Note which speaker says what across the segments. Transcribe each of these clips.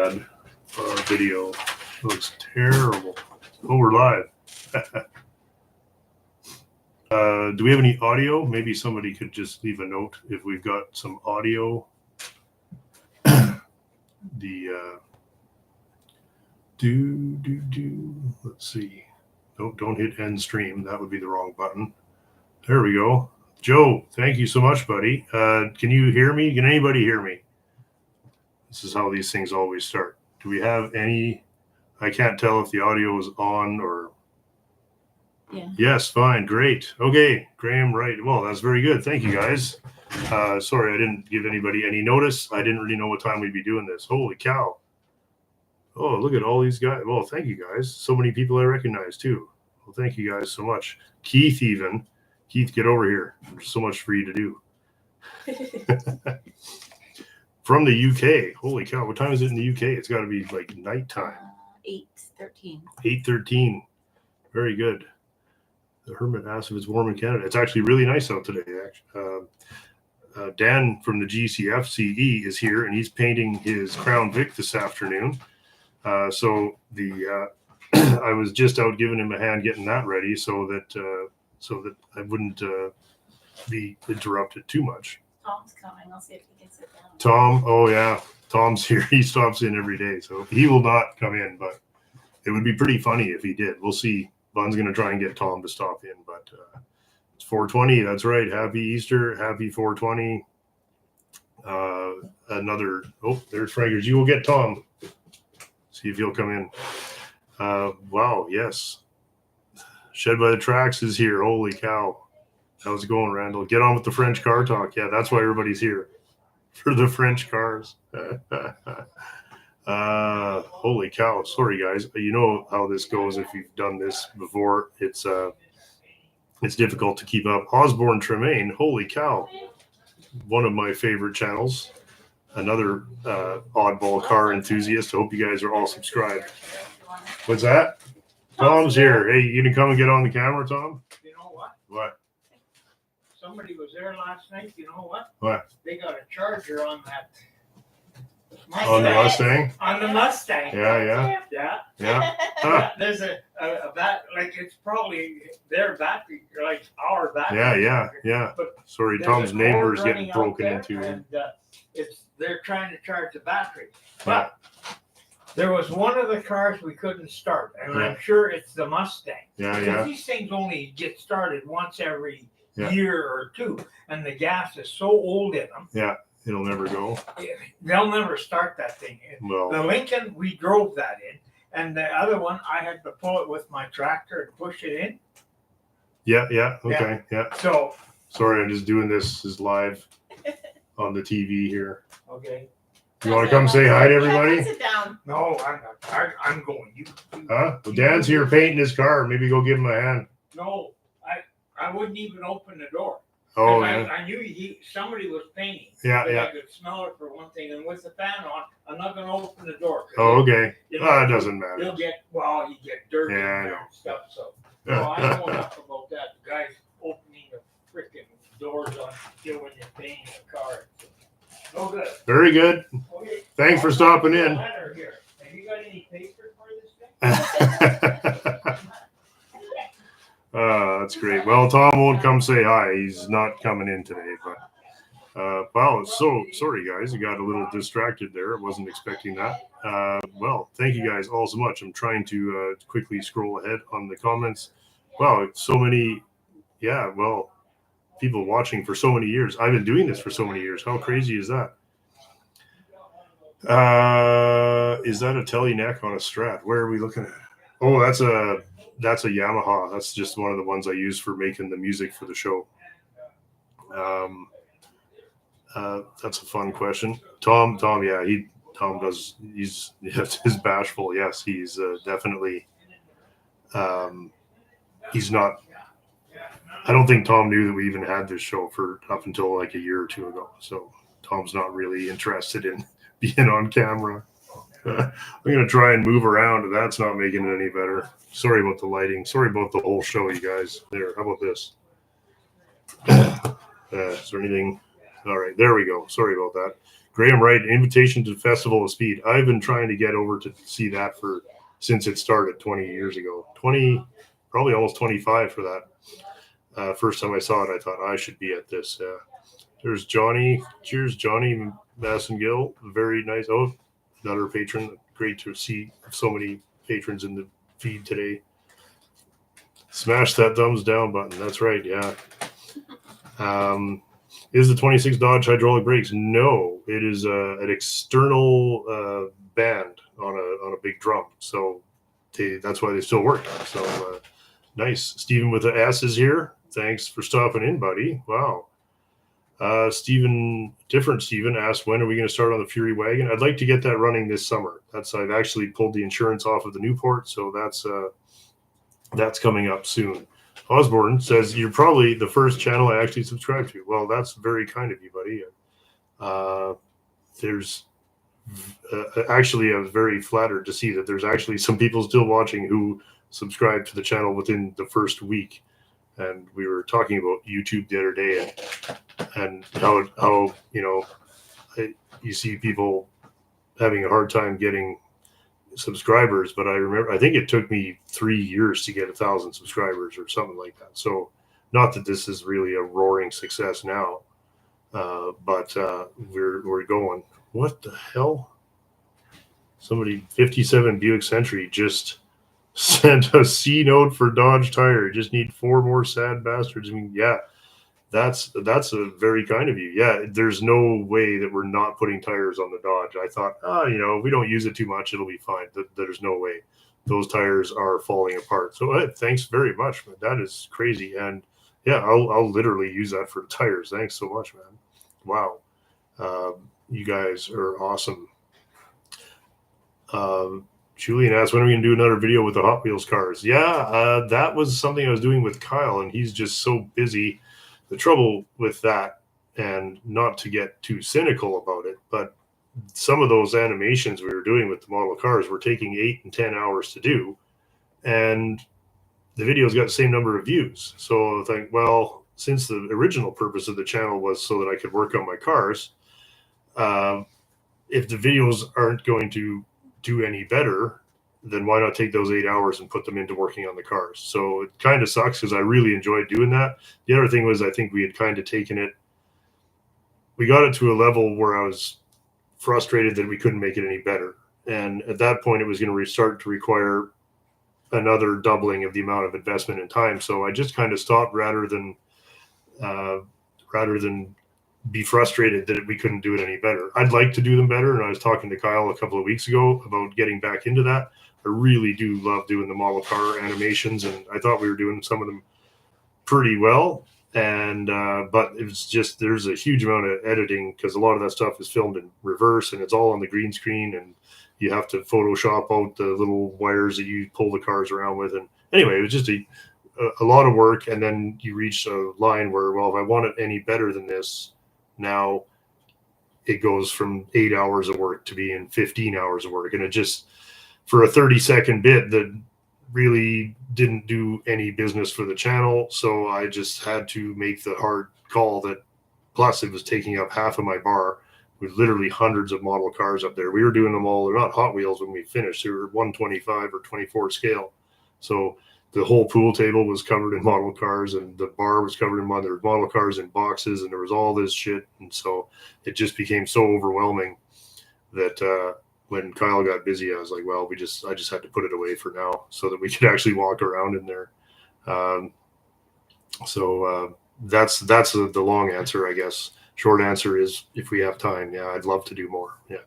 Speaker 1: Our video looks terrible. Oh, we're live. Do we have any audio? Maybe somebody could just leave a note if we've got some audio. Let's see. Nope, don't hit end stream. That would be the wrong button. There we go. Joe, thank you so much, buddy. Can you hear me? Can anybody hear me? This is how these things always start. Do we have any? I can't tell if the audio is on or.
Speaker 2: Yeah.
Speaker 1: Yes, fine, great. Okay, Graham, right. Well, that's very good. Thank you, guys. Sorry, I didn't give anybody any notice. I didn't really know what time we'd be doing this. Holy cow. Oh, look at all these guys. Well, thank you, guys. So many people I recognize, too. Well, thank you guys so much. Keith, even. Keith, get over here. There's so much for you to do. From the UK. Holy cow. What time is it in the UK? It's got to be like nighttime.
Speaker 2: 8:13.
Speaker 1: 8:13. Very good. The Hermit asked if it's warm in Canada. It's actually really nice out today. Dan from the GCFCE is here, and he's painting his Crown Vic this afternoon. I was just out giving him a hand getting that ready so that I wouldn't be interrupted too much.
Speaker 2: Tom's coming. I'll see if he can sit down.
Speaker 1: Tom, oh yeah, Tom's here. He stops in every day, so he will not come in, but it would be pretty funny if he did. We'll see. Bun's going to try and get Tom to stop in, but it's 420. That's right. Happy Easter. Happy 420. There's Frankers. You will get Tom. See if he'll come in. Wow. Yes. Shed by the Tracks is here. Holy cow. How's it going, Randall? Get on with the French car talk. Yeah, that's why everybody's here. For the French cars. Holy cow. Sorry, guys. You know how this goes if you've done this before. It's difficult to keep up. Osborne Tremaine. Holy cow. One of my favorite channels. Another oddball car enthusiast. I hope you guys are all subscribed. What's that? Tom's here. Hey, you gonna come and get on the camera, Tom?
Speaker 3: You know what?
Speaker 1: What?
Speaker 3: Somebody was there last night. You know what?
Speaker 1: What?
Speaker 3: They got a charger on that.
Speaker 1: On the Mustang?
Speaker 3: On the Mustang.
Speaker 1: Yeah. Huh.
Speaker 3: There's a bat, like it's probably their battery, like our battery.
Speaker 1: Yeah.
Speaker 3: But
Speaker 1: sorry, Tom's neighbor's getting
Speaker 3: running out
Speaker 1: broken
Speaker 3: there,
Speaker 1: into.
Speaker 3: And they're trying to charge the battery. But there was one of the cars we couldn't start, and I'm sure it's the Mustang.
Speaker 1: Yeah.
Speaker 3: These things only get started once every
Speaker 1: Yeah.
Speaker 3: year or two, and the gas is so old in them.
Speaker 1: Yeah, it'll never go.
Speaker 3: They'll never start that thing.
Speaker 1: Well,
Speaker 3: The Lincoln, we drove that in, and the other one, I had to pull it with my tractor and push it in.
Speaker 1: yeah. Okay, yeah.
Speaker 3: So,
Speaker 1: Sorry, I'm just doing this as live on the TV here.
Speaker 3: okay.
Speaker 1: You want to come say hi to everybody?
Speaker 2: Sit down.
Speaker 3: No, I'm not. I'm going. You.
Speaker 1: Huh? Well, Dan's here painting his car. Maybe go give him a hand.
Speaker 3: No, I wouldn't even open the door.
Speaker 1: Oh,
Speaker 3: I,
Speaker 1: yeah.
Speaker 3: I knew somebody was painting.
Speaker 1: Yeah.
Speaker 3: I could smell it for one thing, and with the fan on, I'm not going to open the door.
Speaker 1: Oh, okay.
Speaker 3: You know,
Speaker 1: It doesn't matter.
Speaker 3: you get dirt in
Speaker 1: Yeah, I
Speaker 3: there
Speaker 1: know.
Speaker 3: and stuff. So, no, I know enough about that. The guys opening the freaking doors on you when you're painting a car. No good.
Speaker 1: Very good.
Speaker 3: Okay.
Speaker 1: Thanks for stopping in.
Speaker 3: Letter here. Have you got any paper for this thing?
Speaker 1: That's great. Well, Tom won't come say hi. He's not coming in today, but wow, so sorry guys, I got a little distracted there. I wasn't expecting that. Well, thank you guys all so much. I'm trying to quickly scroll ahead on the comments. Wow, so many, people watching for so many years. I've been doing this for so many years. How crazy is that? Is that a telly neck on a Strat? Where are we looking at? Oh, that's a Yamaha. That's just one of the ones I use for making the music for the show. That's a fun question. Tom, yeah, he's bashful. Yes, he's definitely, he's not, I don't think Tom knew that we even had this show for up until like a year or two ago. So Tom's not really interested in being on camera. I'm going to try and move around. That's not making it any better. Sorry about the lighting. Sorry about the whole show, you guys. There, how about this? Is there anything? All right, there we go. Sorry about that. Graham Wright, Invitation to the Festival of Speed. I've been trying to get over to see that since it started 20 years ago. 20, probably almost 25 for that. First time I saw it, I thought I should be at this. There's Johnny. Cheers, Johnny Massengill. Very nice. Oh, another patron. Great to see so many patrons in the feed today. Smash that thumbs down button. That's right. Yeah. Is the 26 Dodge hydraulic brakes? No, it is an external band on a big drum. So that's why they still work. So nice. Stephen with the S is here. Thanks for stopping in, buddy. Wow. Different Stephen asked, when are we going to start on the Fury wagon? I'd like to get that running this summer. I've actually pulled the insurance off of the Newport, so that's coming up soon. Osborne says, you're probably the first channel I actually subscribe to. Well, that's very kind of you, buddy. There's actually, I was very flattered to see that there's actually some people still watching who subscribed to the channel within the first week. And we were talking about YouTube the other day and how you see people having a hard time getting subscribers, but I think it took me 3 years to get 1,000 subscribers or something like that. So not that this is really a roaring success now, but we're going. What the hell? Somebody 57 Buick Century just sent a C note for Dodge Tire. Just need 4 more sad bastards. I mean, yeah, that's a very kind of you. Yeah, there's no way that we're not putting tires on the Dodge. I thought, if we don't use it too much, it'll be fine. There's no way. Those tires are falling apart. So thanks very much, man. That is crazy. And yeah, I'll literally use that for tires. Thanks so much, man. Wow. You guys are awesome. Julian asked, when are we going to do another video with the Hot Wheels cars? Yeah, that was something I was doing with Kyle, and he's just so busy. The trouble with that, and not to get too cynical about it, but some of those animations we were doing with the model cars were taking 8 and 10 hours to do, and the videos got the same number of views. So I think, well, since the original purpose of the channel was so that I could work on my cars, if the videos aren't going to do any better, then why not take those 8 hours and put them into working on the cars? So it kind of sucks because I really enjoyed doing that. The other thing was I think we had kind of taken it, we got it to a level where I was frustrated that we couldn't make it any better. And at that point, it was going to start to require another doubling of the amount of investment and time. So I just kind of stopped rather than be frustrated that we couldn't do it any better. I'd like to do them better. And I was talking to Kyle a couple of weeks ago about getting back into that. I really do love doing the model car animations, and I thought we were doing some of them pretty well. And but it was just, there's a huge amount of editing because a lot of that stuff is filmed in reverse and it's all on the green screen, and you have to Photoshop out the little wires that you pull the cars around with. And anyway, it was just a lot of work. And then you reach a line where, well, if I want it any better than this, now it goes from 8 hours of work to being 15 hours of work. And it just, for a 30-second bit that really didn't do any business for the channel. So I just had to make the hard call that, plus it was taking up half of my bar with literally hundreds of model cars up there. We were doing them all, they're not Hot Wheels when we finished. They were 125 or 24 scale. So the whole pool table was covered in model cars, and the bar was covered in model cars in boxes, and there was all this shit. And so it just became so overwhelming that when Kyle got busy, I was like, well, I just had to put it away for now so that we could actually walk around in there. That's the long answer, I guess. Short answer is, if we have time, yeah, I'd love to do more. Yeah.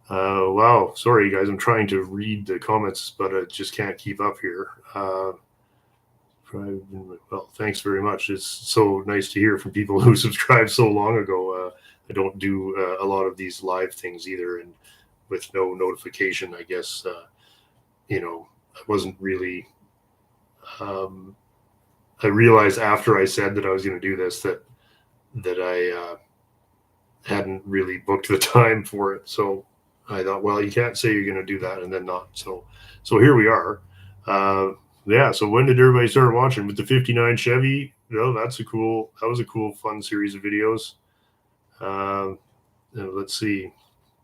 Speaker 1: Wow. Sorry, guys. I'm trying to read the comments, but I just can't keep up here. Well, thanks very much. It's so nice to hear from people who subscribed so long ago. I don't do a lot of these live things either, and with no notification, I guess, I wasn't really, I realized after I said that I was going to do this, that I hadn't really booked the time for it. So I thought, well, you can't say you're going to do that and then not. So here we are. Yeah. So when did everybody start watching with the 59 Chevy? That was a cool, fun series of videos. let's see.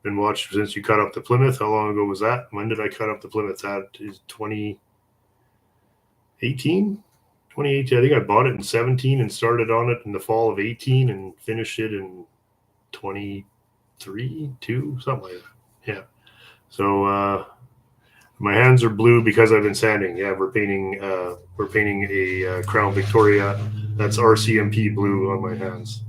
Speaker 1: Been watching since you cut up the Plymouth. How long ago was that? When did I cut up the Plymouth? That is 2018. 2018. I think I bought it in 17 and started on it in the fall of 18 and finished it in 23, 2, something like that. Yeah. So my hands are blue because I've been sanding. Yeah, we're painting a Crown Victoria. That's RCMP blue on my hands.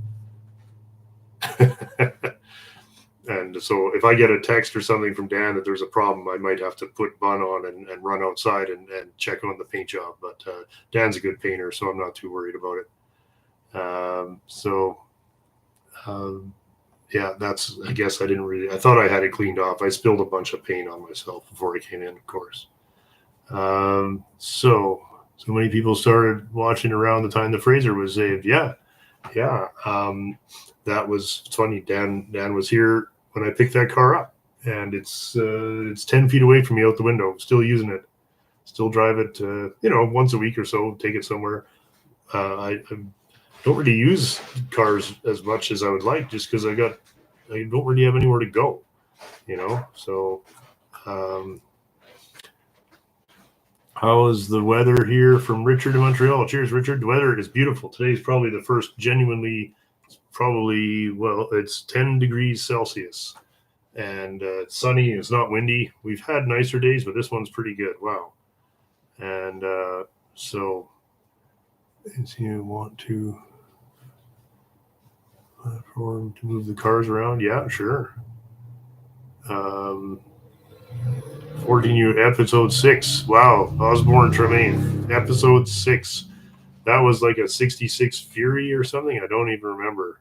Speaker 1: And so if I get a text or something from Dan that there's a problem, I might have to put bun on and run outside and check on the paint job. But Dan's a good painter, so I'm not too worried about it. Yeah, that's, I guess I thought I had it cleaned off. I spilled a bunch of paint on myself before I came in, of course. So many people started watching around the time the Fraser was saved. Yeah. That was funny. Dan was here when I picked that car up, and it's 10 feet away from me out the window. Still using it, still drive it. Once a week or so, take it somewhere. I don't really use cars as much as I would like, just because I don't really have anywhere to go. So. How is the weather here from Richard in Montreal? Cheers, Richard. The weather is beautiful. Today's probably the first genuinely, it's 10 degrees Celsius. And it's sunny. It's not windy. We've had nicer days, but this one's pretty good. Wow. And so, if you want to platform to move the cars around, yeah, sure. 14U episode 6. Wow, Osborne Tremaine episode 6. That was like a 66 Fury or something. I don't even remember.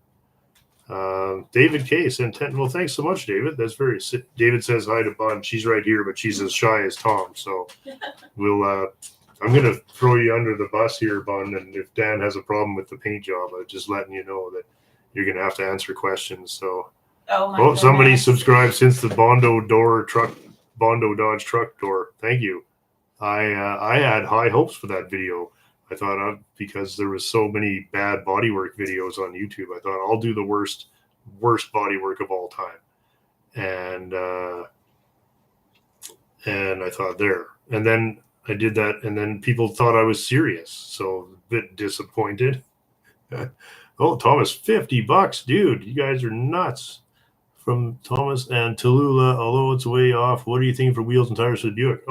Speaker 1: David K sent 10. Well, thanks so much, David. That's very. David says hi to Bun. She's right here, but she's as shy as Tom. So we'll. I'm gonna throw you under the bus here, Bun. And if Dan has a problem with the paint job, I'm just letting you know that you're gonna have to answer questions. So.
Speaker 2: Oh,
Speaker 1: somebody subscribed since the Bondo Dodge truck door. Thank you. I had high hopes for that video. I thought because there was so many bad bodywork videos on YouTube, I thought I'll do the worst bodywork of all time. And I thought there. And then I did that, and then people thought I was serious. So a bit disappointed. Oh, Thomas, $50, dude. You guys are nuts. From Thomas and Tallulah, although it's way off, what do you think for wheels and tires for the Buick?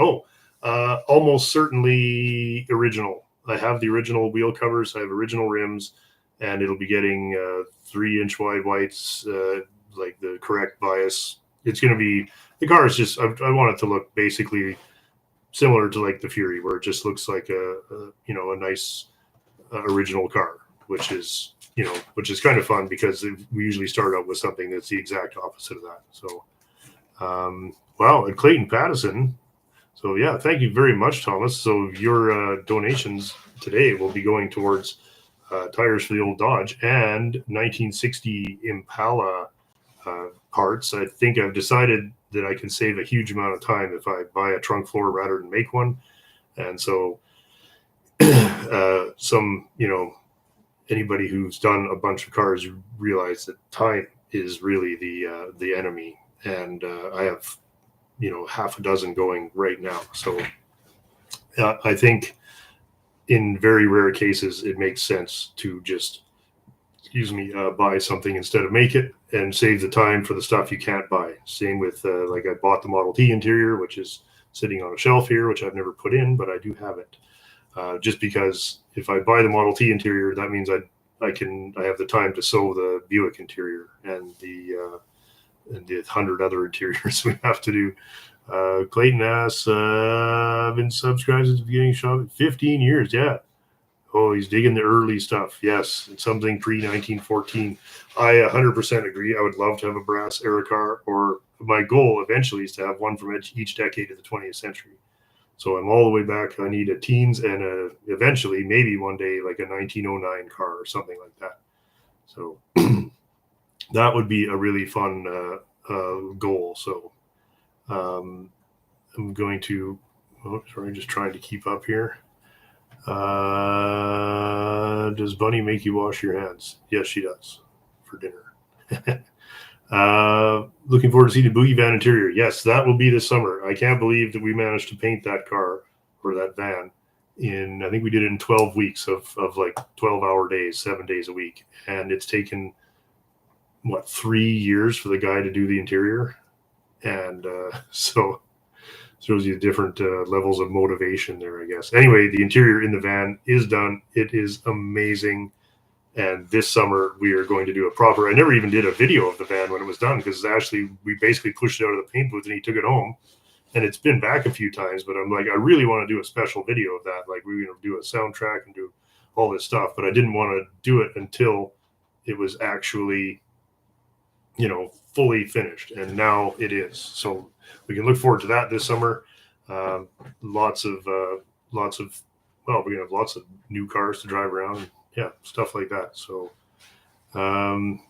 Speaker 1: Almost certainly original. I have the original wheel covers. I have original rims, and it'll be getting 3-inch wide whites, like the correct bias. It's going to be, the car is just, I want it to look basically similar to like the Fury, where it just looks like a nice original car, which is kind of fun because we usually start out with something that's the exact opposite of that. So, wow, and Clayton Pattison. So yeah, thank you very much, Thomas. So your donations today will be going towards tires for the old Dodge and 1960 Impala parts. I think I've decided that I can save a huge amount of time if I buy a trunk floor rather than make one. And so anybody who's done a bunch of cars realize that time is really the enemy. And I have, half a dozen going right now. So I think in very rare cases, it makes sense to just, buy something instead of make it and save the time for the stuff you can't buy. Same with, like I bought the Model T interior, which is sitting on a shelf here, which I've never put in, but I do have it. Just because if I buy the Model T interior, that means I have the time to sew the Buick interior and the 100 other interiors we have to do. Clayton asks, I've been subscribed since the beginning shop 15 years. Yeah. Oh, he's digging the early stuff. Yes. It's something pre-1914. I 100% agree. I would love to have a brass era car, or my goal eventually is to have one from each decade of the 20th century. So I'm all the way back. I need a teens and eventually, maybe one day, like a 1909 car or something like that. So that would be a really fun goal. So I'm going to, just trying to keep up here. Does Bunny make you wash your hands? Yes, she does for dinner. Looking forward to seeing the Boogie Van interior. Yes, that will be this summer. I can't believe that we managed to paint that car or that van in, I think we did it in 12 weeks of like 12-hour days, 7 days a week. And it's taken, what, 3 years for the guy to do the interior. And so shows you different levels of motivation there, I guess. Anyway, the interior in the van is done. It is amazing. And this summer we are going to do a proper, I never even did a video of the van when it was done, because actually we basically pushed it out of the paint booth and he took it home, and it's been back a few times, but I'm like, I really want to do a special video of that. Like, we're going to do a soundtrack and do all this stuff, but I didn't want to do it until it was actually, fully finished. And now it is. So we can look forward to that this summer. Lots of, we're going to have lots of new cars to drive around. Yeah, stuff like that. So, and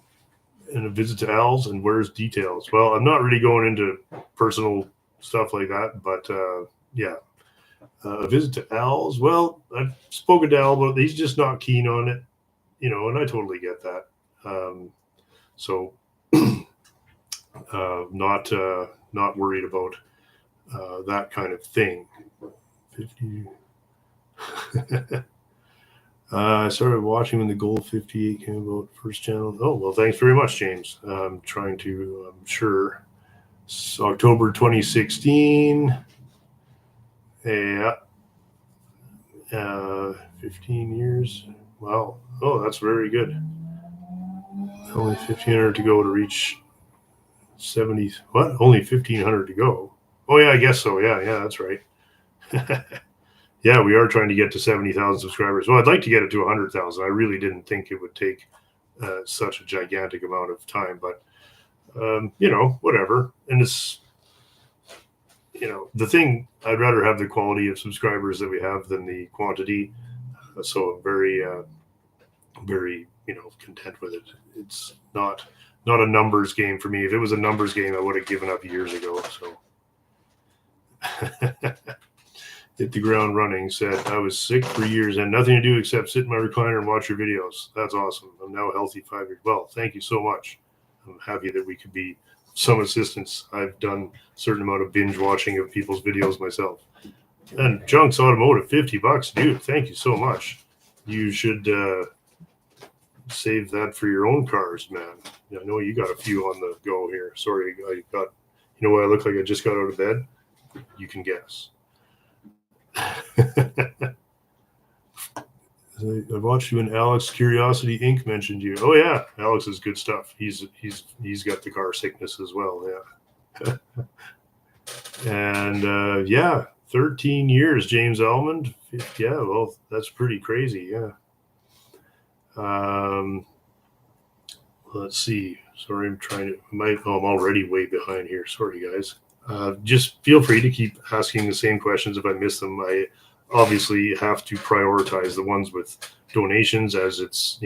Speaker 1: a visit to Al's, and where's details? Well, I'm not really going into personal stuff like that, but yeah, a visit to Al's. Well, I've spoken to Al, but he's just not keen on it, and I totally get that. So, not worried about that kind of thing. 50. I started watching when the Gold 58 came out, first channel. Oh, well, thanks very much, James. I'm sure. It's October 2016. Yeah. 15 years. Wow. Oh, that's very good. Only 1,500 to go to reach 70. What? Only 1,500 to go. Oh, yeah, I guess so. Yeah, that's right. Yeah, we are trying to get to 70,000 subscribers. Well, I'd like to get it to 100,000. I really didn't think it would take such a gigantic amount of time, but whatever. And it's, the thing, I'd rather have the quality of subscribers that we have than the quantity. So I'm very, very, content with it. It's not a numbers game for me. If it was a numbers game, I would have given up years ago. So. Hit the ground running, said, I was sick for years and nothing to do except sit in my recliner and watch your videos. That's awesome. I'm now healthy 5 years. Well, thank you so much. I'm happy that we could be some assistance. I've done a certain amount of binge watching of people's videos myself. And Junk's Automotive, $50, dude. Thank you so much. You should save that for your own cars, man. I know you got a few on the go here. Sorry, I got, why I look like I just got out of bed? You can guess. I watched you and Alex Curiosity Inc. mentioned you. Oh yeah, Alex is good stuff. He's got the car sickness as well. Yeah. And 13 years, James Almond. Yeah, well, that's pretty crazy. Yeah. Let's see. Sorry, I'm already way behind here. Sorry, guys. Just feel free to keep asking the same questions if I miss them. I obviously have to prioritize the ones with donations, as it's,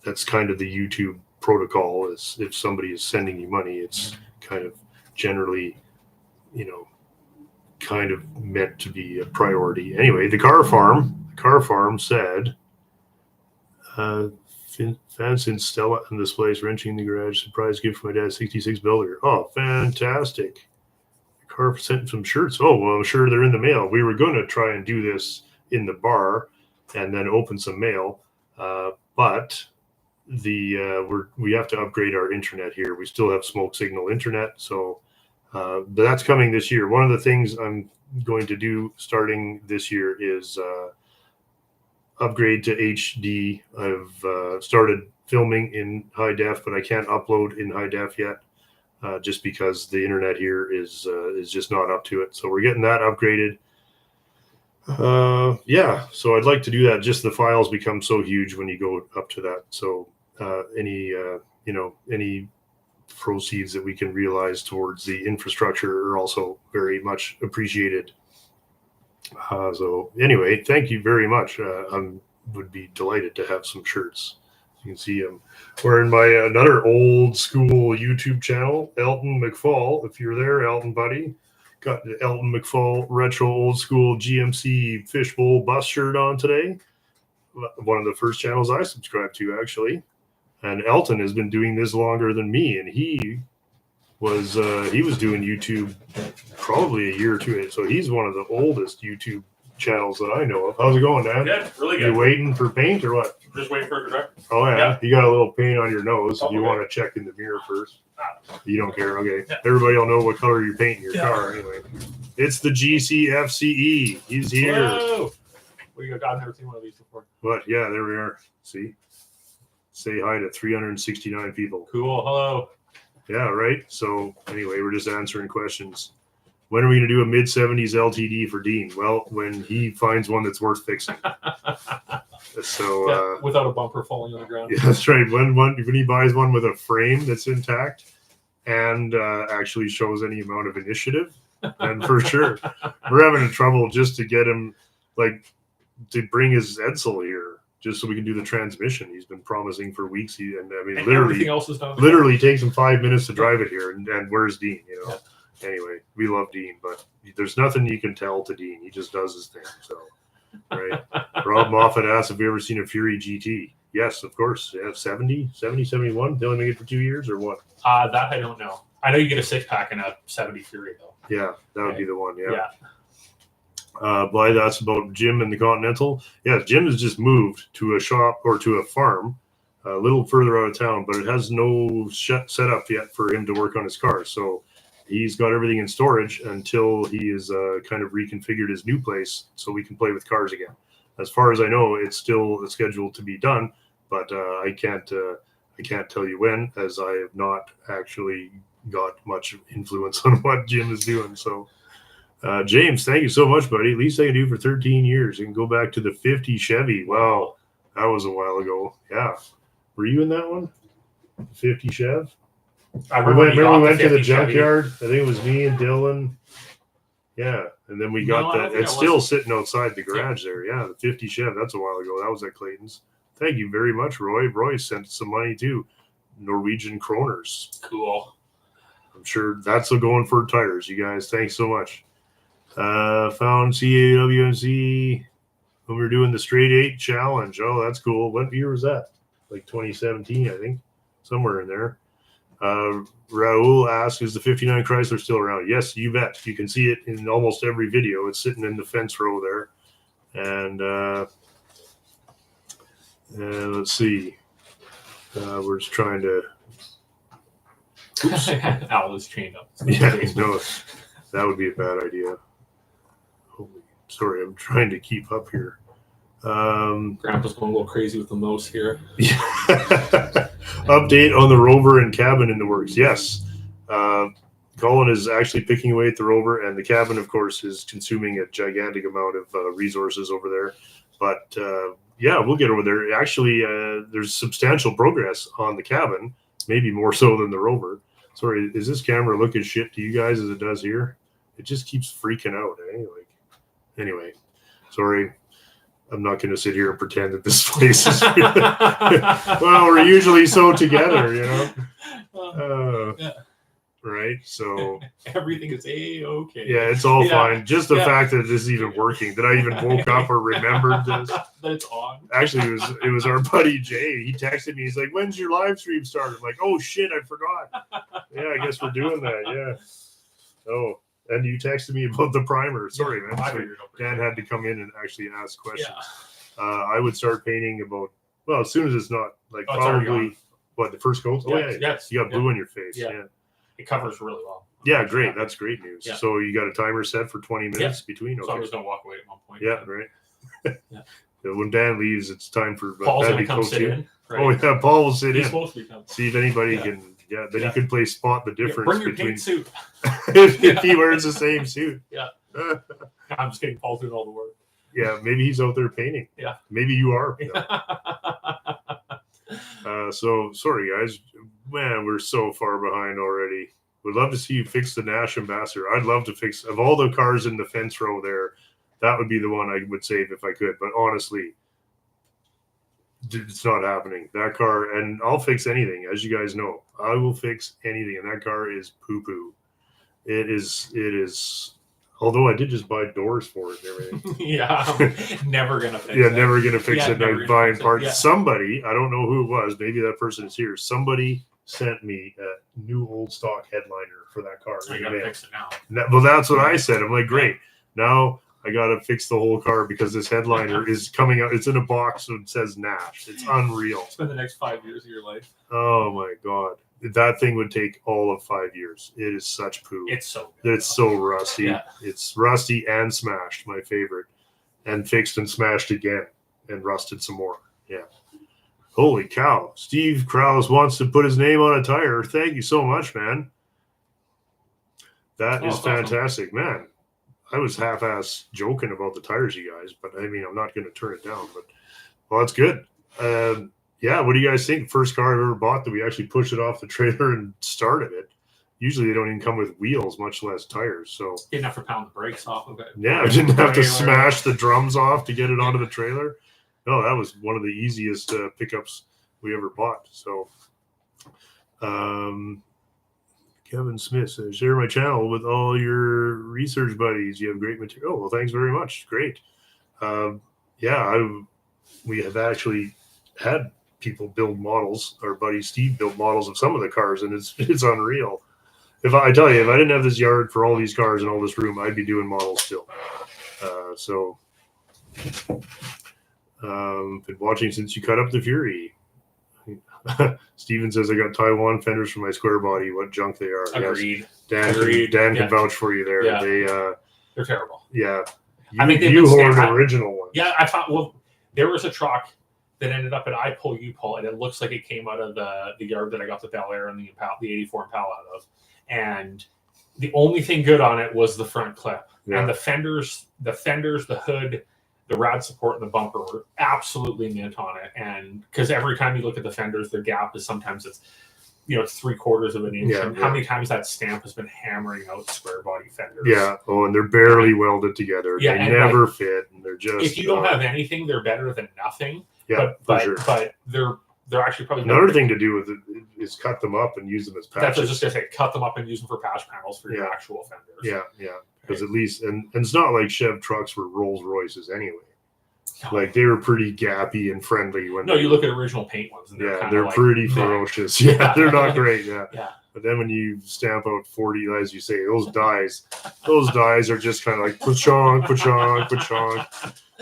Speaker 1: that's kind of the YouTube protocol. Is if somebody is sending you money, it's kind of generally, kind of meant to be a priority. Anyway, the car farm said, fans in Stella in this place, wrenching the garage, surprise gift for my dad, 66 builder. Oh, fantastic. The car sent some shirts. Oh, well, I'm sure they're in the mail. We were going to try and do this in the bar and then open some mail. But we have to upgrade our internet here. We still have smoke signal internet. So but that's coming this year. One of the things I'm going to do starting this year is upgrade to HD. I've started filming in high def, but I can't upload in high def yet, just because the internet here is just not up to it. So we're getting that upgraded. So I'd like to do that. Just the files become so huge when you go up to that. So any proceeds that we can realize towards the infrastructure are also very much appreciated. So anyway, thank you very much. I would be delighted to have some shirts. You can see I'm wearing my another old school YouTube channel, Elton McFall. If you're there, Elton buddy, got the Elton McFall retro old school GMC fishbowl bus shirt on today. One of the first channels I subscribed to, actually. And Elton has been doing this longer than me, and he was doing YouTube probably a year or two. So he's one of the oldest YouTube channels that I know of. How's it going, Dan?
Speaker 4: Good, really
Speaker 1: You
Speaker 4: good.
Speaker 1: waiting for paint or what?
Speaker 4: Just waiting for it to dry.
Speaker 1: Oh yeah,
Speaker 4: Yeah.
Speaker 1: you got a little paint on your nose.
Speaker 4: Oh,
Speaker 1: You
Speaker 4: okay.
Speaker 1: want to check in the mirror first.
Speaker 4: Ah.
Speaker 1: You don't care, okay?
Speaker 4: Yeah.
Speaker 1: Everybody will know what color you're painting your
Speaker 4: Yeah.
Speaker 1: car anyway. It's the GCFCE. He's here.
Speaker 4: Whoa! We got. I've never seen one of these before.
Speaker 1: But yeah, there we are. See, say hi to 369 people.
Speaker 4: Cool. Hello.
Speaker 1: Yeah, right. So anyway, we're just answering questions. When are we going to do a mid 70s LTD for Dean? Well, when he finds one that's worth fixing. So
Speaker 4: Yeah, without a bumper falling on the ground.
Speaker 1: yeah, that's right. When he buys one with a frame that's intact and actually shows any amount of initiative, and for sure, we're having trouble just to get him to bring his Edsel here, just so we can do the transmission. He's been promising for weeks.
Speaker 4: And
Speaker 1: Literally,
Speaker 4: everything else is done.
Speaker 1: literally takes him 5 minutes to drive it here, and where's Dean? Anyway, we love Dean, but there's nothing you can tell to Dean. He just does his thing. So, right. Rob Moffat asked if we ever seen a Fury GT. Yes, of course. Yeah, 70, 71. They only make it for 2 years or what?
Speaker 4: That I don't know. I know you get a 6-pack and a 70 Fury though.
Speaker 1: Yeah, that would be the one.
Speaker 4: Yeah.
Speaker 1: Blythe asked about Jim and the Continental. Yeah, Jim has just moved to a shop or to a farm a little further out of town, but it has no set up yet for him to work on his car. So he's got everything in storage until he is kind of reconfigured his new place so we can play with cars again. As far as I know, it's still scheduled to be done, but I can't tell you when, as I have not actually got much influence on what Jim is doing. So James, thank you so much, buddy. At least I can do for 13 years. You can go back to the 50 Chevy. Wow, that was a while ago. Yeah. Were you in that one? 50 Chev? Remember we went to the junkyard? I think it was me and Dylan. Yeah. And then we got it's still sitting outside the garage there. Yeah, the 50 Chev. That's a while ago. That was at Clayton's. Thank you very much, Roy. Roy sent some money too. Norwegian kroners.
Speaker 4: Cool.
Speaker 1: I'm sure that's going for tires, you guys. Thanks so much. Found CWMC when we were doing the straight 8 challenge. Oh, that's cool. What year was that? Like 2017, I think. Somewhere in there. Raul asks, is the 59 Chrysler still around? Yes, you bet. You can see it in almost every video. It's sitting in the fence row there. And let's see. We're just trying to.
Speaker 4: Oops. Al is chained up.
Speaker 1: Yeah, no, that would be a bad idea. Sorry, I'm trying to keep up here.
Speaker 4: Grandpa's going a little crazy with the mouse here.
Speaker 1: Update on the Rover and cabin in the works. Yes. Colin is actually picking away at the Rover, and the cabin, of course, is consuming a gigantic amount of resources over there. But yeah, we'll get over there. Actually, there's substantial progress on the cabin, maybe more so than the Rover. Sorry, is this camera look as shit to you guys as it does here? It just keeps freaking out. Anyway, sorry. I'm not going to sit here and pretend that this place is. Well, we're usually so together,
Speaker 4: Yeah.
Speaker 1: Right? So
Speaker 4: everything is A-okay.
Speaker 1: yeah, it's all fine. Just the
Speaker 4: Yeah.
Speaker 1: fact that this is even working, that I even woke up or remembered this.
Speaker 4: That it's on.
Speaker 1: Actually, it was our buddy Jay. He texted me. He's like, "When's your live stream start?" I'm like, "Oh shit, I forgot." Yeah, I guess we're doing that. Yeah. Oh, and you texted me about the primer. Sorry, man.
Speaker 4: I
Speaker 1: So
Speaker 4: figured it
Speaker 1: Dan had to come in and actually ask questions.
Speaker 4: Yeah.
Speaker 1: I would start painting about, well, as soon as it's not like
Speaker 4: Oh, it's already
Speaker 1: probably
Speaker 4: on.
Speaker 1: what, the first coat. Oh yeah,
Speaker 4: Yes.
Speaker 1: you got blue in your face.
Speaker 4: Yeah.
Speaker 1: Yeah.
Speaker 4: It covers really well.
Speaker 1: Yeah, great. That's great news.
Speaker 4: Yeah.
Speaker 1: So you got a timer set for 20 minutes between.
Speaker 4: So I'm just gonna walk away at one point.
Speaker 1: Yeah, right.
Speaker 4: Yeah.
Speaker 1: So when Dan leaves, it's time for
Speaker 4: Paul's
Speaker 1: that'd
Speaker 4: gonna
Speaker 1: be
Speaker 4: come
Speaker 1: cool
Speaker 4: sit
Speaker 1: too.
Speaker 4: in. Right?
Speaker 1: Oh yeah, Paul will sit
Speaker 4: He's
Speaker 1: in.
Speaker 4: supposed to be coming.
Speaker 1: See if anybody
Speaker 4: Yeah.
Speaker 1: can. Yeah, then
Speaker 4: Yeah.
Speaker 1: you could play spot the difference
Speaker 4: Bring your
Speaker 1: between
Speaker 4: pink suit.
Speaker 1: if he wears the same suit.
Speaker 4: Yeah. I'm just kidding. Paul's doing all the work.
Speaker 1: Yeah, maybe he's out there painting.
Speaker 4: Yeah.
Speaker 1: Maybe you are. So sorry guys, man, we're so far behind already. We'd love to see you fix the Nash Ambassador. I'd love to fix, of all the cars in the fence row there, that would be the one I would save if I could. But honestly, it's not happening. That car, and I'll fix anything, as you guys know. I will fix anything, and that car is poo-poo. It is Although I did just buy doors for it and everything.
Speaker 4: Yeah, never gonna fix
Speaker 1: Yeah,
Speaker 4: it.
Speaker 1: never gonna fix
Speaker 4: Yeah,
Speaker 1: it.
Speaker 4: never
Speaker 1: I'm
Speaker 4: gonna
Speaker 1: buying
Speaker 4: fix it.
Speaker 1: parts.
Speaker 4: Yeah.
Speaker 1: Somebody, I don't know who it was. Maybe that person is here. Somebody sent me a new old stock headliner for that car.
Speaker 4: So you gotta fix it now.
Speaker 1: Well, that's what I said. I'm like, great. Now I gotta fix the whole car because this headliner is coming out. It's in a box that says Nash. It's unreal.
Speaker 4: Spend the next 5 years of your life.
Speaker 1: Oh my god, that thing would take all of 5 years. It is such poo.
Speaker 4: It's so good.
Speaker 1: It's so rusty.
Speaker 4: Yeah.
Speaker 1: It's rusty and smashed, my favorite. And fixed and smashed again and rusted some more. Yeah. Holy cow. Steve Krause wants to put his name on a tire. Thank you so much, man. That is
Speaker 4: That's awesome.
Speaker 1: fantastic, man. I was half-ass joking about the tires, you guys, but I mean, I'm not going to turn it down. But well, that's good. Yeah, what do you guys think? First car I ever bought that we actually pushed it off the trailer and started it. Usually they don't even come with wheels, much less tires. So
Speaker 4: Didn't have to pound the brakes off of it.
Speaker 1: yeah, I didn't have to
Speaker 4: Trailer.
Speaker 1: smash the drums off to get it onto the trailer. No, that was one of the easiest pickups we ever bought. So, Kevin Smith says, share my channel with all your research buddies. You have great material. Oh, well, thanks very much. Great. We have actually had people build models. Our buddy Steve built models of some of the cars, and it's unreal. If I tell you, if I didn't have this yard for all these cars and all this room, I'd be doing models still. Been watching since you cut up the Fury. Steven says I got Taiwan fenders for my square body. What junk they are.
Speaker 4: Agreed.
Speaker 1: Yes.
Speaker 4: Agreed.
Speaker 1: Dan
Speaker 4: Yeah.
Speaker 1: can vouch for you there.
Speaker 4: Yeah. They're terrible.
Speaker 1: Yeah.
Speaker 4: I think they've
Speaker 1: You
Speaker 4: been
Speaker 1: ordered
Speaker 4: stamped.
Speaker 1: original ones.
Speaker 4: Yeah, I thought, well, there was a truck that ended up at I Pull, You Pull, and it looks like it came out of the yard that I got the Bel Air and the 84 Impala out of. And the only thing good on it was the front clip.
Speaker 1: Yeah.
Speaker 4: And the fenders, the hood, the rad support, and the bumper were absolutely mint on it. And because every time you look at the fenders, the gap is sometimes it's 3/4 of an inch.
Speaker 1: Yeah,
Speaker 4: and
Speaker 1: yeah.
Speaker 4: how many times that stamp has been hammering out square body fenders?
Speaker 1: Yeah. Oh, and they're barely welded together.
Speaker 4: Yeah,
Speaker 1: They
Speaker 4: and
Speaker 1: never fit, and they're just.
Speaker 4: If you don't have anything, they're better than nothing.
Speaker 1: Yeah,
Speaker 4: but
Speaker 1: for sure.
Speaker 4: But they're actually probably
Speaker 1: Another thing to do with it is cut them up and use them as patches.
Speaker 4: That's what I was just gonna say. Cut them up and use them for patch panels for your
Speaker 1: Yeah.
Speaker 4: actual fenders.
Speaker 1: Yeah. Because at least, and it's not like Chev trucks were Rolls Royces anyway.
Speaker 4: No.
Speaker 1: Like they were pretty gappy and friendly when.
Speaker 4: No, you look at original paint ones, and
Speaker 1: They're
Speaker 4: like,
Speaker 1: pretty
Speaker 4: meh.
Speaker 1: ferocious. Yeah, they're not great. Yeah.
Speaker 4: Yeah.
Speaker 1: But then when you stamp out 40, as you say, those dies are just kind of like pachong.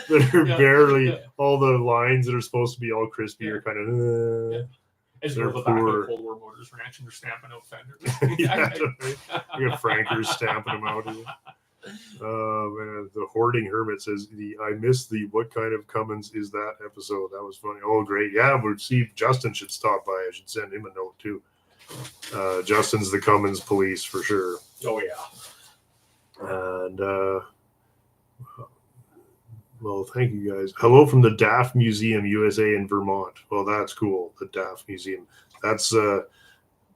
Speaker 1: They're
Speaker 4: Yeah,
Speaker 1: barely
Speaker 4: yeah.
Speaker 1: all the lines that are supposed to be all crispy are kind of.
Speaker 4: Yeah. As
Speaker 1: They're
Speaker 4: you go to the back of
Speaker 1: poor.
Speaker 4: the Cold War Motors Ranch and they're stamping out fenders.
Speaker 1: Yeah, we got Frankers stamping them out. Oh man, the hoarding hermit says I missed the what kind of Cummins is that episode. That was funny. Oh great, yeah. But see, Justin should stop by. I should send him a note too. Justin's the Cummins police for sure.
Speaker 4: Oh yeah.
Speaker 1: And well, thank you guys. Hello from the DAF Museum, USA in Vermont. Well, that's cool. The DAF Museum. That's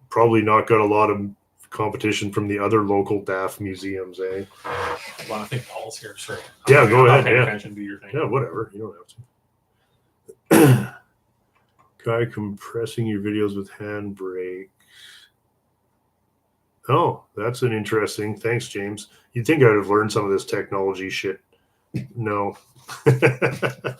Speaker 1: probably not got a lot of competition from the other local DAF museums, eh?
Speaker 4: Well, I think Paul's here. Sure.
Speaker 1: Yeah, go
Speaker 4: I'm not
Speaker 1: ahead,
Speaker 4: paying
Speaker 1: yeah.
Speaker 4: attention to your thing.
Speaker 1: Yeah, whatever. You don't have to. Guy compressing your videos with handbrake. Oh, that's an interesting. Thanks, James. You'd think I'd have learned some of this technology shit. No. Oh,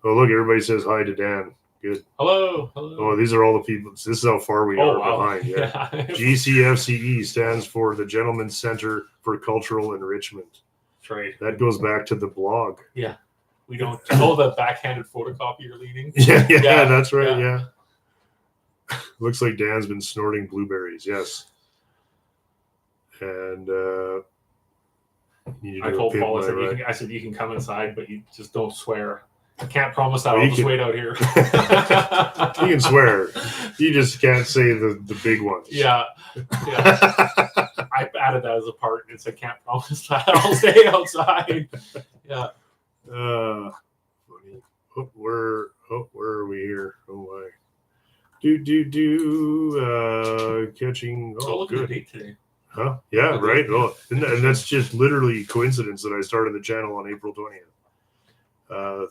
Speaker 1: look, everybody says hi to Dan. Good.
Speaker 4: Hello.
Speaker 1: Oh, these are all the people. This is how far we are behind. Yeah. GCFCE stands for the Gentleman's Center for Cultural Enrichment.
Speaker 4: That's right.
Speaker 1: That goes back to the blog.
Speaker 4: We don't know the backhanded photocopy you're leading.
Speaker 1: Yeah, that's right. Yeah. Looks like Dan's been snorting blueberries. Yes. And
Speaker 4: I told Paul, I said you can come inside, but you just don't swear. I can't promise that.
Speaker 1: Well,
Speaker 4: I'll
Speaker 1: you
Speaker 4: just
Speaker 1: can-
Speaker 4: wait out here.
Speaker 1: You can swear. You just can't say the big ones.
Speaker 4: Yeah. I added that as a part and said, can't promise that. I'll stay outside. Yeah.
Speaker 1: Funny. Where are we here? Oh my. Catching.
Speaker 4: So
Speaker 1: Oh,
Speaker 4: look at the
Speaker 1: good.
Speaker 4: date today.
Speaker 1: Huh? Yeah,
Speaker 4: Okay.
Speaker 1: right. Oh, and that's just literally coincidence that I started the channel on April 20th.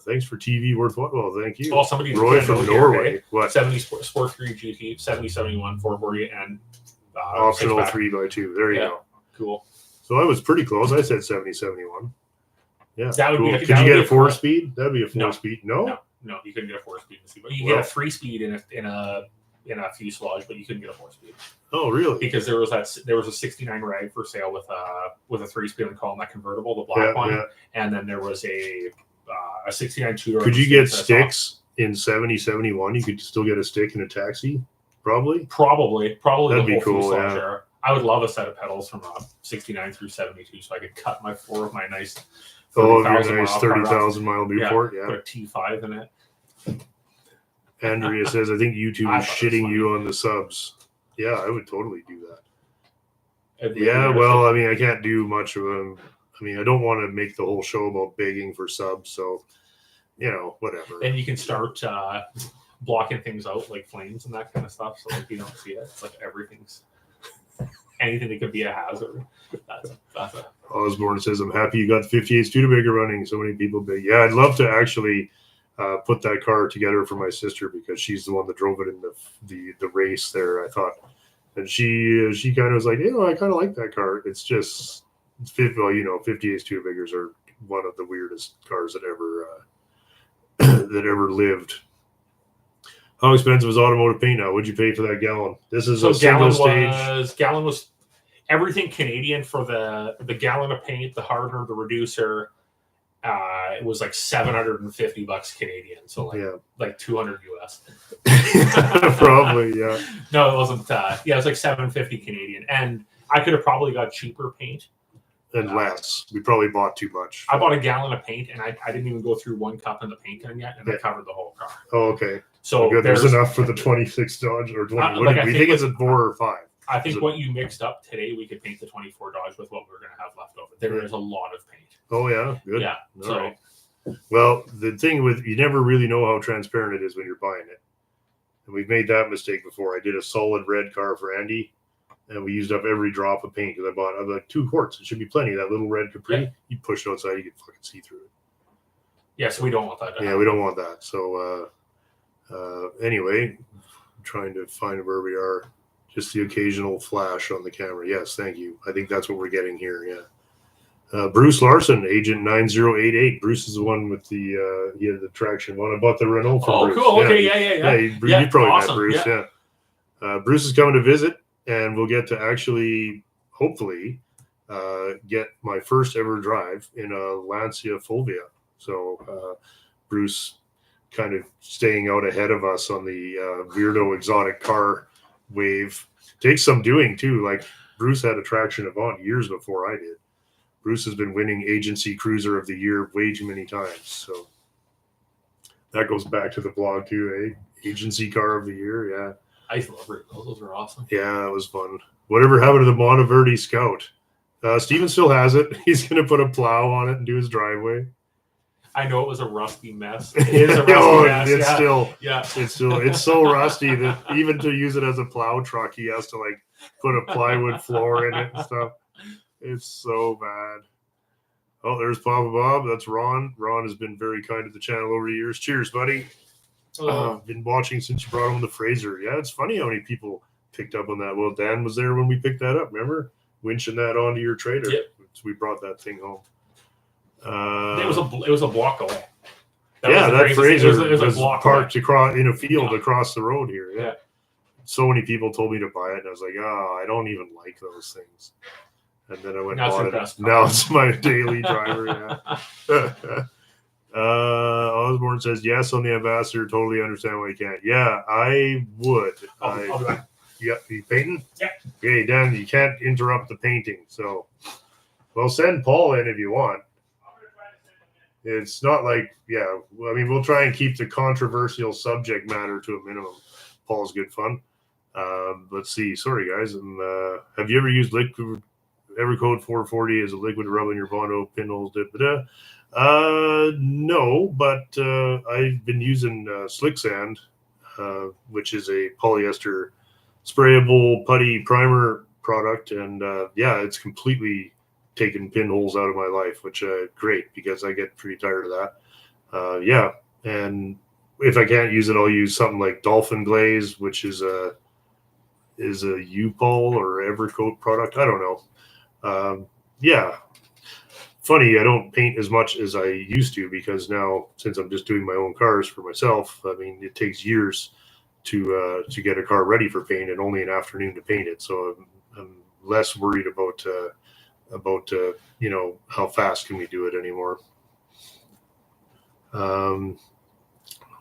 Speaker 1: Thanks for TV worthwhile. Well, thank you.
Speaker 4: Oh, somebody
Speaker 1: Roy from Norway. What?
Speaker 4: 70 Sport 3 GT, 70, 71, 440, and
Speaker 1: Optional
Speaker 4: six-pack.
Speaker 1: 3x2. There you
Speaker 4: Yeah.
Speaker 1: go.
Speaker 4: Cool.
Speaker 1: So I was pretty close. I said 70, 71. Yeah.
Speaker 4: That would be-
Speaker 1: Could
Speaker 4: that
Speaker 1: you
Speaker 4: would
Speaker 1: get
Speaker 4: be
Speaker 1: a
Speaker 4: a cool-
Speaker 1: 4-speed? That'd be a 4-speed. No?
Speaker 4: No, you couldn't get a 4-speed in the Subaru. You
Speaker 1: Well-
Speaker 4: get a 3-speed in a fuselage, but you couldn't get a 4-speed
Speaker 1: Oh, really?
Speaker 4: because there was a 69 rag for sale with a 3-speed and calling that convertible, the black
Speaker 1: Yeah,
Speaker 4: one,
Speaker 1: yeah.
Speaker 4: and then there was a 69 two-door.
Speaker 1: Could you get
Speaker 4: that's
Speaker 1: sticks in 70, 71? You could still get a stick in a taxi? Probably.
Speaker 4: Probably
Speaker 1: That'd
Speaker 4: the
Speaker 1: be
Speaker 4: whole
Speaker 1: cool,
Speaker 4: fuselage
Speaker 1: yeah.
Speaker 4: era. I would love a set of pedals from 69 through 72, so I could cut my 4 of my nice.
Speaker 1: Oh, your
Speaker 4: 30,000
Speaker 1: nice
Speaker 4: mile
Speaker 1: 30,000 mile Newport.
Speaker 4: Put
Speaker 1: Yeah.
Speaker 4: a T5 in it.
Speaker 1: Andrea says, I think YouTube
Speaker 4: I
Speaker 1: is
Speaker 4: thought it was
Speaker 1: shitting
Speaker 4: funny.
Speaker 1: you on the subs. Yeah, I would totally do that.
Speaker 4: It'd be
Speaker 1: Yeah,
Speaker 4: weird.
Speaker 1: well, I mean, I can't do much of them. I mean, I don't want to make the whole show about begging for subs, so whatever.
Speaker 4: Then you can start blocking things out like flames and that kind of stuff, so like you don't see it. It's like everything's anything that could be a hazard. That's a
Speaker 1: Osborne says, I'm happy you got the 58 Studebaker running. So many people big. Yeah, I'd love to actually put that car together for my sister because she's the one that drove it in the race there, I thought. And she kind of was like, I kind of like that car. It's just, 58 Studebakers are one of the weirdest cars that ever that ever lived. How expensive is automotive paint now? What'd you pay for that gallon? This is a single stage.
Speaker 4: Gallon was everything Canadian for the gallon of paint, the hardener, the reducer. It was like $750 Canadian, so like 200 US.
Speaker 1: Probably, yeah.
Speaker 4: No, it wasn't. It was like $750 Canadian, and I could have probably got cheaper paint.
Speaker 1: And less. We probably bought too much.
Speaker 4: I bought a gallon of paint, and I didn't even go through one cup in the paint gun yet, and I covered the whole car.
Speaker 1: Oh, okay.
Speaker 4: So
Speaker 1: good. There's enough for the 26 Dodge or 20. What do we think it's a 4 or 5?
Speaker 4: I think what you mixed up today, we could paint the 24 Dodge with what we're going to have left over. There is a lot of paint.
Speaker 1: Oh, yeah. Good.
Speaker 4: Yeah.
Speaker 1: All
Speaker 4: So
Speaker 1: right. Well, the thing with you never really know how transparent it is when you're buying it. And we've made that mistake before. I did a solid red car for Andy, and we used up every drop of paint because I bought like 2 quarts. It should be plenty. That little red Capri,
Speaker 4: Yeah.
Speaker 1: you push it outside, you can fucking see through it.
Speaker 4: yes, we don't want that.
Speaker 1: Yeah, we don't want that. So anyway, I'm trying to find where we are. Just the occasional flash on the camera. Yes, thank you. I think that's what we're getting here. Yeah. Bruce Larson, Agent 9088. Bruce is the one with the traction one. I bought the Renault from
Speaker 4: Oh,
Speaker 1: Bruce.
Speaker 4: cool.
Speaker 1: Yeah,
Speaker 4: Okay,
Speaker 1: you-
Speaker 4: yeah.
Speaker 1: you probably
Speaker 4: awesome.
Speaker 1: met Bruce. Yeah. Bruce is coming to visit, and we'll get to actually, hopefully, get my first ever drive in a Lancia Fulvia. So Bruce kind of staying out ahead of us on the weirdo exotic car wave. Takes some doing too. Like Bruce had a traction Avant years before I did. Bruce has been winning agency cruiser of the year way too many times. So that goes back to the blog too, eh? Agency car of the year. Yeah.
Speaker 4: I used to love Renault. Those were awesome.
Speaker 1: Yeah, it was fun. Whatever happened to the Anniverary Scout? Steven still has it. He's going to put a plow on it and do his driveway.
Speaker 4: I know it was a rusty mess. It is a rusty mess.
Speaker 1: It's so rusty that even to use it as a plow truck, he has to like put a plywood floor in it and stuff. It's so bad. Oh, there's Papa Bob. That's Ron. Ron has been very kind to the channel over the years. Cheers, buddy. Been watching since you brought home the Fraser. Yeah, it's funny how many people picked up on that. Well, Dan was there when we picked that up. Remember winching that onto your trailer?
Speaker 4: Yep.
Speaker 1: We brought that thing home.
Speaker 4: It was a block away.
Speaker 1: That Fraser
Speaker 4: it was a
Speaker 1: was
Speaker 4: block
Speaker 1: parked
Speaker 4: away.
Speaker 1: across in a field across the road here.
Speaker 4: Yeah.
Speaker 1: So many people told me to buy it, and I was like, I don't even like those things. And then I went and
Speaker 4: Now it's
Speaker 1: bought
Speaker 4: your
Speaker 1: it.
Speaker 4: best car.
Speaker 1: Now it's my daily driver. Yeah. Osborne says yes on the Ambassador. Totally understand why you can't. Yeah, I would.
Speaker 4: I'll be back.
Speaker 1: You painting?
Speaker 4: Yeah.
Speaker 1: Okay, Dan, you can't interrupt the painting. So, well, send Paul in if you want. It's not like, I mean, we'll try and keep the controversial subject matter to a minimum. Paul's good fun. Let's see. Sorry, guys. Have you ever used liquid Evercode 440 as a liquid to rub in your Bondo pinholes? No, but I've been using Slick Sand, which is a polyester sprayable putty primer product, and it's completely taken pinholes out of my life, which great because I get pretty tired of that. And if I can't use it, I'll use something like Dolphin Glaze, which is a U-Pol or Evercoat product. I don't know. yeah, funny, I don't paint as much as I used to because now, since I'm just doing my own cars for myself, I mean, it takes years to get a car ready for paint and only an afternoon to paint it. So I'm less worried about you know, how fast can we do it anymore.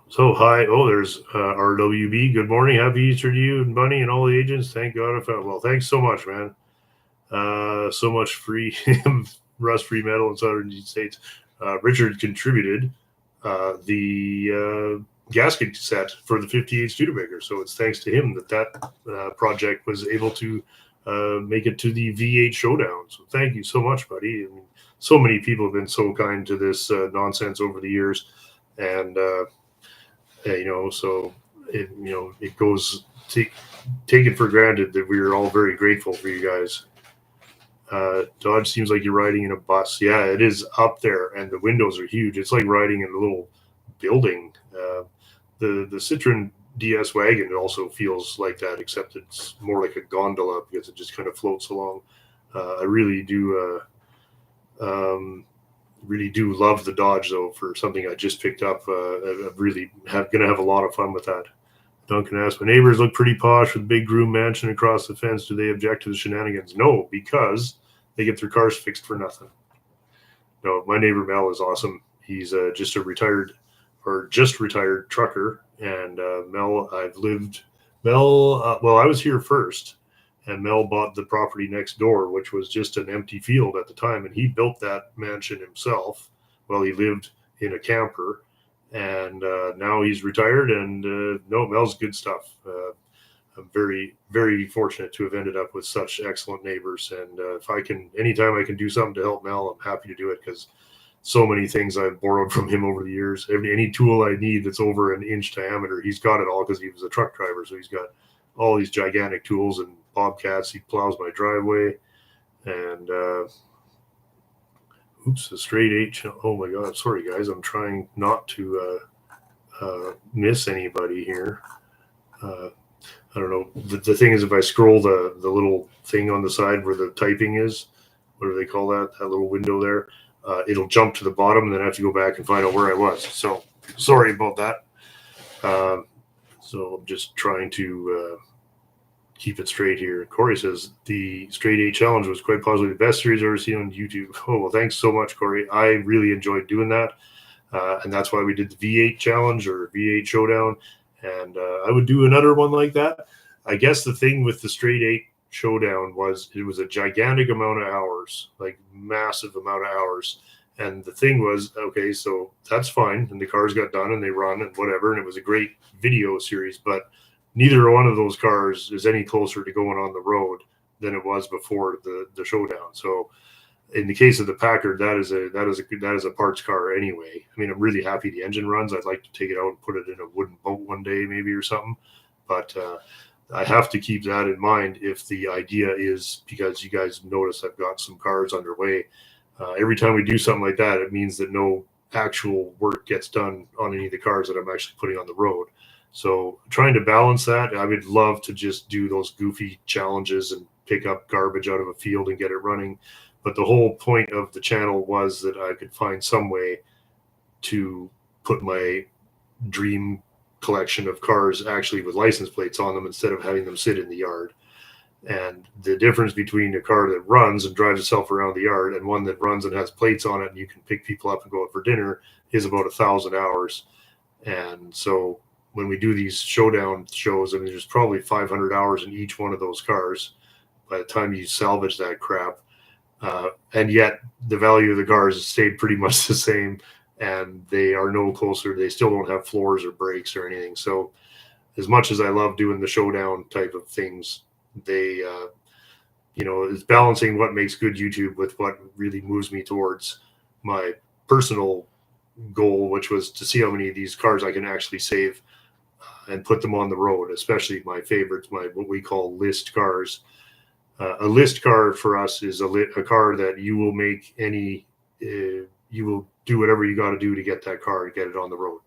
Speaker 1: So hi, oh, there's RWB. Good morning, happy Easter to you and Bunny and all the agents. Thank God I found. Well, thanks so much, man. So much free rust-free metal in southern United States. Richard contributed the gasket set for the 58 Studebaker, so it's thanks to him that project was able to make it to the V8 showdown. So thank you so much, buddy. I mean, so many people have been so kind to this nonsense over the years, and you know, so it, you know, it goes taken for granted that we're all very grateful for you guys. Dodge seems like you're riding in a bus. Yeah, it is up there, and the windows are huge. It's like riding in a little building. The Citroen DS wagon also feels like that, except it's more like a gondola because it just kind of floats along. I really do love the Dodge though. For something I just picked up, I really gonna have a lot of fun with that. Duncan asked, my neighbors look pretty posh with big groom mansion across the fence. Do they object to the shenanigans? No, because they get their cars fixed for nothing. No, my neighbor Mel is awesome. He's just retired trucker. And Mel, well, I was here first, and Mel bought the property next door, which was just an empty field at the time. And he built that mansion himself while he lived in a camper. And now he's retired, and no, Mel's good stuff. I'm very, very fortunate to have ended up with such excellent neighbors. And if I can, anytime I can do something to help Mel, I'm happy to do it, because so many things I've borrowed from him over the years. Any tool I need that's over an inch diameter, he's got it all, because he was a truck driver. So he's got all these gigantic tools and bobcats. He plows my driveway, and oops, a straight H. Oh my God. Sorry, guys. I'm trying not to miss anybody here. I don't know. The thing is, if I scroll the little thing on the side where the typing is, what do they call that? That little window there. It'll jump to the bottom, and then I have to go back and find out where I was. So sorry about that. So I'm just trying to keep it straight here. Corey says the straight eight challenge was quite possibly the best series I've ever seen on YouTube. Oh, well, thanks so much, Corey. I really enjoyed doing that. And that's why we did the V8 challenge or V8 showdown. And I would do another one like that. I guess the thing with the straight eight showdown was it was a gigantic amount of hours, like massive amount of hours. And the thing was, okay, so that's fine. And the cars got done and they run and whatever. And it was a great video series, but neither one of those cars is any closer to going on the road than it was before the showdown. So in the case of the Packard, that is a parts car anyway. I mean, I'm really happy the engine runs. I'd like to take it out and put it in a wooden boat one day, maybe, or something. But I have to keep that in mind if the idea is, because you guys notice I've got some cars underway. Every time we do something like that, it means that no actual work gets done on any of the cars that I'm actually putting on the road. So trying to balance that, I would love to just do those goofy challenges and pick up garbage out of a field and get it running. But the whole point of the channel was that I could find some way to put my dream collection of cars actually with license plates on them instead of having them sit in the yard. And the difference between a car that runs and drives itself around the yard and one that runs and has plates on it and you can pick people up and go out for dinner is about 1,000 hours. And so when we do these showdown shows, I mean, there's probably 500 hours in each one of those cars by the time you salvage that crap. And yet the value of the cars has stayed pretty much the same, and they are no closer. They still don't have floors or brakes or anything. So as much as I love doing the showdown type of things, they, you know, it's balancing what makes good YouTube with what really moves me towards my personal goal, which was to see how many of these cars I can actually save and put them on the road, especially my favorites, what we call list cars. A list car for us is a car that you will make you will do whatever you got to do to get that car and get it on the road.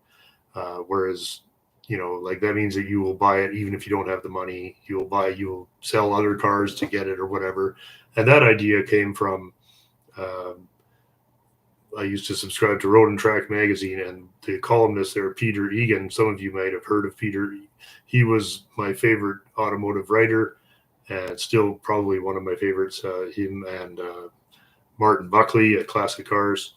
Speaker 1: Whereas, you know, like that means that you will buy it even if you don't have the money. You will sell other cars to get it or whatever. And that idea came from I used to subscribe to Road and Track magazine, and the columnist there, Peter Egan. Some of you might have heard of Peter. He was my favorite automotive writer, and still probably one of my favorites. Him and Martin Buckley at Classic Cars.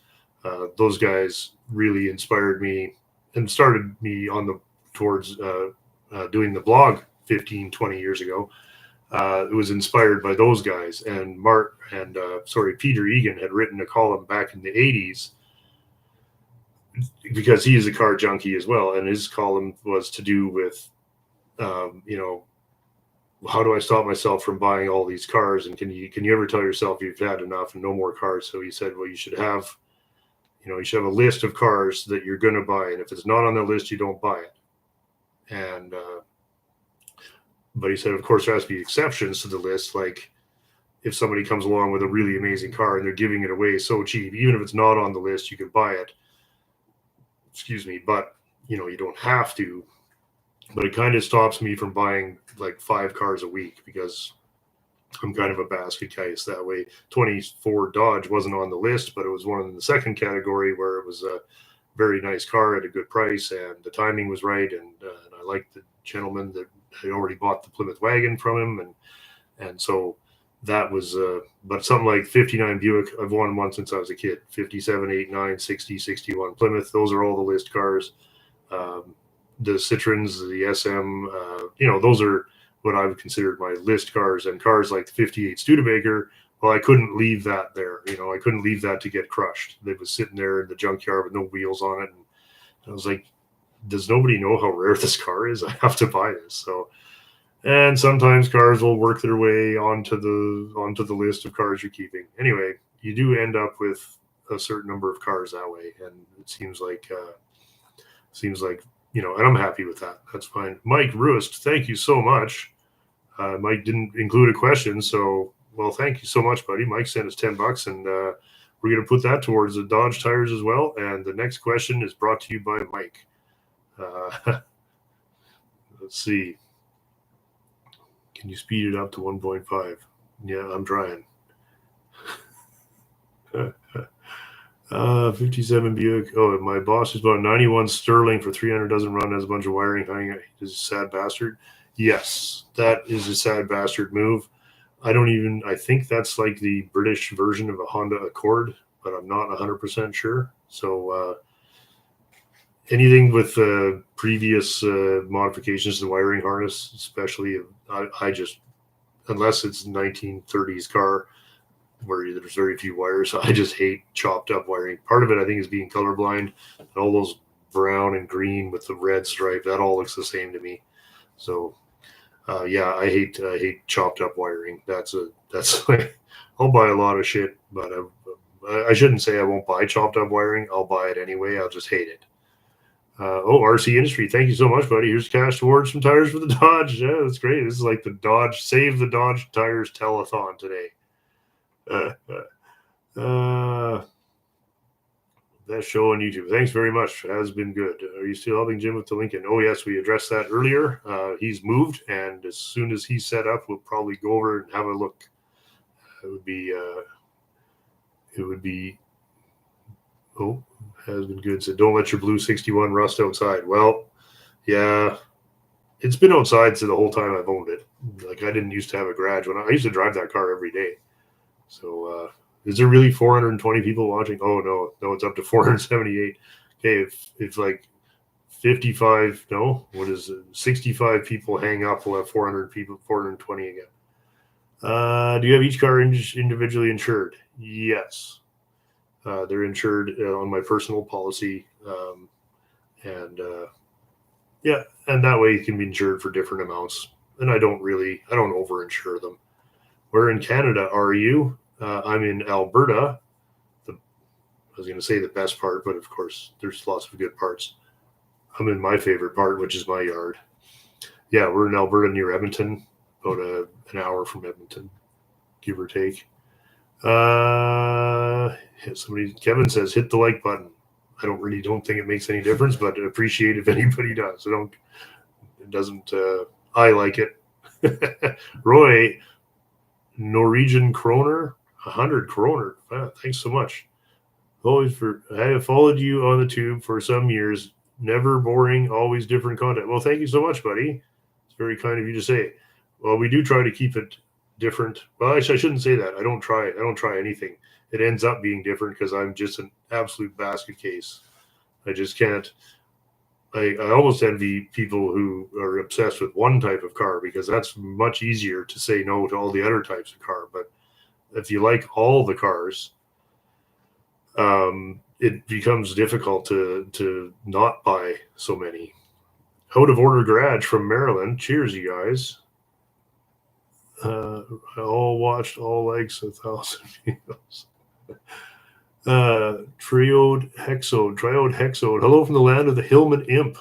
Speaker 1: Those guys really inspired me and started me on the towards doing the blog 15, 20 years ago. It was inspired by those guys, and Peter Egan had written a column back in the 80s because he is a car junkie as well, and his column was to do with how do I stop myself from buying all these cars, and can you ever tell yourself you've had enough and no more cars? So he said, well, you should have a list of cars that you're going to buy, and if it's not on the list, you don't buy it. And but he said, of course, there has to be exceptions to the list. Like if somebody comes along with a really amazing car and they're giving it away so cheap, even if it's not on the list, you can buy it. Excuse me, but you don't have to. But it kind of stops me from buying like 5 cars a week because I'm kind of a basket case that way. 24 Dodge wasn't on the list, but it was one in the second category where it was a very nice car at a good price, and the timing was right, and I liked the gentleman that had already bought the Plymouth wagon from him, and so that was but something like 59 Buick I've won one since I was a kid. 57, 8, 9, 60, 61 Plymouth, those are all the list cars. The Citroens, the SM, those are what I would consider my list cars, and cars like the 58 Studebaker. Well, I couldn't leave that there. I couldn't leave that to get crushed. It was sitting there in the junkyard with no wheels on it. And I was like, does nobody know how rare this car is? I have to buy this. So, and sometimes cars will work their way onto the list of cars you're keeping. Anyway, you do end up with a certain number of cars that way. And it seems like, and I'm happy with that. That's fine. Mike Ruist, thank you so much. Mike didn't include a question, so well, thank you so much, buddy. Mike sent us $10, and we're going to put that towards the Dodge tires as well. And the next question is brought to you by Mike. Let's see. Can you speed it up to 1.5? Yeah, I'm trying. 57 Buick. Oh, my boss just bought a 91 Sterling for 300. Doesn't run, has a bunch of wiring hanging. He's a sad bastard. Yes, that is a sad bastard move. I think that's like the British version of a Honda Accord, but I'm not 100% sure. So anything with previous modifications to the wiring harness, especially, I just, unless it's a 1930s car where there's very few wires, I just hate chopped up wiring. Part of it, I think, is being colorblind. And all those brown and green with the red stripe, that all looks the same to me. So yeah, I hate chopped up wiring. That's like, I'll buy a lot of shit, but I shouldn't say I won't buy chopped up wiring. I'll buy it anyway. I'll just hate it. RC Industry, thank you so much, buddy. Here's cash towards some tires for the Dodge. Yeah, that's great. This is like the Dodge Save the Dodge Tires telethon today. That show on YouTube. Thanks very much. It has been good. Are you still helping Jim with the Lincoln? Oh yes, we addressed that earlier. He's moved, and as soon as he's set up, we'll probably go over and have a look. It would be. Oh, has been good. So don't let your blue 61 rust outside. Well, yeah, it's been outside the whole time I've owned it. Like, I didn't used to have a garage when I used to drive that car every day. So is there really 420 people watching? Oh no, it's up to 478. Okay, if like 55, no, what is it? 65 people hang up, we'll have 400 people, 420 again. Do you have each car individually insured? Yes. They're insured on my personal policy. Yeah, and that way you can be insured for different amounts. And I don't over insure them. Where in Canada are you? I'm in Alberta. I was going to say the best part, but of course there's lots of good parts. I'm in my favorite part, which is my yard. Yeah, we're in Alberta near Edmonton, about an hour from Edmonton, give or take. Kevin says, hit the like button. I don't think it makes any difference, but I appreciate if anybody does. I like it. Roy, Norwegian kroner. 100 Coroner. Wow, thanks so much. I have followed you on the tube for some years. Never boring, always different content. Well, thank you so much, buddy. It's very kind of you to say. Well, we do try to keep it different. Well, actually, I shouldn't say that. I don't try anything. It ends up being different because I'm just an absolute basket case. I just can't. I almost envy people who are obsessed with one type of car because that's much easier to say no to all the other types of car. But if you like all the cars, it becomes difficult to not buy so many. Out of Order Garage from Maryland. Cheers, you guys. I all watched, all likes 1,000 videos. Triode Hexode. Hello from the land of the Hillman Imp.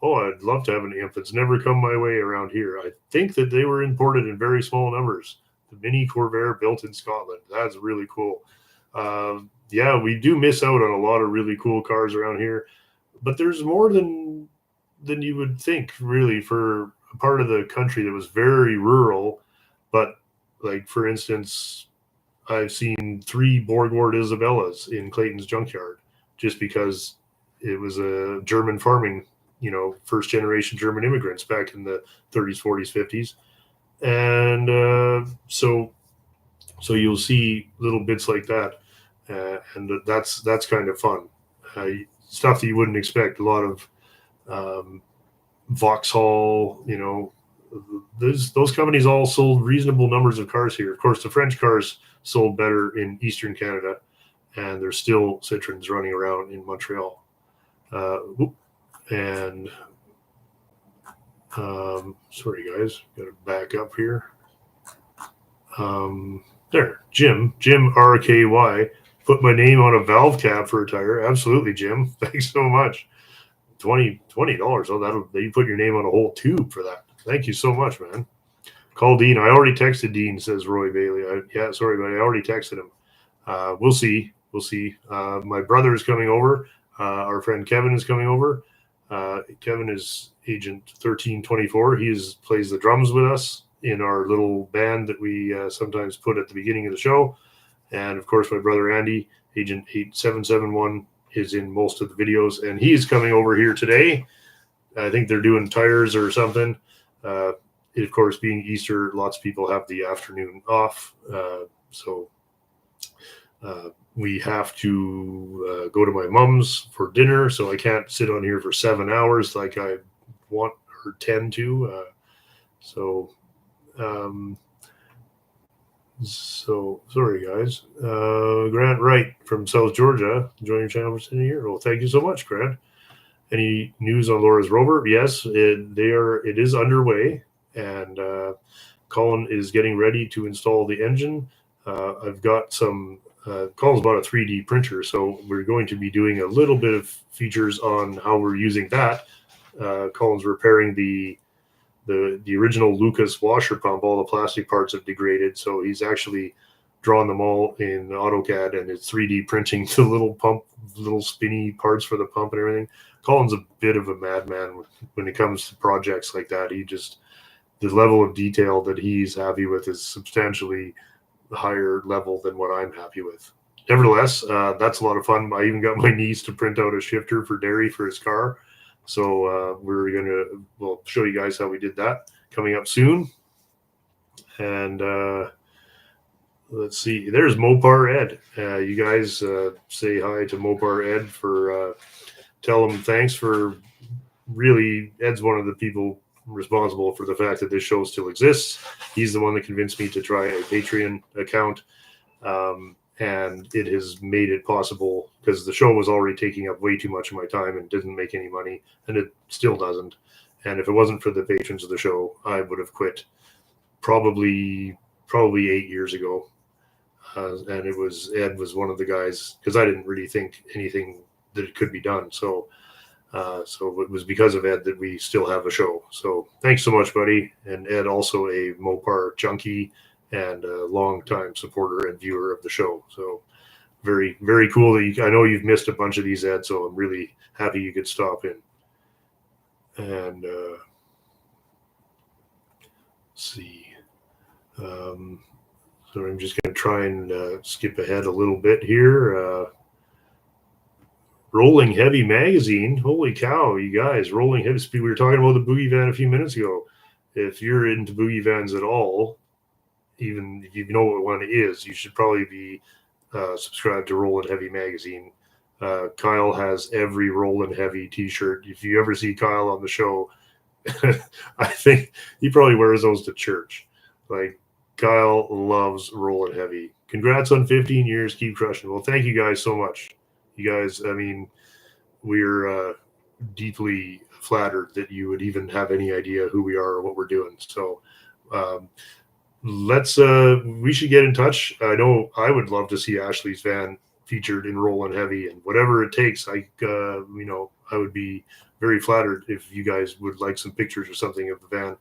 Speaker 1: Oh, I'd love to have an Imp. It's never come my way around here. I think that they were imported in very small numbers. The Mini Corvair built in Scotland. That's really cool. Yeah, we do miss out on a lot of really cool cars around here, but there's more than you would think, really, for a part of the country that was very rural. But like, for instance, I've seen 3 Borgward Isabellas in Clayton's junkyard just because it was a German farming, first generation German immigrants back in the 30s, 40s, 50s. And so you'll see little bits like that. And that's kind of fun. Stuff that you wouldn't expect. A lot of Vauxhall, those companies all sold reasonable numbers of cars here. Of course, the French cars sold better in Eastern Canada, and there's still Citroens running around in Montreal. Sorry guys, got to back up here. There, Jim RKY put my name on a valve cap for a tire. Absolutely, Jim. Thanks so much. $20. Oh, you put your name on a whole tube for that. Thank you so much, man. Call Dean. I already texted Dean, says Roy Bailey. Yeah, sorry, but I already texted him. We'll see. My brother is coming over. Our friend Kevin is coming over. Kevin is Agent 1324. He plays the drums with us in our little band that we sometimes put at the beginning of the show. And of course, my brother Andy, Agent 8771, is in most of the videos, and he's coming over here today. I think they're doing tires or something. Of course, being Easter, lots of people have the afternoon off. So we have to go to my mom's for dinner, so I can't sit on here for 7 hours like I want or tend to. So sorry, guys. Grant Wright from South Georgia, join your channel for 10 years. Well, thank you so much, Grant. Any news on Laura's Rover? Yes, it is underway, and Colin is getting ready to install the engine. I've got some. Colin's bought a 3D printer, so we're going to be doing a little bit of features on how we're using that. Colin's repairing the original Lucas washer pump. All the plastic parts have degraded, so he's actually drawn them all in AutoCAD, and it's 3D printing the little pump, little spinny parts for the pump and everything. Colin's a bit of a madman when it comes to projects like that. The level of detail that he's happy with is substantially higher level than what I'm happy with. Nevertheless, that's a lot of fun. I even got my niece to print out a shifter for dairy for his car. So we'll show you guys how we did that coming up soon. And let's see, there's Mopar Ed. You guys say hi to Mopar Ed for tell him thanks for really, Ed's one of the people responsible for the fact that this show still exists. He's the one that convinced me to try a Patreon account. And it has made it possible because the show was already taking up way too much of my time and didn't make any money, and it still doesn't. And if it wasn't for the patrons of the show, I would have quit probably 8 years ago. And Ed was one of the guys, because I didn't really think anything that it could be done. So it was because of Ed that we still have a show. So thanks so much, buddy. And Ed, also a Mopar junkie and a long-time supporter and viewer of the show. So very, very cool that I know you've missed a bunch of these, Ed, so I'm really happy you could stop in. And let's see. So I'm just going to try and skip ahead a little bit here. Rolling Heavy Magazine. Holy cow, you guys. Rolling Heavy. We were talking about the Boogie Van a few minutes ago. If you're into Boogie Vans at all, even if you know what one is, you should probably be subscribed to Rolling Heavy Magazine. Kyle has every Rolling Heavy t-shirt. If you ever see Kyle on the show, I think he probably wears those to church. Like, Kyle loves Rolling Heavy. Congrats on 15 years. Keep crushing. Well, thank you guys so much. You guys, I mean, we're deeply flattered that you would even have any idea who we are or what we're doing. So we should get in touch. I know I would love to see Ashley's van featured in Rolling Heavy, and whatever it takes. I would be very flattered if you guys would like some pictures or something of the van.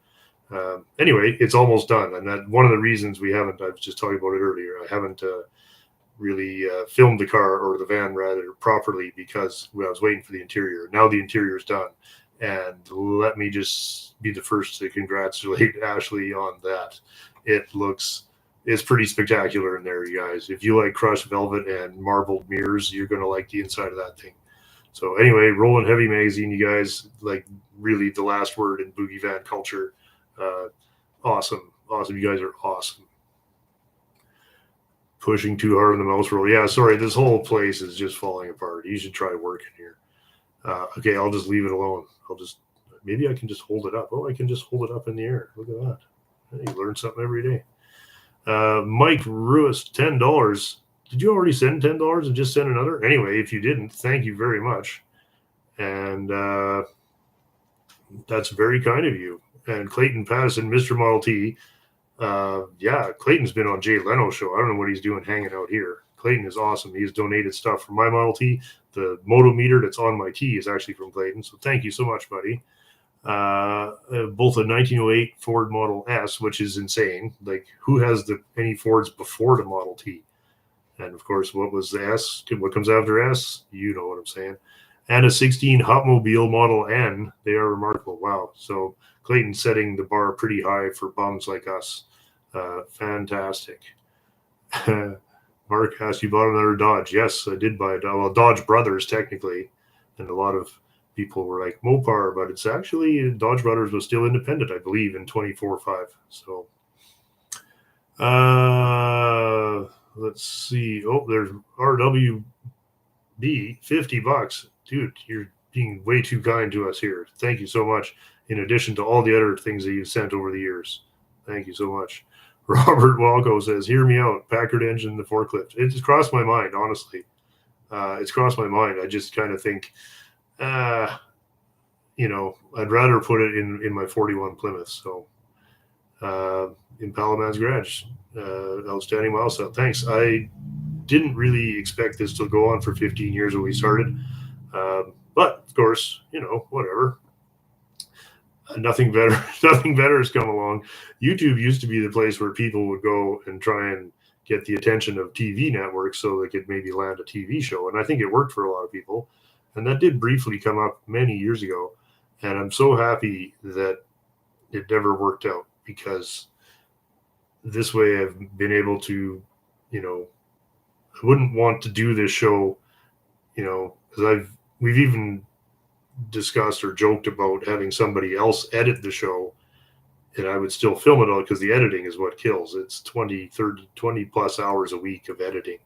Speaker 1: Anyway, it's almost done, and that one of the reasons I was just talking about it earlier. I haven't really filmed the car, or the van rather, properly, because I was waiting for the interior. Now the interior is done, and let me just be the first to congratulate Ashley on that. It's pretty spectacular in there, you guys. If you like crushed velvet and marbled mirrors, you're going to like the inside of that thing. So anyway, Rolling Heavy Magazine, you guys, like, really the last word in Boogie Van culture. Awesome. You guys are awesome. Pushing too hard on the mouse roll. Yeah, sorry, this whole place is just falling apart. You should try working here. Okay, I'll just leave it alone. Maybe I can just hold it up. Oh, I can just hold it up in the air. Look at that. You learn something every day. Mike Ruiz, $10. Did you already send $10 and just send another? Anyway, if you didn't, thank you very much. And that's very kind of you. And Clayton Patterson, Mr. Model T. Yeah, Clayton's been on Jay Leno's show. I don't know what he's doing hanging out here. Clayton is awesome. He's donated stuff for my Model T. The moto meter that's on my T is actually from Clayton. So thank you so much, buddy. Both a 1908 Ford Model S, which is insane. Like, who has any Fords before the Model T? And of course, what was the S? What comes after S? You know what I'm saying. And a 16 Hotmobile Model N. They are remarkable. Wow. So Clayton's setting the bar pretty high for bums like us. Fantastic. Mark asked, you bought another Dodge? Yes, I did buy a Dodge. Well, Dodge Brothers, technically. And a lot of people were like, Mopar, but it's actually, Dodge Brothers was still independent, I believe, in 24.5. So let's see. Oh, there's RWB, $50. Dude, you're being way too kind to us here. Thank you so much. In addition to all the other things that you've sent over the years. Thank you so much. Robert Walco says, hear me out. Packard engine, the forklift. It just crossed my mind, honestly. It's crossed my mind. I just kind of think, I'd rather put it in my 41 Plymouth. So, Impala Man's Garage, outstanding milestone. Thanks. I didn't really expect this to go on for 15 years when we started. But of course, whatever. Nothing better has come along. YouTube used to be the place where people would go and try and get the attention of TV networks so they could maybe land a TV show. And I think it worked for a lot of people. And that did briefly come up many years ago. And I'm so happy that it never worked out, because this way I've been able to, I wouldn't want to do this show, because we've even discussed or joked about having somebody else edit the show, and I would still film it all, because the editing is what kills. It's 20 plus hours a week of editing,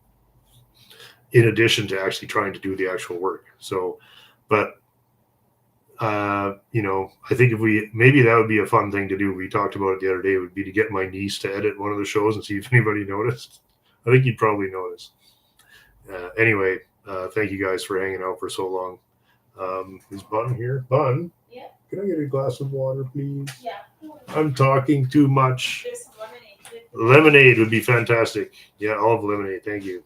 Speaker 1: in addition to actually trying to do the actual work. So, but I think maybe that would be a fun thing to do. We talked about it the other day, would be to get my niece to edit one of the shows and see if anybody noticed. I think you'd probably notice. Anyway, thank you guys for hanging out for so long. Is Bun here? Bun?
Speaker 2: Yeah.
Speaker 1: Can I get a glass of water, please?
Speaker 2: Yeah.
Speaker 1: I'm talking too much.
Speaker 2: There's some lemonade.
Speaker 1: Lemonade would be fantastic. Yeah, I'll have lemonade. Thank you.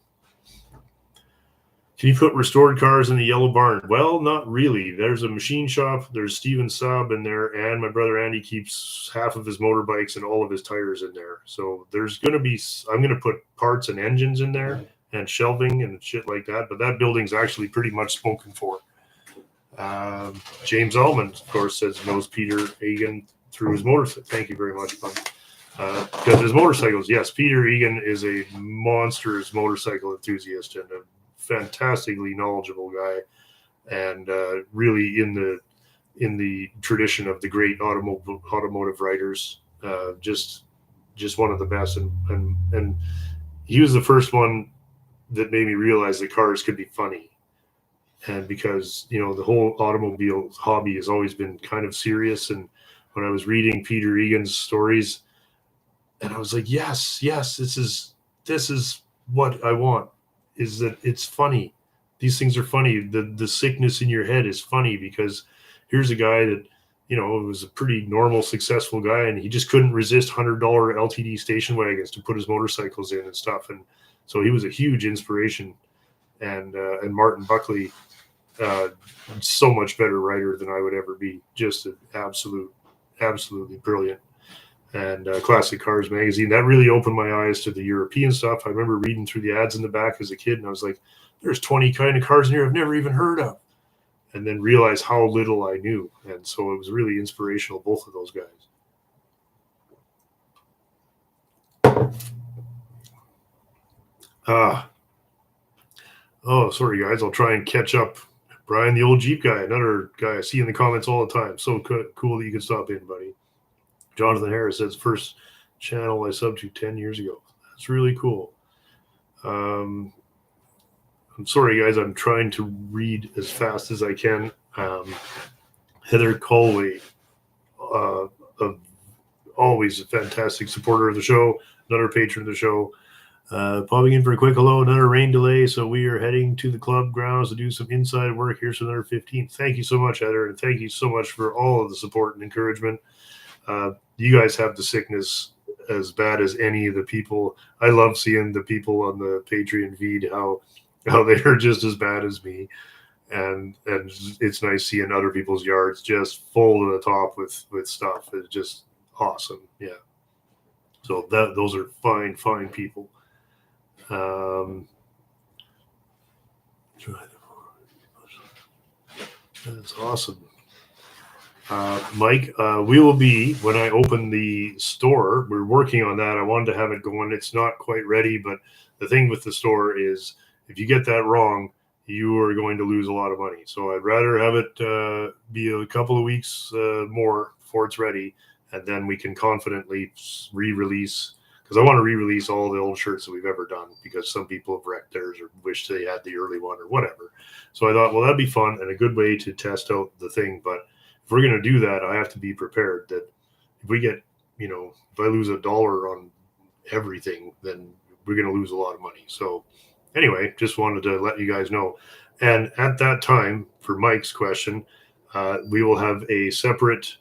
Speaker 1: Can you put restored cars in the yellow barn? Well, not really. There's a machine shop. There's Steven Saab in there, and my brother Andy keeps half of his motorbikes and all of his tires in there. So I'm going to put parts and engines in there and shelving and shit like that. But that building's actually pretty much spoken for. James Almond, of course, says knows Peter Hagen through his motorcycle. Thank you very much, Bun. Because his motorcycles, yes, Peter Egan is a monstrous motorcycle enthusiast and a fantastically knowledgeable guy, and really in the tradition of the great automotive writers. Just one of the best, and he was the first one that made me realize that cars could be funny. And because the whole automobile hobby has always been kind of serious, and when I was reading Peter Egan's stories, and I was like, yes, this is what I want, is that it's funny. These things are funny. The sickness in your head is funny, because here's a guy that, was a pretty normal, successful guy, and he just couldn't resist $100 LTD station wagons to put his motorcycles in and stuff. And so he was a huge inspiration. And Martin Buckley, so much better writer than I would ever be. Just an absolutely brilliant. And Classic Cars magazine, that really opened my eyes to the European stuff. I remember reading through the ads in the back as a kid, and I was like, there's 20 kind of cars in here I've never even heard of. And then realized how little I knew. And so it was really inspirational, both of those guys. Oh, sorry, guys. I'll try and catch up. Brian, the old Jeep guy, another guy I see in the comments all the time. So cool that you can stop in, buddy. Jonathan Harris says, first channel I subbed to 10 years ago. That's really cool. I'm sorry, guys. I'm trying to read as fast as I can. Heather Colway, always a fantastic supporter of the show, another patron of the show. Popping in for a quick hello, another rain delay, so we are heading to the club grounds to do some inside work. Here's another 15. Thank you so much, Heather, and thank you so much for all of the support and encouragement. You guys have the sickness as bad as any of the people. I love seeing the people on the Patreon feed, how they are just as bad as me, and it's nice seeing other people's yards just full to the top with stuff. It's just awesome. Yeah. So those are fine people. That's awesome. Mike, we will be, when I open the store, we're working on that. I wanted to have it going. It's not quite ready, but the thing with the store is if you get that wrong, you are going to lose a lot of money. So I'd rather have it be a couple of weeks more before it's ready, and then we can confidently re-release, because I want to re-release all the old shirts that we've ever done, because some people have wrecked theirs or wish they had the early one or whatever. So I thought, well, that'd be fun and a good way to test out the thing. But if we're going to do that, I have to be prepared that if we get, if I lose $1 on everything, then we're going to lose a lot of money. So anyway, just wanted to let you guys know. And at that time, for Mike's question, we will have a separate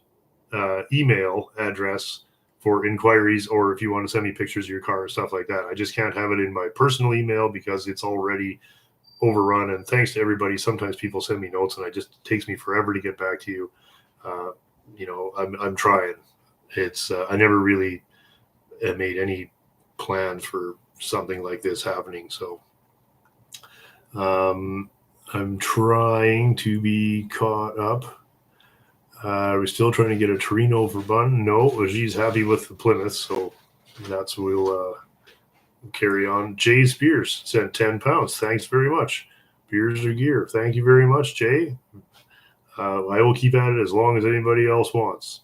Speaker 1: email address for inquiries, or if you want to send me pictures of your car and stuff like that. I just can't have it in my personal email because it's already overrun. And thanks to everybody, sometimes people send me notes and it just takes me forever to get back to you. I'm trying. It's I never really made any plan for something like this happening. So I'm trying to be caught up. We're still trying to get a Torino for Bun. No, she's happy with the Plymouth, so that's what we'll carry on. Jay Spears sent 10 pounds. Thanks very much. Beers or gear. Thank you very much, Jay. I will keep at it as long as anybody else wants.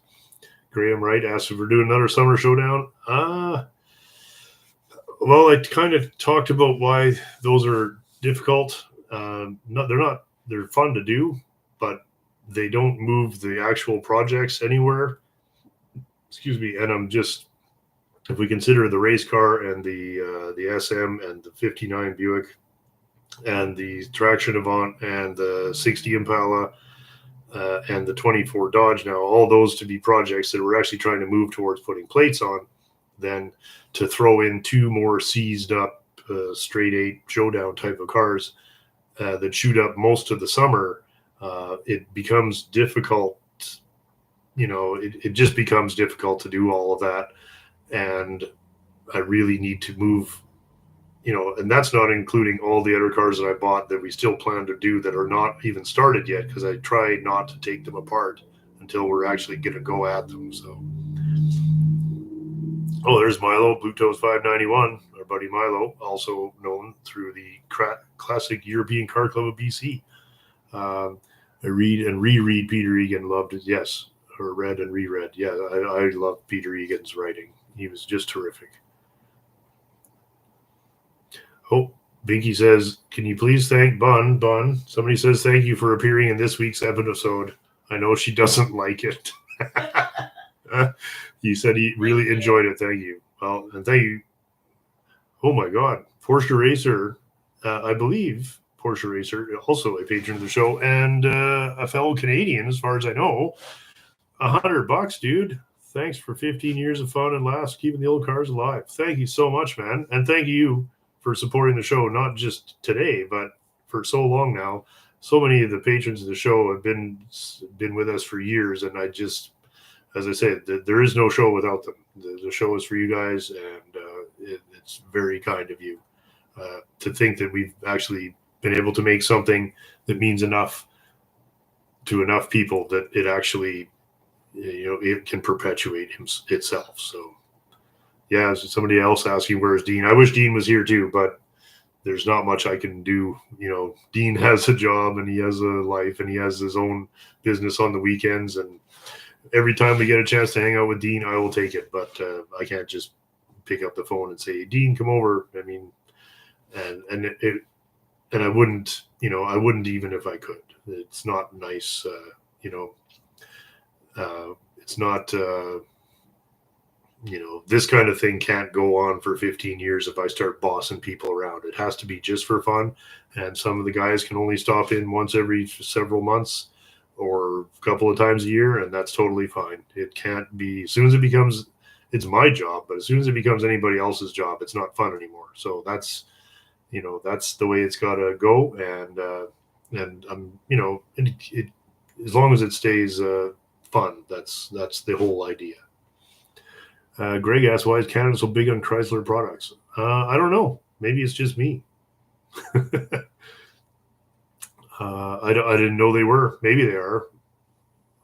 Speaker 1: Graham Wright asked if we're doing another summer showdown. Well, I kind of talked about why those are difficult. They're fun to do, but they don't move the actual projects anywhere. Excuse me. And I'm just, if we consider the race car and the SM and the 59 Buick and the Traction Avant and the 60 Impala and the 24 Dodge now, all those to be projects that we're actually trying to move towards putting plates on, then to throw in two more seized up straight 8 showdown type of cars that shoot up most of the summer, it becomes difficult. It just becomes difficult to do all of that. And I really need to move, and that's not including all the other cars that I bought that we still plan to do that are not even started yet, because I try not to take them apart until we're actually going to go at them. So Oh, there's Milo, Blue Toes 591, our buddy Milo, also known through the Classic European Car Club of BC. I read and reread Peter Egan, loved it. Yes, or read and reread. Yeah, I love Peter Egan's writing. He was just terrific. Oh, Binky says, can you please thank Bun? Somebody says thank you for appearing in this week's episode. I know she doesn't like it. He said he really enjoyed it. Thank you. Well, and thank you. Oh my God, Porsche Racer. I believe Porsche Racer, also a patron of the show and a fellow Canadian, as far as I know. $100, dude. Thanks for 15 years of fun and laughs, keeping the old cars alive. Thank you so much, man, and thank you for supporting the show, not just today, but for so long now. So many of the patrons of the show have been with us for years, and I just, as I said, there is no show without them. The show is for you guys, and it's very kind of you to think that we've actually been able to make something that means enough to enough people that it actually, it can perpetuate itself. So, yeah, somebody else asking, where's Dean? I wish Dean was here too, but there's not much I can do. Dean has a job and he has a life and he has his own business on the weekends. And every time we get a chance to hang out with Dean, I will take it. But I can't just pick up the phone and say, Dean, come over. I mean, and I wouldn't, I wouldn't even if I could. It's not nice, it's not, this kind of thing can't go on for 15 years if I start bossing people around. It has to be just for fun. And some of the guys can only stop in once every several months or a couple of times a year, and that's totally fine. It can't be, as soon as it becomes, it's my job, but as soon as it becomes anybody else's job, it's not fun anymore. So that's, that's the way it's got to go. And as long as it stays fun, that's the whole idea. Greg asked, why is Canada so big on Chrysler products? I don't know. Maybe it's just me. I didn't know they were. Maybe they are.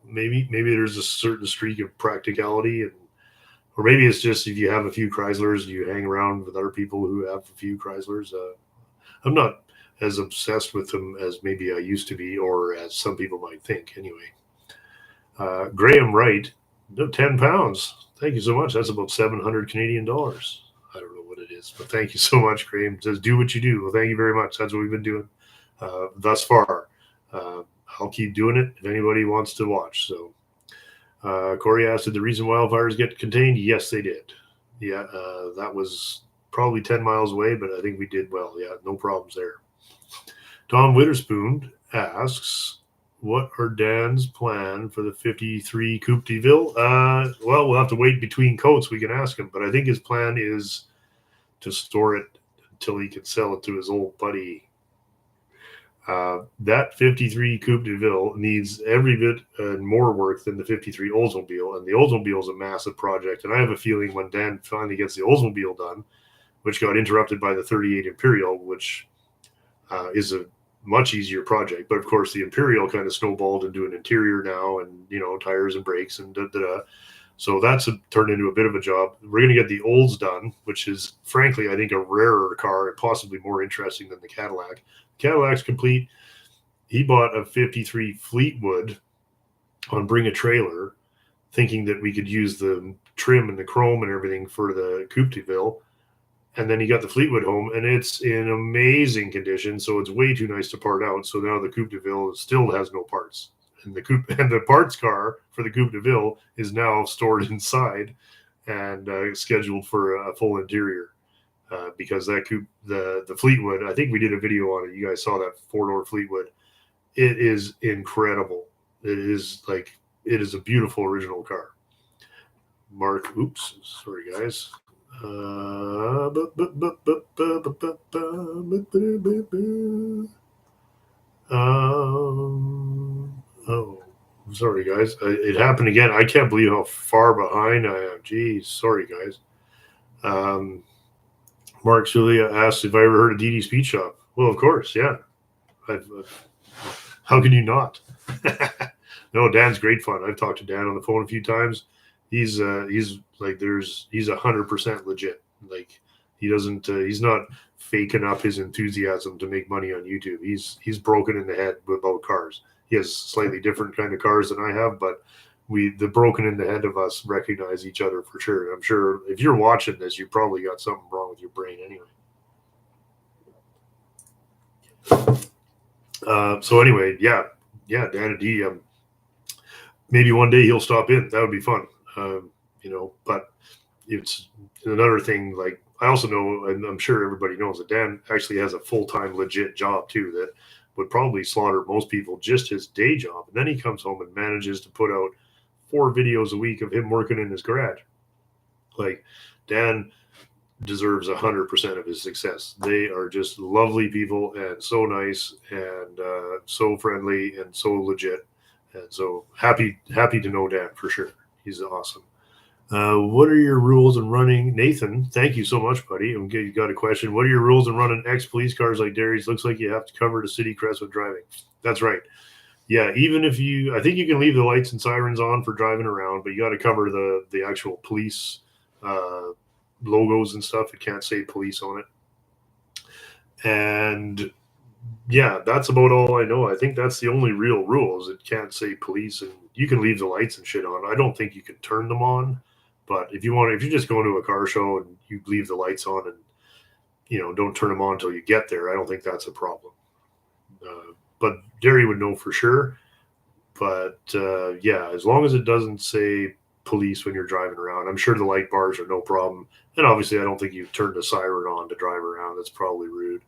Speaker 1: Maybe there's a certain streak of practicality, or maybe it's just if you have a few Chryslers, you hang around with other people who have a few Chryslers. I'm not as obsessed with them as maybe I used to be, or as some people might think. Anyway, Graham Wright, 10 pounds. Thank you so much. That's about 700 Canadian dollars. I don't know what it is, but thank you so much, Graham. It says, do what you do. Well, thank you very much. That's what we've been doing thus far. I'll keep doing it if anybody wants to watch. So Corey asked, did the recent wildfires get contained? Yes, they did. Yeah, that was probably 10 miles away, but I think we did well. Yeah, no problems there. Tom Witherspoon asks, what are Dan's plan for the 53 Coupe de Ville? Well, we'll have to wait between coats. We can ask him, but I think his plan is to store it until he can sell it to his old buddy. That 53 Coupe de Ville needs every bit more work than the 53 Oldsmobile, and the Oldsmobile is a massive project. And I have a feeling when Dan finally gets the Oldsmobile done, which got interrupted by the 38 Imperial, which is a much easier project, but of course the Imperial kind of snowballed into an interior now, and tires and brakes and so that's turned into a bit of a job. We're going to get the Olds done, which is frankly I think a rarer car and possibly more interesting than the Cadillac. Cadillac's complete. He bought a 53 Fleetwood on Bring a Trailer, thinking that we could use the trim and the chrome and everything for the Coupe de Ville. And then he got the Fleetwood home, and it's in amazing condition. So it's way too nice to part out. So now the Coupe de Ville still has no parts, and the parts car for the Coupe de Ville is now stored inside and scheduled for a full interior because that coupe, the Fleetwood, I think we did a video on it. You guys saw that 4-door Fleetwood. It is incredible. It is a beautiful original car. Mark, oops, sorry guys. Oh, sorry guys, it happened again. I can't believe how far behind I am. Geez, sorry guys. Mark Julia asked if I ever heard of DD Speed Shop. Well, of course, yeah. How can you not? No, Dan's great fun. I've talked to Dan on the phone a few times. He's like he's 100% legit. Like he doesn't he's not faking up his enthusiasm to make money on YouTube. He's broken in the head about cars. He has slightly different kind of cars than I have, but the broken in the head of us recognize each other for sure. I'm sure if you're watching this, you probably got something wrong with your brain anyway. So anyway, yeah, Dan and D, maybe one day he'll stop in. That would be fun. But it's another thing. Like I also know, and I'm sure everybody knows that Dan actually has a full-time legit job too that would probably slaughter most people, just his day job. And then he comes home and manages to put out 4 videos a week of him working in his garage. Like Dan deserves 100% of his success. They are just lovely people and so nice and so friendly and so legit. And so happy to know Dan for sure. He's awesome. What are your rules in running? Nathan, thank you so much, buddy. You got a question. What are your rules in running ex-police cars like Derry's? Looks like you have to cover the city crest with driving. That's right. Yeah, even if I think you can leave the lights and sirens on for driving around, but you got to cover the actual police logos and stuff. It can't say police on it. And yeah, that's about all I know. I think that's the only real rules. It can't say police, and you can leave the lights and shit on. I don't think you can turn them on. But if you're just going to a car show and you leave the lights on and, don't turn them on until you get there, I don't think that's a problem. But Derry would know for sure. But yeah, as long as it doesn't say police when you're driving around, I'm sure the light bars are no problem. And obviously, I don't think you turn the siren on to drive around. That's probably rude.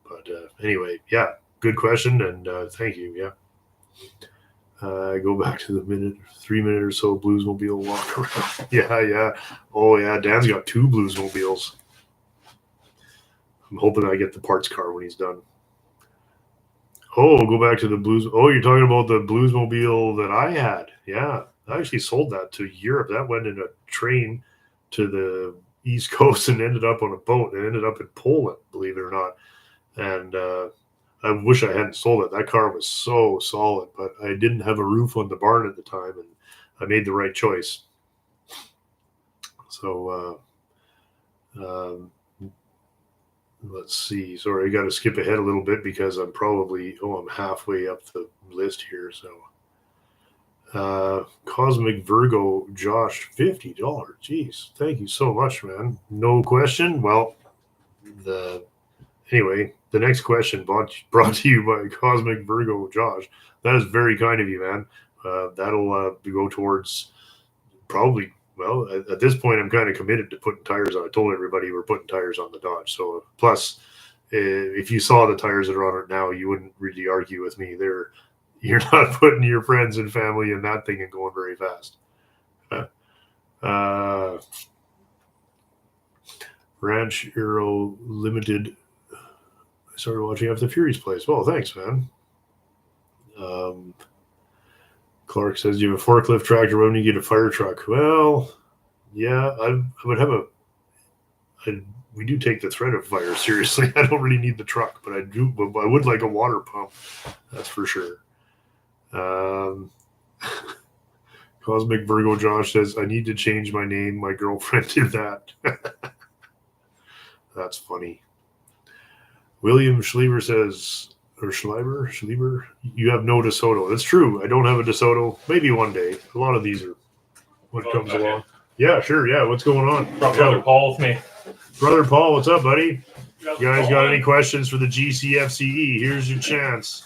Speaker 1: But anyway, yeah, good question. And thank you. Yeah. Go back to the 3 minute or so Bluesmobile walk around. Yeah. Oh, yeah. Dan's got 2 Bluesmobiles. I'm hoping I get the parts car when he's done. Oh, go back to the Blues. Oh, you're talking about the Bluesmobile that I had. Yeah. I actually sold that to Europe. That went in a train to the East Coast and ended up on a boat and ended up in Poland, believe it or not. And I wish I hadn't sold it. That car was so solid, but I didn't have a roof on the barn at the time, and I made the right choice. So let's see. Sorry, I got to skip ahead a little bit because I'm halfway up the list here. So Cosmic Virgo Josh, $50. Jeez, thank you so much, man. No question. Well, Anyway, the next question brought to you by Cosmic Virgo Josh. That is very kind of you, man. That'll go towards probably, well, at this point, I'm kind of committed to putting tires on. I told everybody we're putting tires on the Dodge. So plus, if you saw the tires that are on it now, you wouldn't really argue with me. You're not putting your friends and family in that thing and going very fast. Ranch Aero Limited. I started watching after the Fury's place. Well, thanks, man. Clark says, you have a forklift tractor. When you get a fire truck? Well, yeah, I would have we do take the threat of fire seriously. I don't really need the truck, but I would like a water pump. That's for sure. Cosmic Virgo Josh says, I need to change my name. My girlfriend did that. That's funny. William Schleiber says, or Schleiber, you have no DeSoto. That's true. I don't have a DeSoto. Maybe one day. A lot of these are what comes along. Yeah, sure. Yeah. What's going on?
Speaker 4: Brother Paul with me.
Speaker 1: Brother Paul, what's up, buddy? You guys got any questions for the GCFCE? Here's your chance.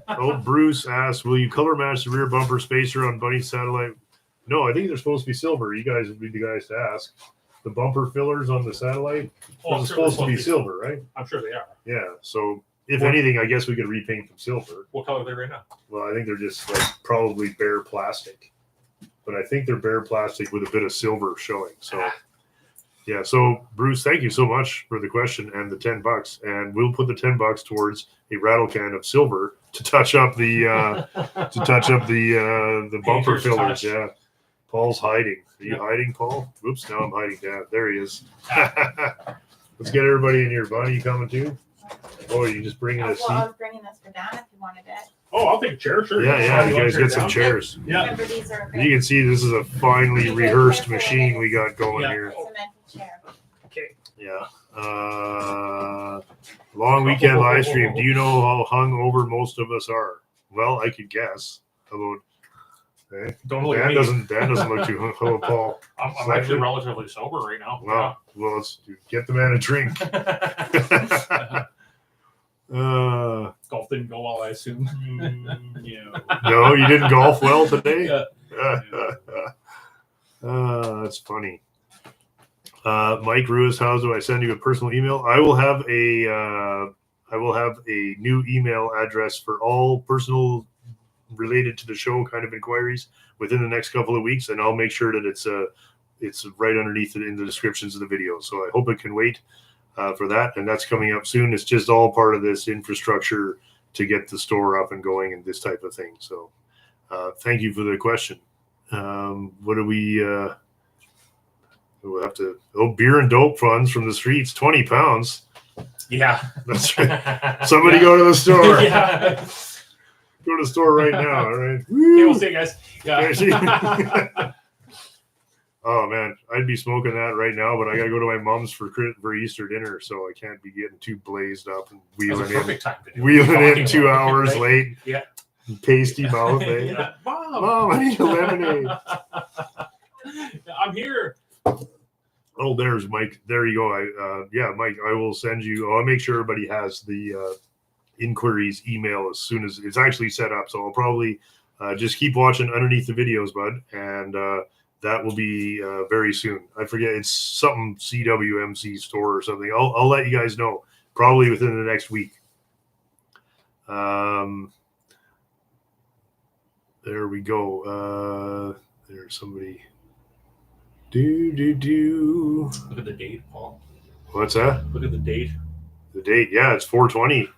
Speaker 1: Oh, Bruce asks, will you color match the rear bumper spacer on Bunny's satellite? No, I think they're supposed to be silver. You guys would be the guys to ask. The bumper fillers on the satellite are supposed to be silver, right?
Speaker 4: I'm sure they are.
Speaker 1: Yeah. So if anything, I guess we could repaint them silver.
Speaker 4: What color are they right now?
Speaker 1: Well, I think they're just like probably bare plastic. But I think they're bare plastic with a bit of silver showing. So yeah. So Bruce, thank you so much for the question and the $10. And we'll put the $10 towards a rattle can of silver to touch up the the bumper fillers. Yeah. Paul's hiding. Are you hiding, Paul? Oops, now I'm hiding down. There he is. Let's get everybody in here. Bonnie, you coming too? Oh, you just bringing a
Speaker 2: Well,
Speaker 1: seat?
Speaker 2: I was bringing this for Donna if you wanted it.
Speaker 4: Oh, I'll take a chair, sure.
Speaker 1: Yeah, you
Speaker 4: want
Speaker 1: guys
Speaker 4: to
Speaker 1: get
Speaker 4: sit
Speaker 1: some
Speaker 4: down?
Speaker 1: chairs.
Speaker 4: Yeah.
Speaker 2: Remember, these are a
Speaker 1: You can see this is a finely rehearsed machine we got going
Speaker 4: Yeah.
Speaker 1: here.
Speaker 2: cemented chair.
Speaker 4: Okay.
Speaker 1: Yeah. Long weekend live stream. Do you know how hung over most of us are? Well, I could guess. How about
Speaker 4: Don't look at
Speaker 1: Dan
Speaker 4: me.
Speaker 1: doesn't look too hung. How about Paul?
Speaker 4: I'm actually relatively sober right now.
Speaker 1: Well, let's get the man a drink.
Speaker 4: Golf didn't go well, I assume.
Speaker 1: No, you didn't golf well today?
Speaker 4: Yeah.
Speaker 1: That's funny. Mike Ruiz, how do I send you a personal email? I will have a new email address for all personal related to the show kind of inquiries within the next couple of weeks, and I'll make sure that it's right underneath it in the descriptions of the video. So I hope it can wait for that, and that's coming up soon. It's just all part of this infrastructure to get the store up and going and this type of thing. So thank you for the question. What do we we'll have to beer and dope funds from the streets, 20 pounds.
Speaker 4: Yeah.
Speaker 1: That's right. Somebody go to the store.
Speaker 4: Yeah.
Speaker 1: Go to the store right now. All right.
Speaker 4: Okay, we'll see you guys. Yeah.
Speaker 1: Oh man, I'd be smoking that right now, but I gotta go to my mom's for Easter dinner, so I can't be getting too blazed up and
Speaker 4: That's a
Speaker 1: wheeling
Speaker 4: perfect time to do it.
Speaker 1: Wheeling in 2
Speaker 4: Talking about it,
Speaker 1: hours
Speaker 4: right?
Speaker 1: late.
Speaker 4: Yeah.
Speaker 1: Pasty mouth. Eh?
Speaker 4: Yeah.
Speaker 1: Mom, I need a lemonade.
Speaker 4: I'm here.
Speaker 1: Oh, there's Mike. There you go. Mike, I will send you. I'll make sure everybody has the inquiries email as soon as it's actually set up. So I'll probably just keep watching underneath the videos, bud, and that will be very soon. I forget, it's something CWMC store or something. I'll let you guys know probably within the next week. There we go. There's somebody.
Speaker 4: Look at the date, Paul.
Speaker 1: What's that?
Speaker 4: Look at the date.
Speaker 1: The date? Yeah, it's 4/20.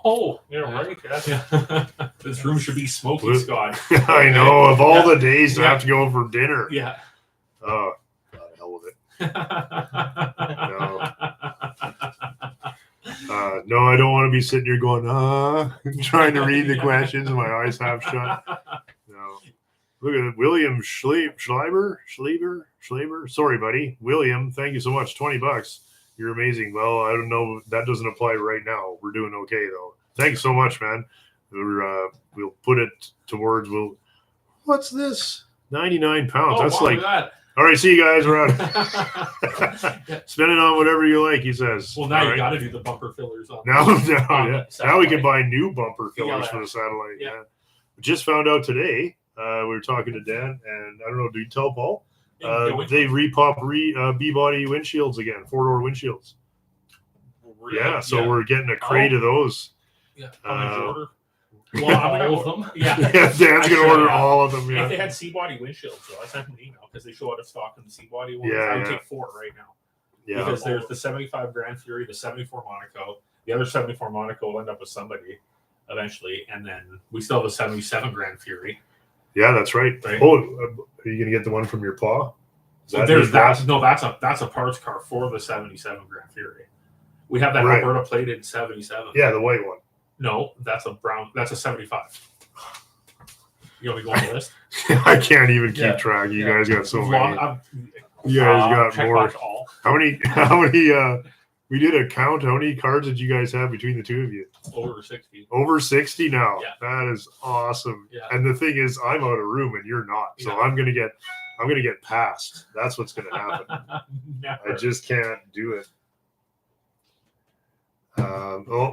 Speaker 4: Oh, you're right. Yeah. This room should be smoky, Scott.
Speaker 1: I know. Of all the days to have to go for dinner.
Speaker 4: Yeah.
Speaker 1: Oh, God, hell with it. No, I don't want to be sitting here going, trying to read the questions and my eyes half shut. No. Look at it. William Schleiber. Sorry, buddy. William, thank you so much. $20. You're amazing. Well, I don't know. That doesn't apply right now. We're doing okay, though. Thank you so much, man. We'll put it towards, what's this? 99 pounds.
Speaker 4: Oh,
Speaker 1: That's
Speaker 4: wow,
Speaker 1: like,
Speaker 4: look at
Speaker 1: all right, see you guys. We're out.
Speaker 4: that.
Speaker 1: Spend it on whatever you like, he says.
Speaker 4: Well, now
Speaker 1: All
Speaker 4: you
Speaker 1: right.
Speaker 4: got to do the bumper fillers on.
Speaker 1: Now we can
Speaker 4: Satellite.
Speaker 1: buy new bumper fillers
Speaker 4: Yeah.
Speaker 1: for the satellite.
Speaker 4: Yeah.
Speaker 1: Yeah. Just found out today. We were talking to Dan, and I don't know. Do you tell Paul? They repop B-body windshields again, 4-door windshields.
Speaker 4: Really?
Speaker 1: Yeah, so we're getting a crate of those.
Speaker 4: Yeah. How much order? Well, I'm gonna order them. Yeah.
Speaker 1: Yeah, Dan's gonna order
Speaker 4: Yeah.
Speaker 1: all of them.
Speaker 4: If
Speaker 1: Yeah,
Speaker 4: they had C-body windshields, though, I sent them an email because they show out of stock in the C-body ones.
Speaker 1: Yeah,
Speaker 4: I would
Speaker 1: yeah.
Speaker 4: take 4 right now.
Speaker 1: yeah.
Speaker 4: Because there's the 75 Grand Fury, the 74 Monaco. The other 74 Monaco will end up with somebody eventually, and then we still have a 77 Grand Fury.
Speaker 1: Yeah, that's right.
Speaker 4: Right.
Speaker 1: Oh, are you gonna get the one from your paw? Is
Speaker 4: So
Speaker 1: that
Speaker 4: there's
Speaker 1: his
Speaker 4: that.
Speaker 1: boss?
Speaker 4: No, that's a parts car for the 77 Grand Fury. We have that
Speaker 1: Right.
Speaker 4: Alberta plated 77.
Speaker 1: Yeah, the white one.
Speaker 4: No, that's a brown. That's a 75. You want me to go on the list?
Speaker 1: I can't even keep
Speaker 4: Yeah.
Speaker 1: track. You
Speaker 4: Yeah.
Speaker 1: guys got so
Speaker 4: Long-
Speaker 1: many. You guys got
Speaker 4: check
Speaker 1: more.
Speaker 4: box all.
Speaker 1: How many? We did a count. How many cards did you guys have between the two of you?
Speaker 4: Over 60.
Speaker 1: Over 60 now.
Speaker 4: Yeah.
Speaker 1: That is awesome.
Speaker 4: Yeah.
Speaker 1: And the thing is, I'm out of room and you're not. So
Speaker 4: Yeah.
Speaker 1: I'm gonna get passed. That's what's gonna happen.
Speaker 4: Never.
Speaker 1: I just can't do it.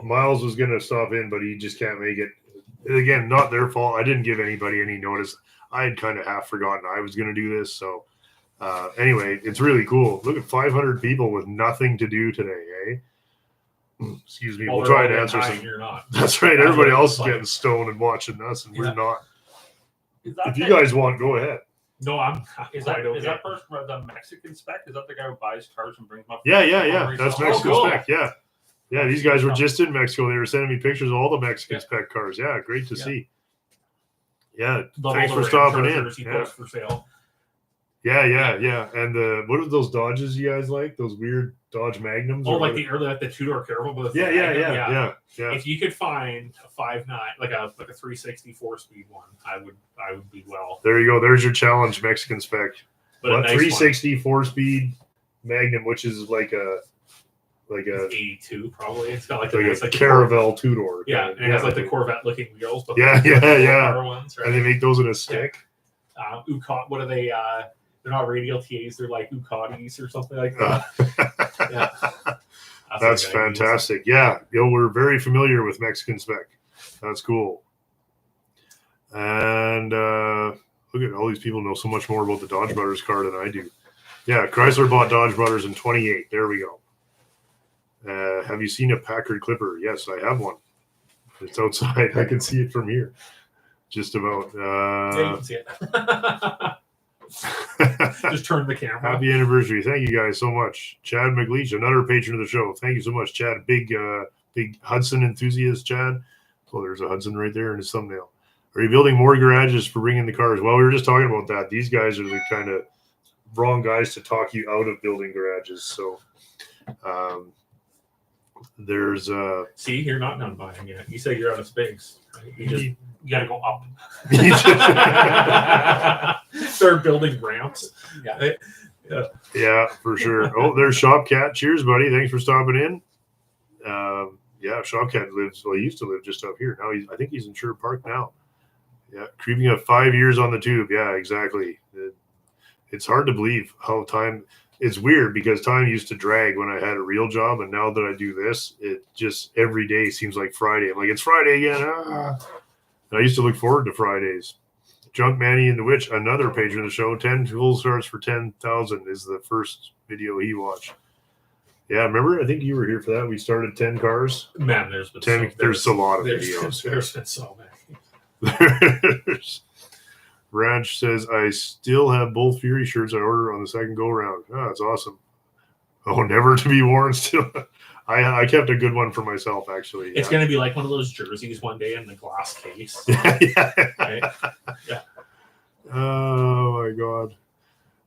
Speaker 1: Miles was gonna stop in, but he just can't make it. Again, not their fault. I didn't give anybody any notice. I had kind of half forgotten I was gonna do this. So anyway, it's really cool. Look at 500 people with nothing to do today, eh? Excuse me.
Speaker 4: Well,
Speaker 1: We'll
Speaker 4: they're
Speaker 1: try
Speaker 4: all
Speaker 1: and
Speaker 4: getting
Speaker 1: answer
Speaker 4: high
Speaker 1: some.
Speaker 4: and You're not.
Speaker 1: That's right.
Speaker 4: That's
Speaker 1: Everybody
Speaker 4: what
Speaker 1: else
Speaker 4: it's
Speaker 1: is
Speaker 4: like.
Speaker 1: getting stoned and watching us, and
Speaker 4: Yeah.
Speaker 1: we're not.
Speaker 5: Is that
Speaker 1: If you
Speaker 5: the-
Speaker 1: guys want, go ahead.
Speaker 4: No, I'm
Speaker 5: Is
Speaker 4: wide
Speaker 5: that,
Speaker 4: open.
Speaker 5: is that person the Mexican spec? Is that the guy who buys cars and brings them up?
Speaker 1: Yeah.
Speaker 5: Oh,
Speaker 1: That's
Speaker 5: oh,
Speaker 1: Mexican
Speaker 4: cool.
Speaker 1: spec. Yeah. Yeah, these guys were just in Mexico. They were sending me pictures of all the Mexican
Speaker 4: Yeah.
Speaker 1: spec cars. Yeah, great to
Speaker 4: Yeah.
Speaker 1: see. Yeah,
Speaker 4: Love
Speaker 1: thanks
Speaker 4: all the
Speaker 1: for stopping
Speaker 4: Ram
Speaker 1: in.
Speaker 4: Chargers he
Speaker 1: Yeah.
Speaker 4: posts for sale.
Speaker 1: Yeah, yeah, yeah. And what are those Dodges you guys like? Those weird Dodge Magnums?
Speaker 4: Oh,
Speaker 1: or
Speaker 4: like
Speaker 1: what?
Speaker 4: the early, like the two-door caravan with the
Speaker 1: Yeah, yeah.
Speaker 4: If you could find a 5.9, like a 360 4-speed one, I would be well.
Speaker 1: There you go. There's your challenge, Mexican spec.
Speaker 4: But a
Speaker 1: What,
Speaker 4: nice
Speaker 1: 360 4-speed Magnum, which is like a
Speaker 4: 82 probably. It's got like
Speaker 1: like
Speaker 4: nice,
Speaker 1: a
Speaker 4: like the
Speaker 1: Caravel two-door.
Speaker 4: Yeah, and it has like the Corvette-looking wheels. But
Speaker 1: Yeah,
Speaker 4: the
Speaker 1: yeah.
Speaker 4: car ones, right?
Speaker 1: And they make those in a stick.
Speaker 4: What are they? They're not radial TAs. They're like Ucatis or something like that. Yeah.
Speaker 1: That's
Speaker 4: what I use.
Speaker 1: fantastic. Yeah, we're very familiar with Mexican spec. That's cool. And look at all these people know so much more about the Dodge Brothers car than I do. Yeah, Chrysler bought Dodge Brothers in 28. There we go. Have you seen a Packard Clipper? Yes, I have one. It's outside. I can see it from here. Just about.
Speaker 4: Yeah, you can see it. Just turn the camera.
Speaker 1: Happy anniversary. Thank you guys so much. Chad McLeish, another patron of the show. Thank you so much, Chad. Big Hudson enthusiast, Chad. Oh, there's a Hudson right there in his thumbnail. Are you building more garages for bringing the cars? Well, we were just talking about that. These guys are the kind of wrong guys to talk you out of building garages. So there's
Speaker 4: See, you're not done buying yet. You say you're out of space. Right? You gotta go up. Start building ramps. Yeah.
Speaker 1: Yeah, for sure. Oh, there's Shopcat. Cheers, buddy. Thanks for stopping in. Yeah, Shopcat lives. Well, he used to live just up here. Now I think he's in Sherwood Park now. Yeah, creeping up 5 years on the tube. Yeah, exactly. It's hard to believe how time. It's weird because time used to drag when I had a real job, and now that I do this, it just every day seems like Friday. I'm like, it's Friday again. And I used to look forward to Fridays. Junk Manny and the Witch, another patron of the show. 10 full starts for 10,000 is the first video he watched. Yeah, remember? I think you were here for that. We started 10 cars.
Speaker 4: Man, there's been
Speaker 1: 10. There's a lot of videos.
Speaker 4: There's been so many.
Speaker 1: Ranch says, I still have both Fury shirts I ordered on the second go round. Oh, that's awesome. Oh, never to be worn still. I kept a good one for myself, actually.
Speaker 4: It's going to be like one of those jerseys one day in the glass case.
Speaker 1: Yeah.
Speaker 4: Right? Yeah.
Speaker 1: Oh, my God.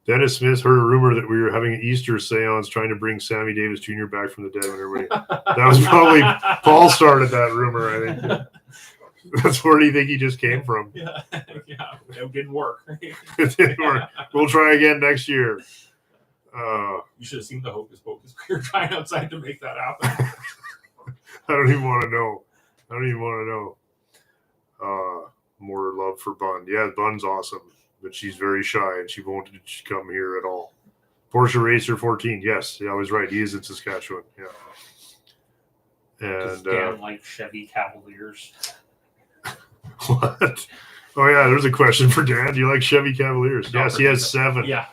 Speaker 1: Dennis Smith heard a rumor that we were having an Easter seance trying to bring Sammy Davis Jr. back from the dead. When everybody, that was probably Paul started that rumor, I think. That's where do you think he just came from?
Speaker 4: Yeah, it didn't work.
Speaker 1: It didn't work. We'll try again next year.
Speaker 4: You should have seen the Hocus Pocus. We were trying outside to make that happen.
Speaker 1: I don't even want to know. More love for Bun. Yeah, Bun's awesome, but she's very shy and she won't come here at all. Porsche Racer 14. Yes, I was right. He is in Saskatchewan. Yeah.
Speaker 4: Does
Speaker 1: And
Speaker 4: Dan like Chevy Cavaliers?
Speaker 1: what? Oh yeah, there's a question for Dan. Do you like Chevy Cavaliers? Yes, he has 7.
Speaker 4: Yeah.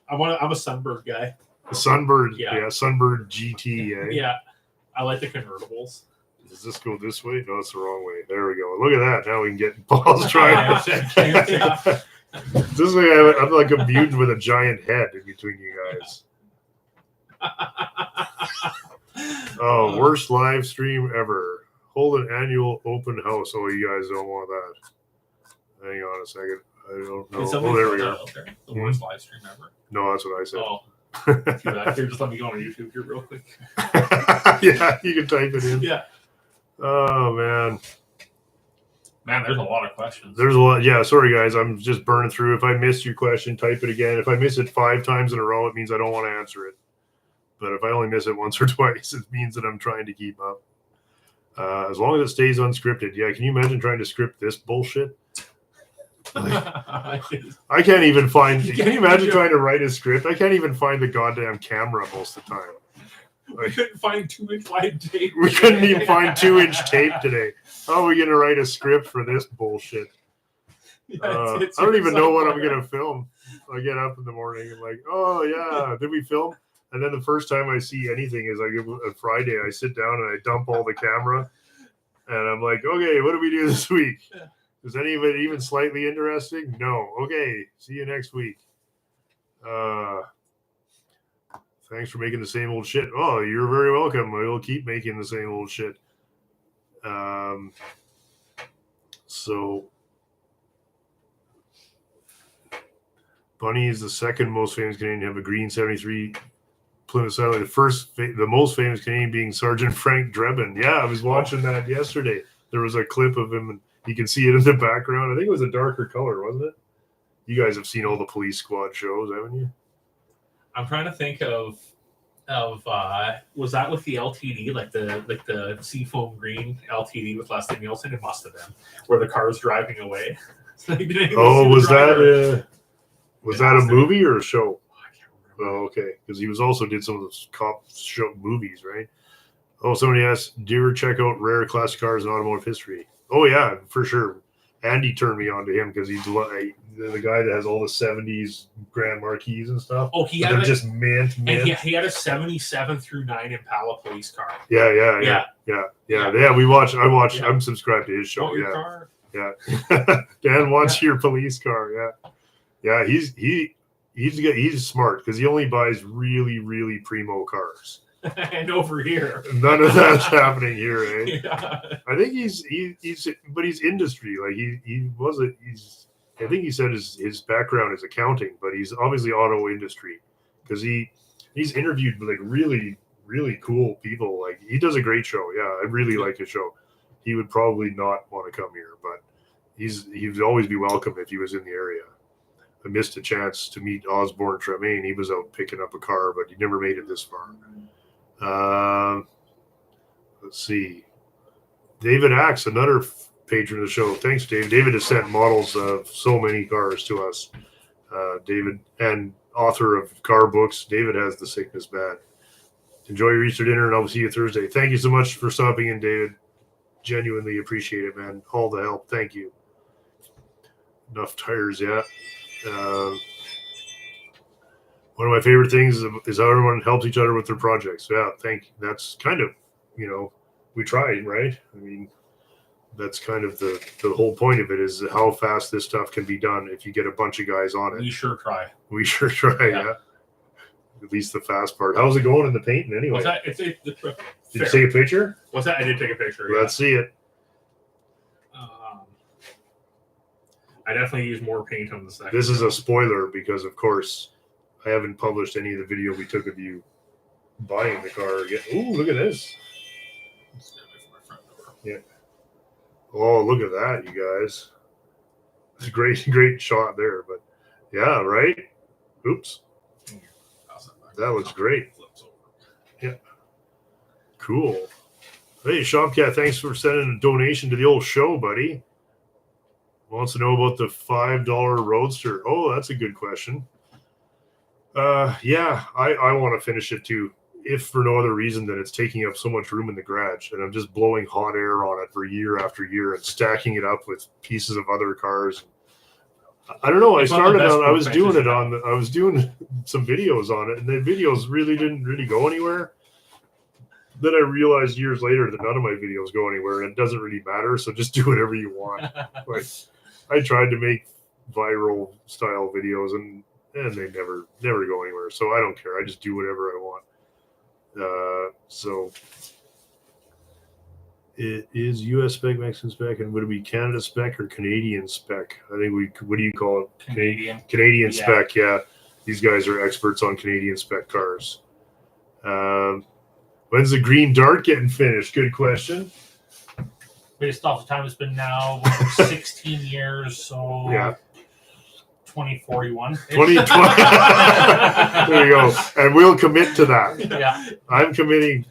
Speaker 4: I'm a Sunbird guy.
Speaker 1: The Sunbird.
Speaker 4: Yeah.
Speaker 1: Sunbird GT.
Speaker 4: Yeah. I like the convertibles.
Speaker 1: Does this go this way? No, it's the wrong way. There we go. Look at that. Now we can get Paul's trying.
Speaker 4: Yeah.
Speaker 1: This way, I'm like a mutant with a giant head in between you guys. Oh, worst live stream ever. Hold an annual open house. Oh, you guys don't want that. Hang on a second. I don't know. Oh, there we go.
Speaker 4: The worst live stream ever.
Speaker 1: No, that's what I said.
Speaker 4: Oh. Too bad. Here, just let me go on YouTube here real quick.
Speaker 1: Yeah, you can type it in.
Speaker 4: Yeah.
Speaker 1: Oh, man.
Speaker 4: Man, there's a lot of questions.
Speaker 1: There's a lot. Yeah, sorry, guys. I'm just burning through. If I missed your question, type it again. If I miss it 5 times in a row, it means I don't want to answer it. But if I only miss it once or twice, it means that I'm trying to keep up. As long as it stays unscripted. Yeah, can you imagine trying to script this bullshit? I can't even find. Can you imagine trying to write a script? I can't even find the goddamn camera most of the time.
Speaker 4: We couldn't find 2-inch wide tape.
Speaker 1: We couldn't even find 2-inch tape today. How are we going to write a script for this bullshit? I don't even know what I'm going to film. I get up in the morning and like, oh yeah, did we film? And then the first time I see anything is like a Friday. I sit down and I dump all the camera, and I'm like, okay, what do we do this week? Is any of it even slightly interesting? No. Okay, see you next week. Thanks for making the same old shit. Oh, you're very welcome. We'll keep making the same old shit. So Bunny is the second most famous Canadian to have a green 73 Plymouth Satellite. The most famous Canadian being Sergeant Frank Drebin. Yeah, I was watching that yesterday. There was a clip of him, and you can see it in the background. I think it was a darker color, wasn't it? You guys have seen all the Police Squad shows, haven't you?
Speaker 4: I'm trying to think of was that with the LTD, like the seafoam green LTD with Leslie Nielsen? It must have been, where the car's driving away.
Speaker 1: Oh, was that a movie or a show?
Speaker 4: I can't remember.
Speaker 1: Oh, okay. Because he also did some of those cop show movies, right? Oh, somebody asked, do you ever check out rare classic cars in automotive history? Oh, yeah, for sure. Andy turned me on to him because he's the guy that has all the 70s Grand Marquis and stuff.
Speaker 4: Oh, he
Speaker 1: But
Speaker 4: had
Speaker 1: they're just mint.
Speaker 4: and he had a 77 through 9 Impala police car.
Speaker 1: Yeah. We watch. I watch.
Speaker 4: Yeah.
Speaker 1: I'm subscribed to his show.
Speaker 4: Want your car?
Speaker 1: Yeah. Dan wants your police car. Yeah. He's smart because he only buys really, really primo cars.
Speaker 4: And over here,
Speaker 1: None of that's happening here, eh?
Speaker 4: yeah.
Speaker 1: I think he's industry. Like I think he said his background is accounting, but he's obviously auto industry because he's interviewed like really, really cool people. Like he does a great show. Yeah, I really like his show. He would probably not want to come here, but he'd always be welcome if he was in the area. I missed a chance to meet Osborne Tremaine. He was out picking up a car, but he never made it this far. Let's see. David Axe, another patron of the show. Thanks, Dave. David has sent models of so many cars to us. David, and author of car books. David has the sickness bad. Enjoy your Easter dinner, and I'll see you Thursday. Thank you so much for stopping in, David. Genuinely appreciate it, man. All the help. Thank you. Enough tires, yeah. One of my favorite things is how everyone helps each other with their projects. Yeah, that's kind of, we try, right? I mean, that's kind of the whole point of it is how fast this stuff can be done if you get a bunch of guys on it.
Speaker 4: We sure try.
Speaker 1: We sure try, yeah. At least the fast part. How's it going in the painting anyway?
Speaker 4: What's that? Did
Speaker 1: Did you take a picture?
Speaker 4: What's that? I did take a picture.
Speaker 1: Let's see it.
Speaker 4: I definitely use more paint on the second.
Speaker 1: This is a spoiler because, of course, I haven't published any of the video we took of you buying the car yet. Ooh, look at this. Yeah. Oh, look at that, you guys. It's a great shot there, but yeah, right? Oops. That looks great. Yeah. Cool. Hey, Shopcat, thanks for sending a donation to the old show, buddy. Wants to know about the $5 Roadster. Oh, that's a good question. Yeah, I want to finish it too, if for no other reason than it's taking up so much room in the garage, and I'm just blowing hot air on it for year after year and stacking it up with pieces of other cars. I don't know. I was doing some videos on it, and the videos didn't really go anywhere. Then I realized years later that none of my videos go anywhere, and it doesn't really matter. So just do whatever you want. Like, I tried to make viral style videos, and they never go anywhere. So I don't care. I just do whatever I want. So it is U.S. spec, Mexican spec, and would it be Canada spec or Canadian spec? I think what do you call it? Canadian spec, yeah. These guys are experts on Canadian spec cars. When's the green dart getting finished? Good question.
Speaker 4: Based off the time, it's been now 16 years, so
Speaker 1: yeah.
Speaker 4: 2041.
Speaker 1: 2020. There you go. And we'll commit to that.
Speaker 4: Yeah.
Speaker 1: I'm committing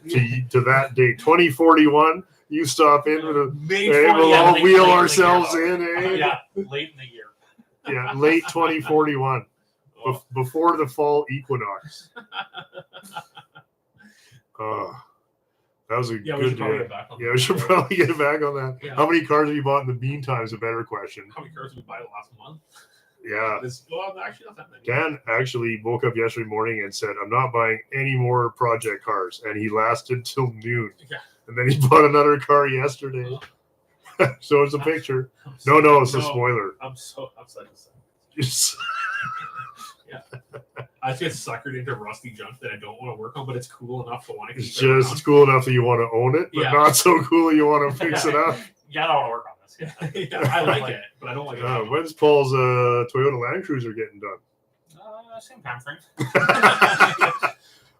Speaker 1: to that date. 2041. You stop in with a we'll all wheel ourselves in, eh?
Speaker 4: Yeah, late in the year.
Speaker 1: Yeah, late 2041. Before the fall equinox. That was a good day. Yeah, we should probably get back on that.
Speaker 4: Yeah.
Speaker 1: How many cars have you bought in the meantime is a better question.
Speaker 4: How many cars did we buy last month?
Speaker 1: Yeah.
Speaker 4: Actually not that many.
Speaker 1: Dan actually woke up yesterday morning and said, I'm not buying any more project cars. And he lasted till noon.
Speaker 4: Yeah.
Speaker 1: And then he bought another car yesterday. So it's a picture. No, it's a spoiler.
Speaker 4: I'm so upset.
Speaker 1: Just
Speaker 4: Yeah. I just get suckered into rusty junk that I don't want to work on, but it's cool enough to want to keep
Speaker 1: it's
Speaker 4: it around.
Speaker 1: just cool enough that you want to own it, but not so cool you want to fix it up.
Speaker 4: Yeah, I don't want to work on this. Yeah, I like it, but I don't like it.
Speaker 1: When's Paul's Toyota Land Cruiser getting done?
Speaker 4: Same time frame.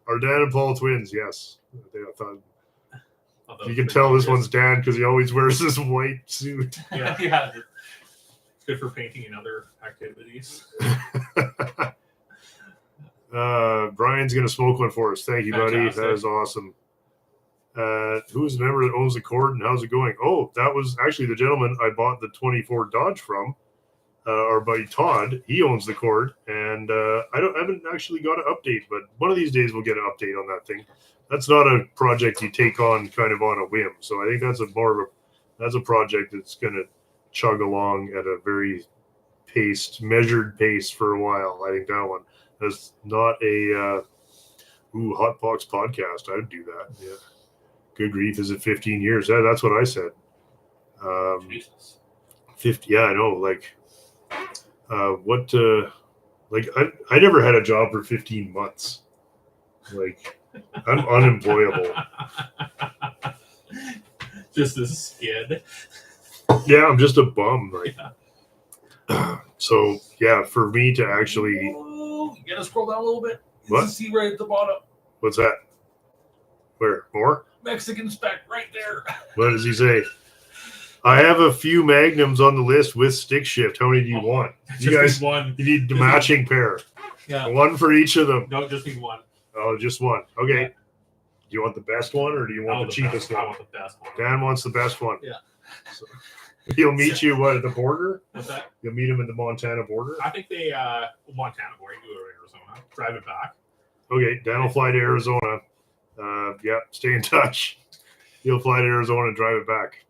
Speaker 1: Are Dan and Paul twins? Yes. I thought
Speaker 4: Although
Speaker 1: you can
Speaker 4: it's
Speaker 1: tell this
Speaker 4: pretty
Speaker 1: one's Dan because he always wears this white suit.
Speaker 4: obvious. Yeah. It's good for painting and other activities.
Speaker 1: Brian's gonna smoke one for us. Thank you, buddy.
Speaker 4: Fantastic.
Speaker 1: That is awesome. Who's the member that owns the Cord and how's it going? Oh, that was actually the gentleman I bought the 24 Dodge from. Our buddy Todd, he owns the Cord, and I haven't actually got an update, but one of these days we'll get an update on that thing. That's not a project you take on kind of on a whim. So I think that's that's a project that's gonna chug along at a very measured pace for a while. I think that one. That's not a hot box podcast. I'd do that. Yeah. Good grief, is it 15 years? Yeah, that's what I said.
Speaker 4: Jesus.
Speaker 1: 50. Yeah, I know. Like, I never had a job for 15 months. Like, I'm unemployable.
Speaker 4: Just a skid.
Speaker 1: Yeah, I'm just a bum. Like,
Speaker 4: Yeah.
Speaker 1: so yeah, for me to actually,
Speaker 4: Oh, you gotta scroll down a little bit.
Speaker 1: What?
Speaker 4: See right at the bottom.
Speaker 1: what's that? Where more?
Speaker 4: Mexican spec right there.
Speaker 1: What does he say? I have a few magnums on the list with stick shift. How many do you want? You
Speaker 4: Just
Speaker 1: guys,
Speaker 4: need one.
Speaker 1: you need the
Speaker 4: just
Speaker 1: matching pair.
Speaker 4: Yeah.
Speaker 1: One for each of them.
Speaker 4: No, just need one.
Speaker 1: Oh, just one. Okay.
Speaker 4: Yeah.
Speaker 1: Do you want the best one or do you want the cheapest
Speaker 4: best. I
Speaker 1: one?
Speaker 4: want the best one.
Speaker 1: Dan wants the best one.
Speaker 4: Yeah.
Speaker 1: So, he'll meet you what at the border?
Speaker 4: What's that?
Speaker 1: You'll meet him at the Montana border.
Speaker 4: I think they Montana or you go to Arizona. Drive it back.
Speaker 1: Okay, Dan will fly to Arizona. Yeah, stay in touch. He'll fly to Arizona and drive it back.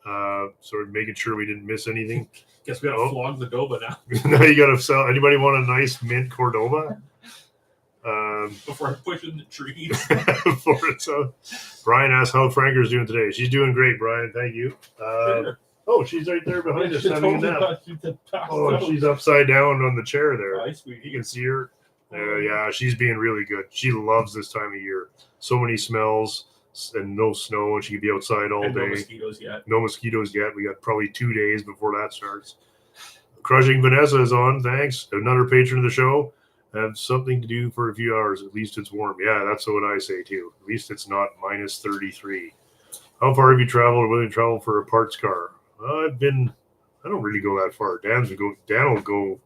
Speaker 1: So we're making sure we didn't miss anything.
Speaker 4: Guess we gotta flog the Doba now
Speaker 1: Now you gotta sell. Anybody want a nice mint Cordova?
Speaker 4: before I push in the trees.
Speaker 1: For it. So, Brian asked how Franker's doing today. She's doing great, Brian. Thank you. Oh, she's right there behind us having a nap. Oh, she's upside down on the chair there.
Speaker 4: Hi,
Speaker 1: You
Speaker 4: sweetie.
Speaker 1: can see her. Yeah, she's being really good. She loves this time of year. So many smells and no snow, and she can be outside all
Speaker 4: And no
Speaker 1: day.
Speaker 4: mosquitoes yet.
Speaker 1: No mosquitoes yet. We got probably 2 days before that starts. Crushing Vanessa is on. Thanks. Another patron of the show. Have something to do for a few hours. At least it's warm. Yeah, that's what I say too. At least it's not minus 33. How far have you traveled or willing to travel for a parts car? I don't really go that far. Dan will go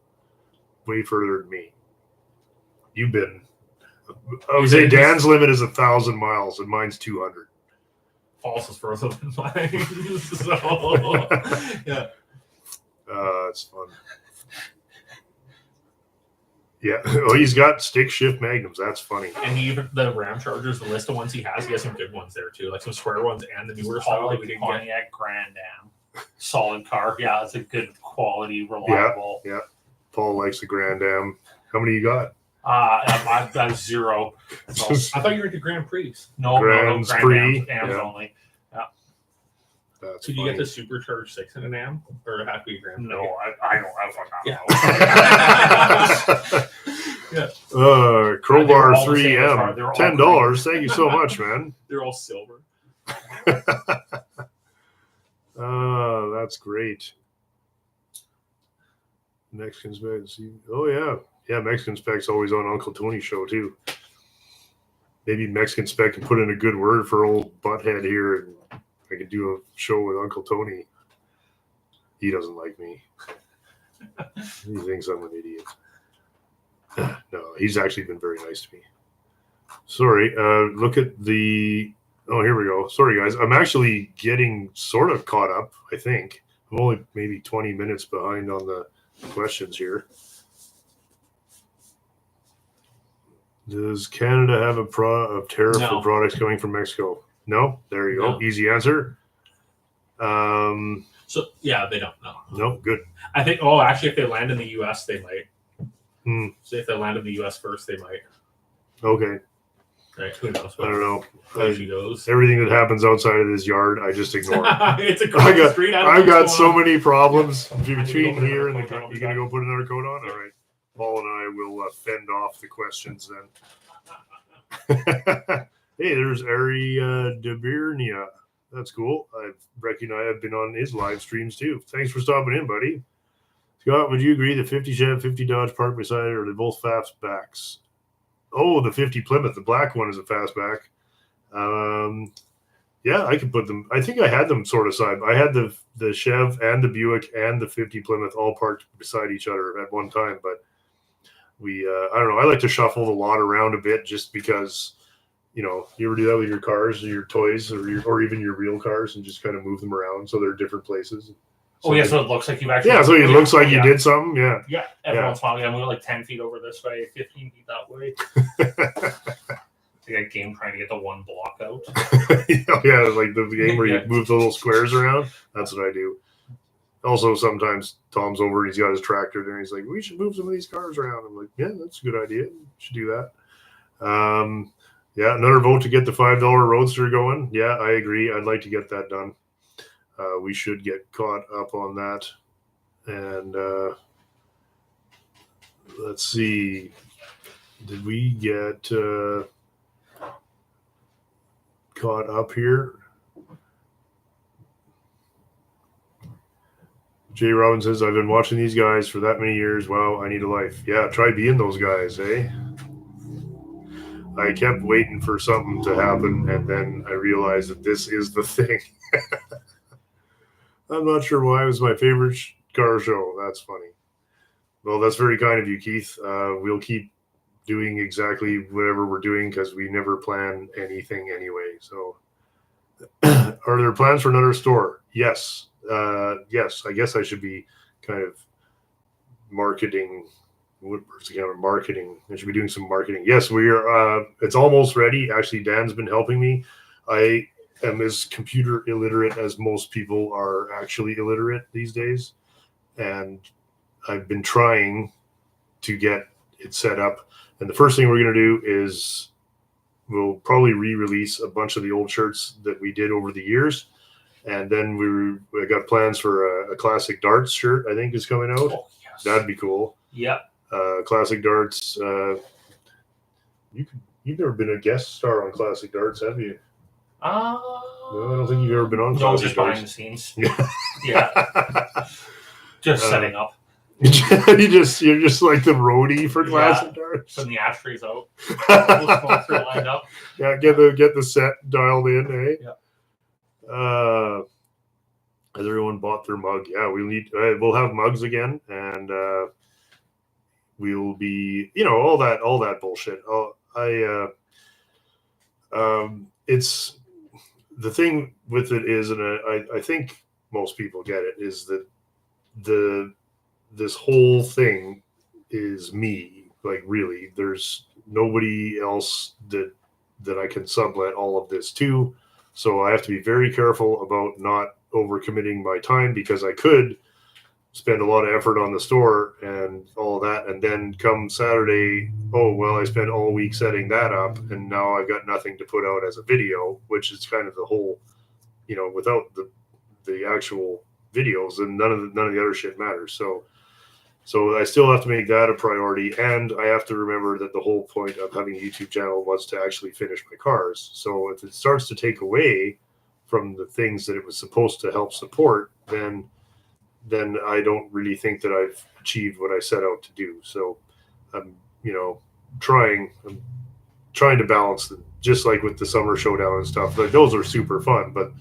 Speaker 1: way further than me. You've been, I would say Dan's limit is 1,000 miles and mine's 200.
Speaker 4: False is further than mine. So yeah.
Speaker 1: It's fun. Yeah. Oh, he's got stick shift magnums. That's funny.
Speaker 4: And even the Ram Chargers, the list of ones he has some good ones there too, like some square ones and the newer style that we didn't get.
Speaker 5: Pontiac Grand Am. Solid car. Yeah, it's a good quality, reliable.
Speaker 1: Yeah. Paul likes the Grand Am. How many you got?
Speaker 5: I've got 0. So,
Speaker 4: I thought you were into Grand Prix.
Speaker 5: no,
Speaker 1: Grand
Speaker 5: Grand
Speaker 1: Prix,
Speaker 5: Ams
Speaker 1: yeah.
Speaker 5: only.
Speaker 1: That's
Speaker 4: Could you
Speaker 1: funny.
Speaker 4: get the supercharged 6 in an AM or it have to be a Grand Prix?
Speaker 5: No, I don't.
Speaker 4: Yeah.
Speaker 1: Crowbar
Speaker 5: They're all the same as
Speaker 1: 3M.
Speaker 5: far. They're all
Speaker 1: $10. Thank you so much, man.
Speaker 4: They're all silver.
Speaker 1: That's great. Mexican Spec. Oh yeah. Yeah, Mexican Spec's always on Uncle Tony's show too. Maybe Mexican Spec can put in a good word for old butthead here and I could do a show with Uncle Tony. He doesn't like me. He thinks I'm an idiot. No, he's actually been very nice to me. Sorry, look at the... Oh, here we go. Sorry, guys. I'm actually getting sort of caught up, I think. I'm only maybe 20 minutes behind on the questions here. Does Canada have a tariff
Speaker 5: No.
Speaker 1: for products coming from Mexico? No? There you go.
Speaker 4: No.
Speaker 1: Easy answer.
Speaker 4: So yeah, they don't know.
Speaker 1: No, good.
Speaker 4: I think actually if they land in the US they might.
Speaker 1: Hmm.
Speaker 4: So if they land in the US first, they might.
Speaker 1: Okay.
Speaker 4: Right. Who knows
Speaker 1: I don't know.
Speaker 4: how she goes.
Speaker 1: Everything that happens outside of this yard, I just ignore.
Speaker 4: It's a cross street. I don't know
Speaker 1: I've got
Speaker 4: what's
Speaker 1: so
Speaker 4: going on.
Speaker 1: many problems between
Speaker 4: put
Speaker 1: here and
Speaker 4: another
Speaker 1: the.
Speaker 4: coat on.
Speaker 1: You gonna go put another coat on? All right. Paul and I will fend off the questions then. Hey, there's Ari Debirnia. That's cool. I've been on his live streams too. Thanks for stopping in, buddy. It's Scott, would you agree the 50 Chev, 50 Dodge parked beside it, or are they both fastbacks? Oh, the 50 Plymouth, the black one is a fastback. Yeah, I could put them. I think I had them sort of side. I had the Chev and the Buick and the 50 Plymouth all parked beside each other at one time. But I don't know. I like to shuffle the lot around a bit just because, you ever do that with your cars or your toys or even your real cars and just kind of move them around so they're different places.
Speaker 4: Oh yeah, so it looks like you've actually.
Speaker 1: Yeah, so it looks like you did something. Yeah.
Speaker 4: Yeah, every once in a while, I'm going like 10 feet over this way, 15 feet that way. Like a game trying to get the one block out.
Speaker 1: Yeah, like the game where you move the little squares around. That's what I do. Also, sometimes Tom's over and he's got his tractor there and he's like, we should move some of these cars around. I'm like, yeah, that's a good idea. We should do that. Yeah, another vote to get the $5 Roadster going. Yeah, I agree. I'd like to get that done. We should get caught up on that. And let's see. Did we get caught up here? Jay Robbins says, I've been watching these guys for that many years. Wow, I need a life. Yeah, try being those guys, eh? I kept waiting for something to happen, and then I realized that this is the thing. I'm not sure why it was my favorite car show. That's funny. Well, that's very kind of you, Keith. We'll keep doing exactly whatever we're doing because we never plan anything anyway. So, are there plans for another store? Yes. Yes. I guess I should be kind of marketing. Marketing. I should be doing some marketing. Yes, we are. It's almost ready. Actually, Dan's been helping me. I am as computer illiterate as most people are actually illiterate these days, and I've been trying to get it set up. And the first thing we're going to do is we'll probably re-release a bunch of the old shirts that we did over the years, and then we got plans for a classic darts shirt. I think is coming out.
Speaker 4: Oh, yes.
Speaker 1: That'd be cool.
Speaker 4: Yep.
Speaker 1: Classic darts. You've never been a guest star on Classic Darts, have you? No, I don't think you've ever been on
Speaker 4: No,
Speaker 1: Classic
Speaker 4: just
Speaker 1: Darts.
Speaker 4: behind the scenes. Yeah. Just setting up.
Speaker 1: you're just like the roadie for Classic Darts.
Speaker 4: Putting the ashtrays out. The smokes are lined up.
Speaker 1: Yeah, get the set dialed in, eh?
Speaker 4: Yeah.
Speaker 1: Has everyone bought their mug? Yeah, we'll have mugs again, and we'll be, all that bullshit. It's the thing with it is, and I think most people get it, is that this whole thing is me. Like, really, there's nobody else that I can sublet all of this to. So I have to be very careful about not overcommitting my time, because I could spend a lot of effort on the store and all that, and then come Saturday, oh well, I spent all week setting that up, and now I've got nothing to put out as a video, which is kind of the whole, without the actual videos, and none of the other shit matters. So I still have to make that a priority, and I have to remember that the whole point of having a YouTube channel was to actually finish my cars. So if it starts to take away from the things that it was supposed to help support, then I don't really think that I've achieved what I set out to do. So I'm trying to balance them, just like with the summer showdown and stuff. Like, those are super fun, but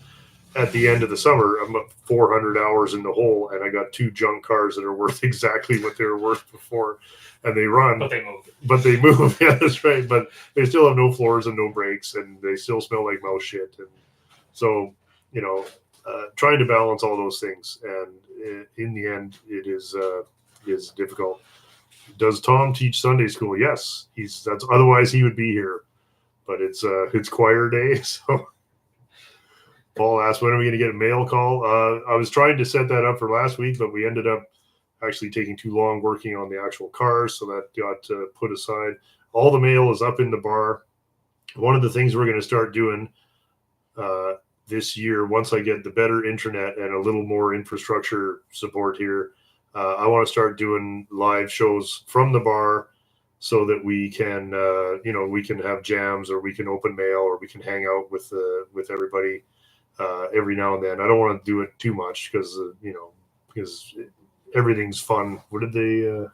Speaker 1: at the end of the summer, I'm up 400 hours in the hole, and I got 2 junk cars that are worth exactly what they were worth before, and they run. But they move. Yeah, that's right. But they still have no floors and no brakes, and they still smell like mouse shit. And so, trying to balance all those things, and in the end, it is difficult. Does Tom teach Sunday school? Yes, otherwise he would be here. But it's choir day, so. Paul asked, when are we going to get a mail call? I was trying to set that up for last week, but we ended up actually taking too long working on the actual cars, so that got put aside. All the mail is up in the bar. One of the things we're going to start doing this year, once I get the better internet and a little more infrastructure support here, I want to start doing live shows from the bar, so that we can, we can have jams, or we can open mail, or we can hang out with everybody. Every now and then. I don't want to do it too much because everything's fun. What did they?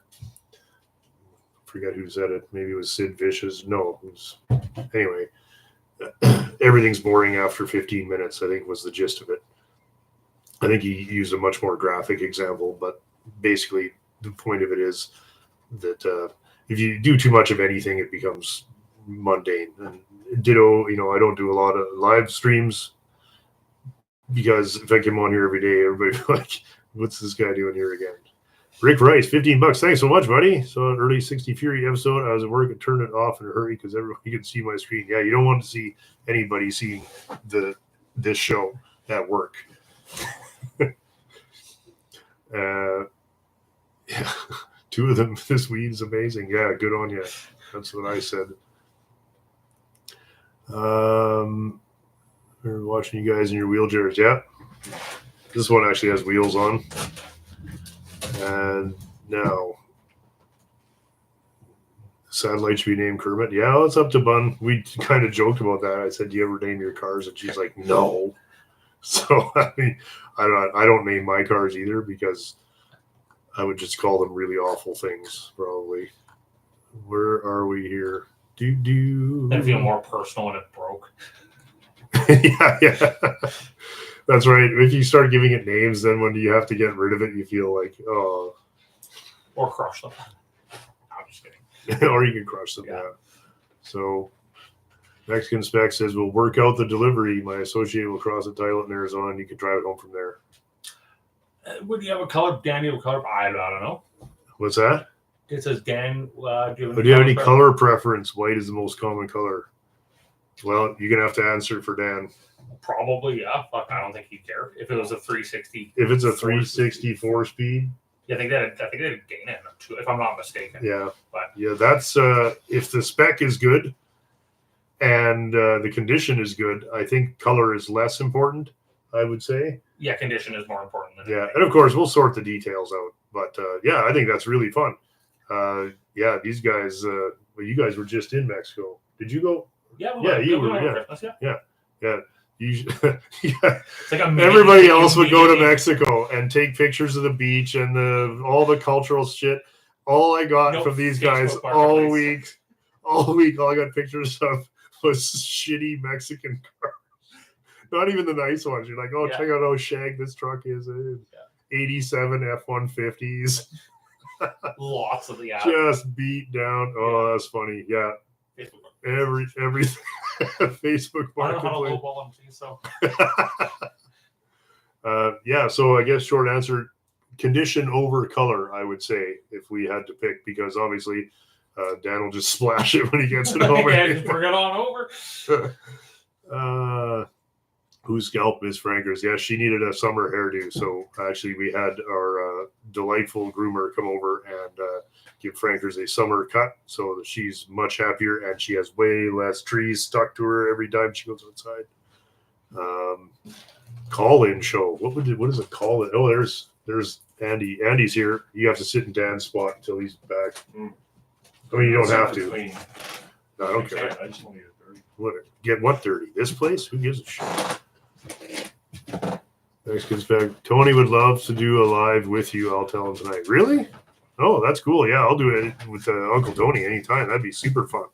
Speaker 1: Forget who said it. Maybe it was Sid Vicious. No, it was anyway. Everything's boring after 15 minutes. I think was the gist of it. I think he used a much more graphic example, but basically the point of it is that if you do too much of anything, it becomes mundane. And ditto, I don't do a lot of live streams because if I come on here every day, everybody's like, what's this guy doing here again? Rick Rice, $15. Thanks so much, buddy. So an early 60 Fury episode. I was at work and turned it off in a hurry because everybody can see my screen. Yeah, you don't want to see anybody seeing this show at work. Yeah, 2 of them. This weed's amazing. Yeah, good on you. That's what I said. We're watching you guys in your wheelchairs. Yeah, this one actually has wheels on. And now, satellite should be named Kermit. Yeah, well, it's up to Bun. We kind of joked about that. I said, "Do you ever name your cars?" And she's like, "No." So I mean, I don't name my cars either because I would just call them really awful things. Probably. Where are we here?
Speaker 4: That'd feel more personal when it broke.
Speaker 1: yeah. That's right. If you start giving it names, then when you have to get rid of it, you feel like, oh.
Speaker 4: Or crush them. I'm just kidding.
Speaker 1: Or you can crush them. Yeah. So Mexican Spec says, we'll work out the delivery. My associate will cross the title in Arizona and you can drive it home from there.
Speaker 4: Would you have a color? Dan, you have a color? I don't know.
Speaker 1: What's that?
Speaker 4: It says Dan.
Speaker 1: Do you have any color preference? White is the most common color. Well, you're gonna have to answer for Dan.
Speaker 4: Probably, yeah. Fuck, I don't think he'd care if it was a 360.
Speaker 1: If it's a 360 4-speed.
Speaker 4: Yeah, I think they had Dana in them too, if I'm not mistaken.
Speaker 1: Yeah,
Speaker 4: but
Speaker 1: yeah, that's if the spec is good and the condition is good. I think color is less important. I would say.
Speaker 4: Yeah, condition is more important than
Speaker 1: anything. And of course we'll sort the details out. But yeah, I think that's really fun. Yeah, these guys. Well, you guys were just in Mexico. Did you go?
Speaker 4: Yeah,
Speaker 1: you were. Yeah.
Speaker 4: It's like
Speaker 1: everybody else would go to Mexico and take pictures of the beach and all the cultural shit. All I got from these guys all week, all I got pictures of was shitty Mexican cars. Not even the nice ones. You're like, oh, check out how shag this truck is. 87 F-150s.
Speaker 4: Lots of the
Speaker 1: just beat down. Oh, that's funny. Yeah. Every Facebook
Speaker 4: I don't know how to lowball them, so.
Speaker 1: Yeah, so I guess short answer, condition over color, I would say, if we had to pick, because obviously Dan will just splash it when he gets it home.
Speaker 4: Just bring it on
Speaker 1: over. Whose scalp is Franker's? Yeah, she needed a summer hairdo, so actually we had our delightful groomer come over and give Franker's a summer cut, so that she's much happier and she has way less trees stuck to her every time she goes outside. Call-in show. What is a call-in? Oh, there's Andy. Andy's here. You have to sit in Dan's spot until he's back. I mean, you don't have to. No, I don't care.
Speaker 6: I just want to get dirty.
Speaker 1: What? Get what dirty? This place? Who gives a shit? Next gets back. Tony would love to do a live with you. I'll tell him tonight. Really? Oh, that's cool. Yeah, I'll do it with Uncle Tony anytime. That'd be super fun.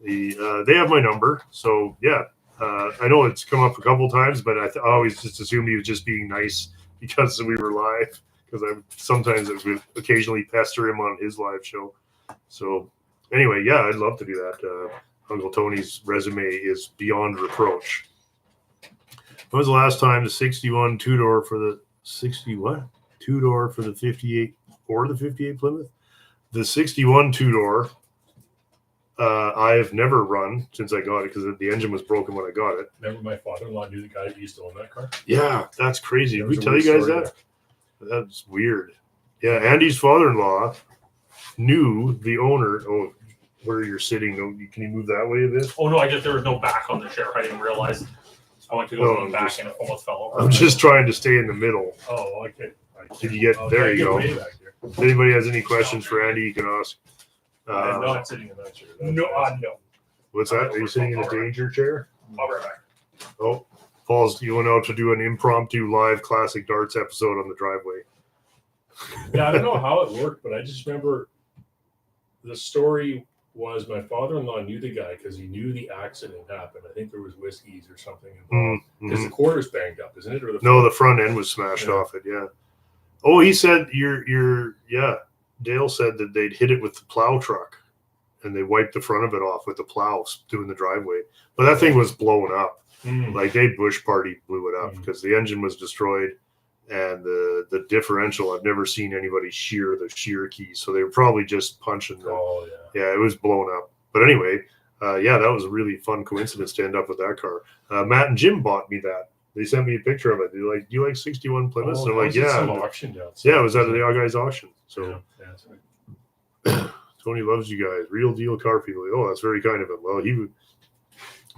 Speaker 1: They have my number, so yeah. I know it's come up a couple times, but I always just assumed he was just being nice because we were live. Because sometimes I would occasionally pester him on his live show. So anyway, yeah, I'd love to do that. Uncle Tony's resume is beyond reproach. When was the last time the 61 two-door for the 60 what? Two-door for the 58 or the 58 Plymouth? The 61 two-door I've never run since I got it because the engine was broken when I got it.
Speaker 6: Remember my father-in-law knew the guy who used to own that car?
Speaker 1: Yeah, that's crazy. Did we tell you guys that? That's weird. Yeah, Andy's father-in-law knew the owner. Oh, where you're sitting. Can you move that way a bit?
Speaker 4: Oh, no, there was no back on the chair. I didn't realize. I went to go back and it almost fell over.
Speaker 1: I'm just trying to stay in the middle.
Speaker 6: Oh, okay.
Speaker 1: Did you get there? You go. If anybody has any questions for Andy, you can ask.
Speaker 6: I'm not sitting in that chair.
Speaker 4: No.
Speaker 1: What's that? Are you sitting in a danger chair?
Speaker 4: I'll be right back.
Speaker 1: Oh, Paul's, you went out to do an impromptu live classic darts episode on the driveway.
Speaker 6: Yeah, I don't know how it worked, but I just remember the story was my father-in-law knew the guy because he knew the accident happened. I think there was whiskeys or something involved. Because the quarter's banged up, isn't it? Or
Speaker 1: No, the front end was smashed off it. Yeah. Oh, he said Dale said that they'd hit it with the plow truck, and they wiped the front of it off with the plows doing the driveway. But that thing was blown up. Like they bush party blew it up because the engine was destroyed, and the differential. I've never seen anybody shear the shear key, so they were probably just punching the.
Speaker 6: Oh yeah.
Speaker 1: Yeah, it was blown up. But anyway, that was a really fun coincidence to end up with that car. Matt and Jim bought me that. They sent me a picture of it. They're like, "Do you like 61 Plymouths?" They're like, "Yeah."
Speaker 6: Some auction down.
Speaker 1: Yeah, it was at the guy's auction. So
Speaker 6: yeah, that's right.
Speaker 1: Tony loves you guys. Real deal car people. Oh, that's very kind of him. Well,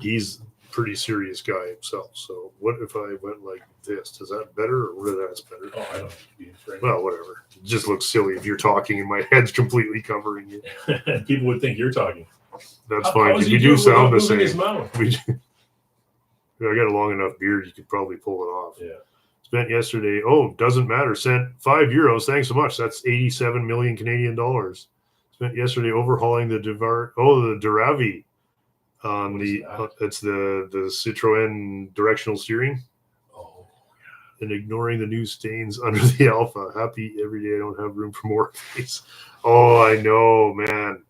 Speaker 1: he's a pretty serious guy himself. So what if I went like this? Is that better or what? That's better.
Speaker 6: Oh, I don't be afraid.
Speaker 1: Well, whatever. It just looks silly if you're talking and my head's completely covering you.
Speaker 6: People would think you're talking.
Speaker 1: That's fine. You do sound the same.
Speaker 6: His mouth?
Speaker 1: I got a long enough beard, you could probably pull it off.
Speaker 6: Yeah.
Speaker 1: Spent yesterday. Oh, doesn't matter. Sent €5. Thanks so much. That's 87 million Canadian dollars. Spent yesterday overhauling the Duravi on it's the Citroën directional steering.
Speaker 6: Oh,
Speaker 1: and ignoring the new stains under the Alpha. Happy every day I don't have room for more things. Oh, I know, man.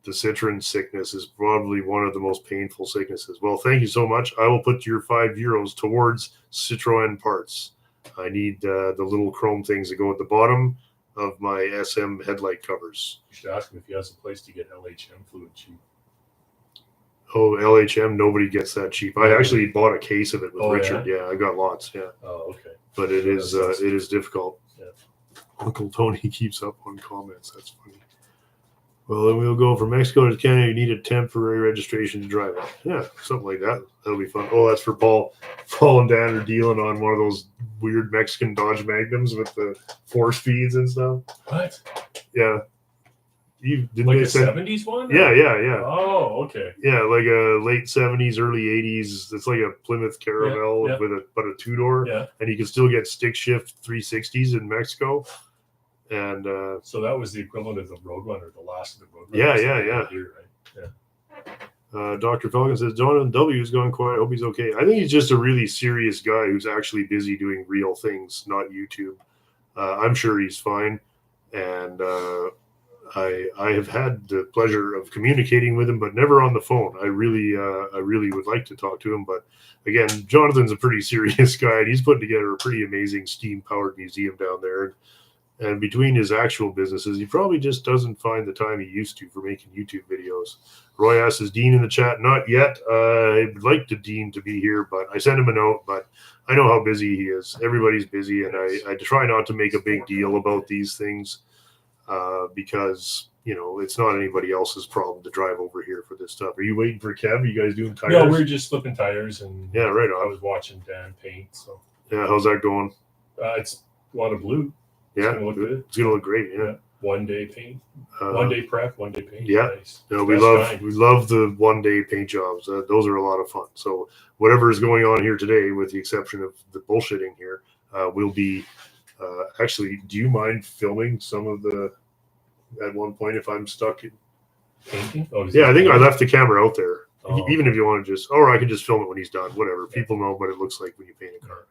Speaker 1: The Citroen sickness is probably one of the most painful sicknesses. Well, thank you so much. I will put your €5 towards Citroen parts. I need the little chrome things that go at the bottom of my SM headlight covers.
Speaker 6: You should ask him if he has a place to get LHM fluid cheap.
Speaker 1: Oh, LHM, nobody gets that cheap. I actually bought a case of it with
Speaker 6: Oh,
Speaker 1: Richard. Yeah, I got lots. Yeah.
Speaker 6: Oh, okay.
Speaker 1: But it is difficult.
Speaker 6: Yeah.
Speaker 1: Uncle Tony keeps up on comments. That's funny. Well, then we'll go from Mexico to Canada. You need a temporary registration to drive it. Yeah, something like that. That'll be fun. Oh, that's for Paul. Paul and Dan are dealing on one of those weird Mexican Dodge Magnums with the 4-speeds and stuff.
Speaker 6: What?
Speaker 1: Yeah. Didn't
Speaker 6: Like
Speaker 1: they
Speaker 6: a
Speaker 1: send?
Speaker 6: 70s one?
Speaker 1: Yeah.
Speaker 6: Oh, okay.
Speaker 1: Yeah, like a late 70s, early 80s. It's like a Plymouth Caravelle
Speaker 6: Yeah.
Speaker 1: with a 2-door.
Speaker 6: Yeah.
Speaker 1: And you can still get stick shift 360s in Mexico. And
Speaker 6: So that was the equivalent of the Roadrunner, the last of the Roadrunners.
Speaker 1: Yeah.
Speaker 6: Here, right? Yeah.
Speaker 1: Dr. Falcon says, Jonathan W. is going quiet. I hope he's okay. I think he's just a really serious guy who's actually busy doing real things, not YouTube. I'm sure he's fine. And I have had the pleasure of communicating with him, but never on the phone. I really would like to talk to him. But again, Jonathan's a pretty serious guy, and he's putting together a pretty amazing steam-powered museum down there. And between his actual businesses, he probably just doesn't find the time he used to for making YouTube videos. Roy asks, is Dean in the chat? Not yet. I would like Dean to be here, but I sent him a note, but I know how busy he is. Everybody's busy, and I try not to make a big deal about these things because, it's not anybody else's problem to drive over here for this stuff. Are you waiting for Kev? Are you guys doing tires?
Speaker 6: No, we were just flipping tires, and
Speaker 1: Yeah, right
Speaker 6: I
Speaker 1: on.
Speaker 6: was watching Dan paint. So
Speaker 1: Yeah, how's that going?
Speaker 6: it's a lot of blue.
Speaker 1: Yeah,
Speaker 6: gonna look good.
Speaker 1: It's going to look great, yeah.
Speaker 6: 1 day paint,
Speaker 1: 1
Speaker 6: day prep, 1 day paint.
Speaker 1: yeah.
Speaker 6: Nice.
Speaker 1: We
Speaker 6: Best
Speaker 1: love the 1 day paint jobs. Those are a lot of fun. So whatever is going on here today, with the exception of the bullshitting here, will be actually. Do you mind filming some of the? At one point, if I'm stuck in,
Speaker 6: painting. Oh,
Speaker 1: yeah, I think I left the camera out there.
Speaker 6: Oh.
Speaker 1: Even if you want to or I can just film it when he's done. Whatever. People know what it looks like when you paint a car.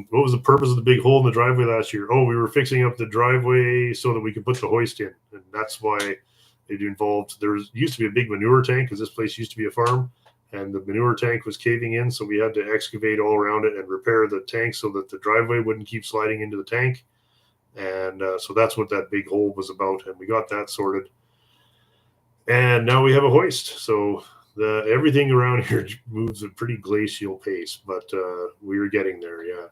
Speaker 1: What was the purpose of the big hole in the driveway last year? Oh, we were fixing up the driveway so that we could put the hoist in, and that's why it involved. There used to be a big manure tank because this place used to be a farm, and the manure tank was caving in, so we had to excavate all around it and repair the tank so that the driveway wouldn't keep sliding into the tank. And so that's what that big hole was about, and we got that sorted. And now we have a hoist, so everything around here moves at a pretty glacial pace, but we're getting there. Yeah.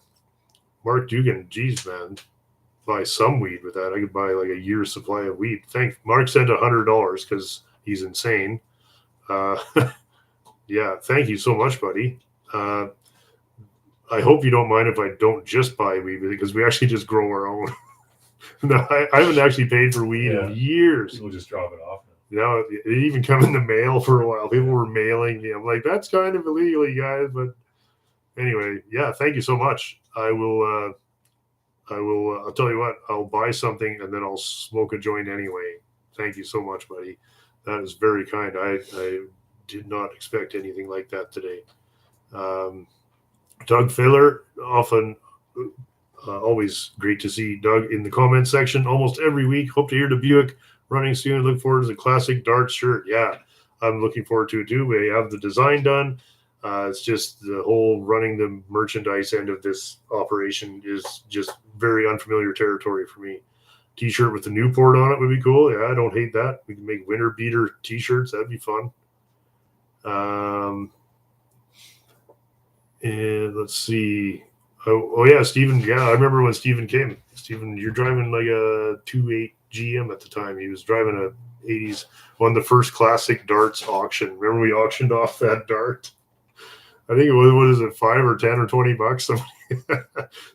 Speaker 1: Mark Dugan, geez, man, buy some weed with that. I could buy like a year's supply of weed. Mark sent $100 because he's insane. Yeah, thank you so much, buddy. I hope you don't mind if I don't just buy weed because we actually just grow our own. No, I haven't actually paid for weed in years.
Speaker 6: People just drop it off.
Speaker 1: No, it even come in the mail for a while. People were mailing me. I'm like, that's kind of illegal, you guys. But anyway, yeah, thank you so much. I will I will. I'll tell you what. I'll buy something and then I'll smoke a joint anyway. Thank you so much, buddy. That is very kind. I did not expect anything like that today. Doug Filler, often, always great to see Doug in the comment section almost every week. Hope to hear the Buick running soon. Look forward to the classic darts shirt. Yeah, I'm looking forward to it too. We have the design done. It's just the whole running the merchandise end of this operation is just very unfamiliar territory for me. T-shirt with the Newport on it would be cool. Yeah, I don't hate that. We can make winter beater T-shirts. That'd be fun. And let's see. Oh yeah, Steven. Yeah, I remember when Steven came. Steven, you're driving like a 2.8 GM at the time. He was driving a 80s, won the first classic darts auction. Remember we auctioned off that dart? I think it was, what is it, 5 or 10 or 20 bucks?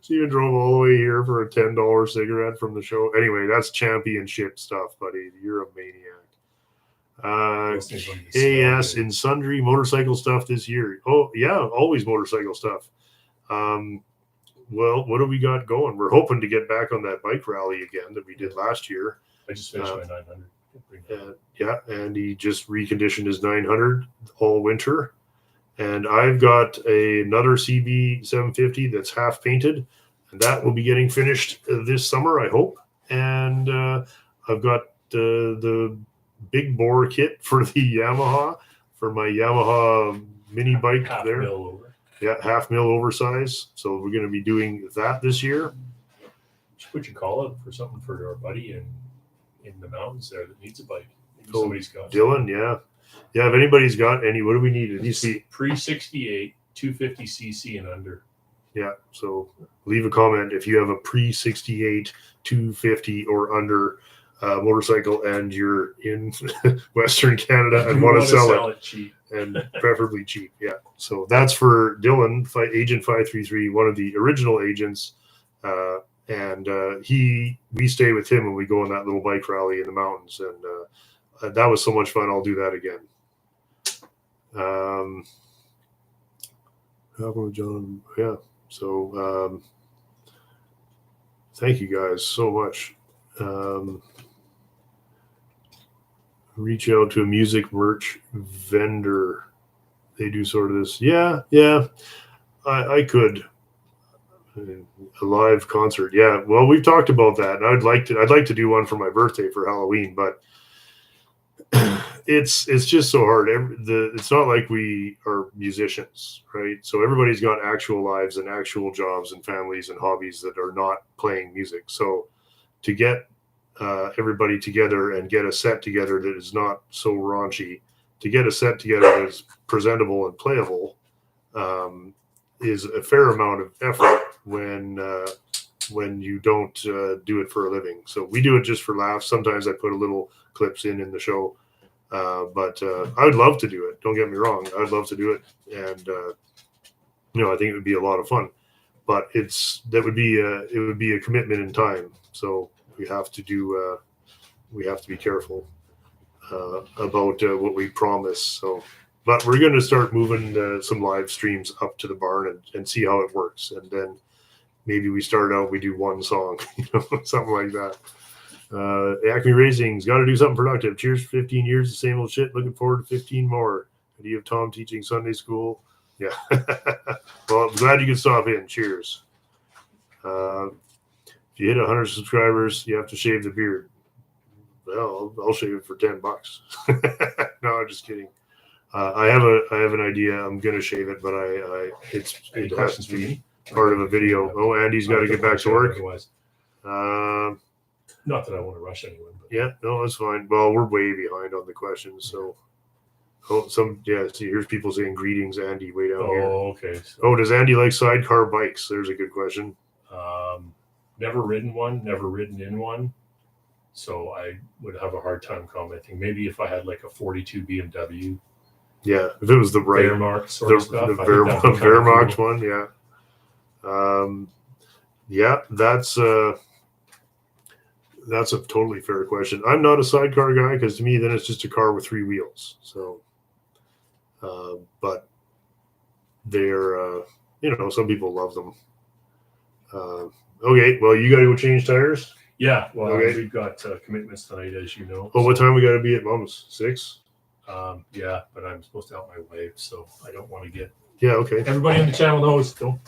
Speaker 1: Steven drove all the way here for a $10 cigarette from the show. Anyway, that's championship stuff, buddy. You're a maniac. AS in sundry motorcycle stuff this year. Oh yeah, always motorcycle stuff. Well, what do we got going? We're hoping to get back on that bike rally again that we did last year.
Speaker 6: I just finished my 900.
Speaker 1: Yeah, and he just reconditioned his 900 all winter. And I've got another CB 750 that's half painted, and that will be getting finished this summer, I hope. And I've got the big bore kit for the Yamaha, for my Yamaha mini bike
Speaker 6: Half
Speaker 1: there.
Speaker 6: mil over.
Speaker 1: Yeah, half mil oversize. So we're going to be doing that this year.
Speaker 6: Should put your call out for something for our buddy in the mountains there that needs a bike. Maybe
Speaker 1: Oh,
Speaker 6: somebody's got
Speaker 1: Dylan, yeah. Yeah, if anybody's got any, what do we need? It needs to be,
Speaker 6: pre 68, 250 cc and under.
Speaker 1: yeah. So leave a comment if you have a pre 68, 250 or under motorcycle and you're in Western Canada and
Speaker 6: You
Speaker 1: want to
Speaker 6: wanna
Speaker 1: sell it.
Speaker 6: cheap.
Speaker 1: And preferably cheap. Yeah. So that's for Dylan, Agent 533, one of the original agents. And we stay with him when we go on that little bike rally in the mountains. And that was so much fun. I'll do that again. How come John? Yeah. So thank you guys so much. Reach out to a music merch vendor. They do sort of this. Yeah. I could. A live concert. Yeah. Well, we've talked about that. And I'd like to do one for my birthday for Halloween, but it's just so hard. It's not like we are musicians, right? So everybody's got actual lives and actual jobs and families and hobbies that are not playing music. So to get everybody together and get a set together that is not so raunchy, to get a set together that's presentable and playable, is a fair amount of effort when you don't do it for a living. So we do it just for laughs. Sometimes I put a little clips in the show, but I would love to do it. Don't get me wrong. I'd love to do it, and I think it would be a lot of fun. But it would be a commitment in time. So we have to be careful about what we promise. So, but we're going to start moving some live streams up to the barn and see how it works, and then maybe we do one song, something like that. Acme Racing's got to do something productive. Cheers for 15 years, the same old shit. Looking forward to 15 more. Do you have Tom teaching Sunday school? Yeah. Well, I'm glad you could stop in. Cheers. If you hit 100 subscribers, you have to shave the beard. Well, I'll shave it for $10. No, I'm just kidding. I have an idea. I'm gonna shave it, but it has to be part of a video. Oh, Andy's got to get back to work.
Speaker 6: Not that I want to rush anyone. But.
Speaker 1: Yeah, no, that's fine. Well, we're way behind on the questions, so. Oh, see, here's people saying greetings, Andy, way down here.
Speaker 6: Oh, okay. So,
Speaker 1: Oh, does Andy like sidecar bikes? There's a good question.
Speaker 6: never ridden one, never ridden in one. So I would have a hard time commenting. Maybe if I had like a 42 BMW.
Speaker 1: Yeah, if it was the right,
Speaker 6: Wehrmacht sort of stuff.
Speaker 1: the Wehrmacht one, yeah. Yeah, that's a totally fair question. I'm not a sidecar guy because to me, then it's just a car with 3 wheels. So, but they're, some people love them. Okay, well, you got to go change tires.
Speaker 6: Yeah, well,
Speaker 1: Okay.
Speaker 6: we've got commitments tonight, as you know.
Speaker 1: Oh, what time we got to be at Mom's? 6?
Speaker 6: Yeah, but I'm supposed to help my wife, so I don't want to get.
Speaker 1: Yeah, okay.
Speaker 6: Everybody on the channel knows. Don't.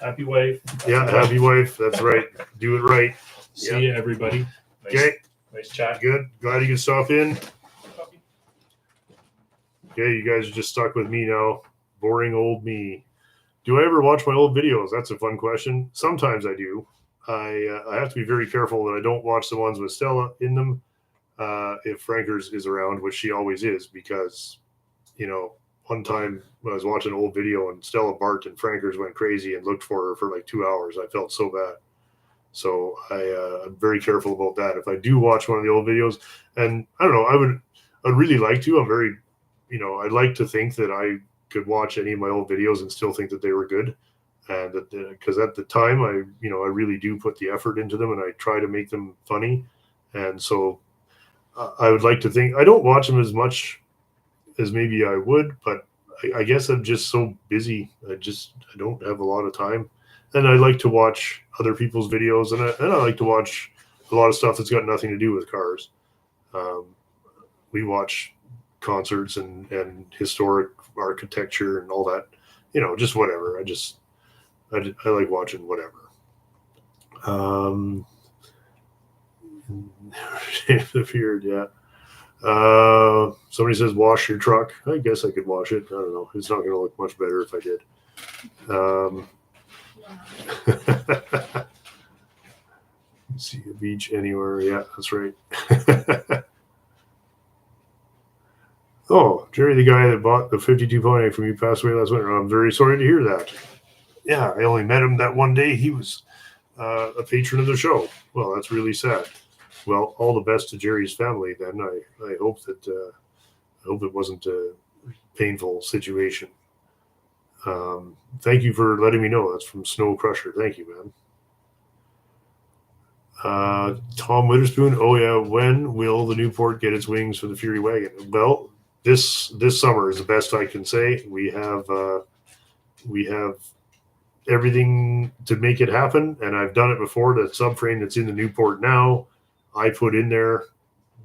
Speaker 6: Happy wife.
Speaker 1: Yeah, happy wife. That's right. Do it right.
Speaker 6: See you, everybody. Nice,
Speaker 1: Okay,
Speaker 6: nice chat.
Speaker 1: good. Glad you could stop in. Okay, you guys are just stuck with me now. Boring old me. Do I ever watch my old videos? That's a fun question. Sometimes I do. I have to be very careful that I don't watch the ones with Stella in them if Frankers is around, which she always is, because, you know, one time when I was watching an old video and Stella barked and Frankers went crazy and looked for her for like 2 hours. I felt so bad. So I'm very careful about that. If I do watch one of the old videos, and I don't know, I'd really like to. I'm very, you know, I'd like to think that I could watch any of my old videos and still think that they were good. And that, because at the time I really do put the effort into them and I try to make them funny. And so I would like to think I don't watch them as much as maybe I would, but I guess I'm just so busy. I don't have a lot of time. And I like to watch other people's videos, and I like to watch a lot of stuff that's got nothing to do with cars. We watch concerts and historic architecture and all that, you know, just whatever. I like watching whatever. Appeared, yeah. Somebody says wash your truck. I guess I could wash it. I don't know. It's not going to look much better if I did. See a beach anywhere. Yeah, that's right. Oh, Jerry, the guy that bought the 52 Pontiac from you passed away last winter. I'm very sorry to hear that. Yeah, I only met him that one day. He was a patron of the show. Well, that's really sad. Well, all the best to Jerry's family. Then I hope that it wasn't a painful situation. Thank you for letting me know. That's from Snow Crusher. Thank you, man. Tom Witherspoon. Oh yeah, when will the Newport get its wings for the Fury wagon? Well, this summer is the best I can say. We have everything to make it happen, and I've done it before. The subframe that's in the Newport now, I put in there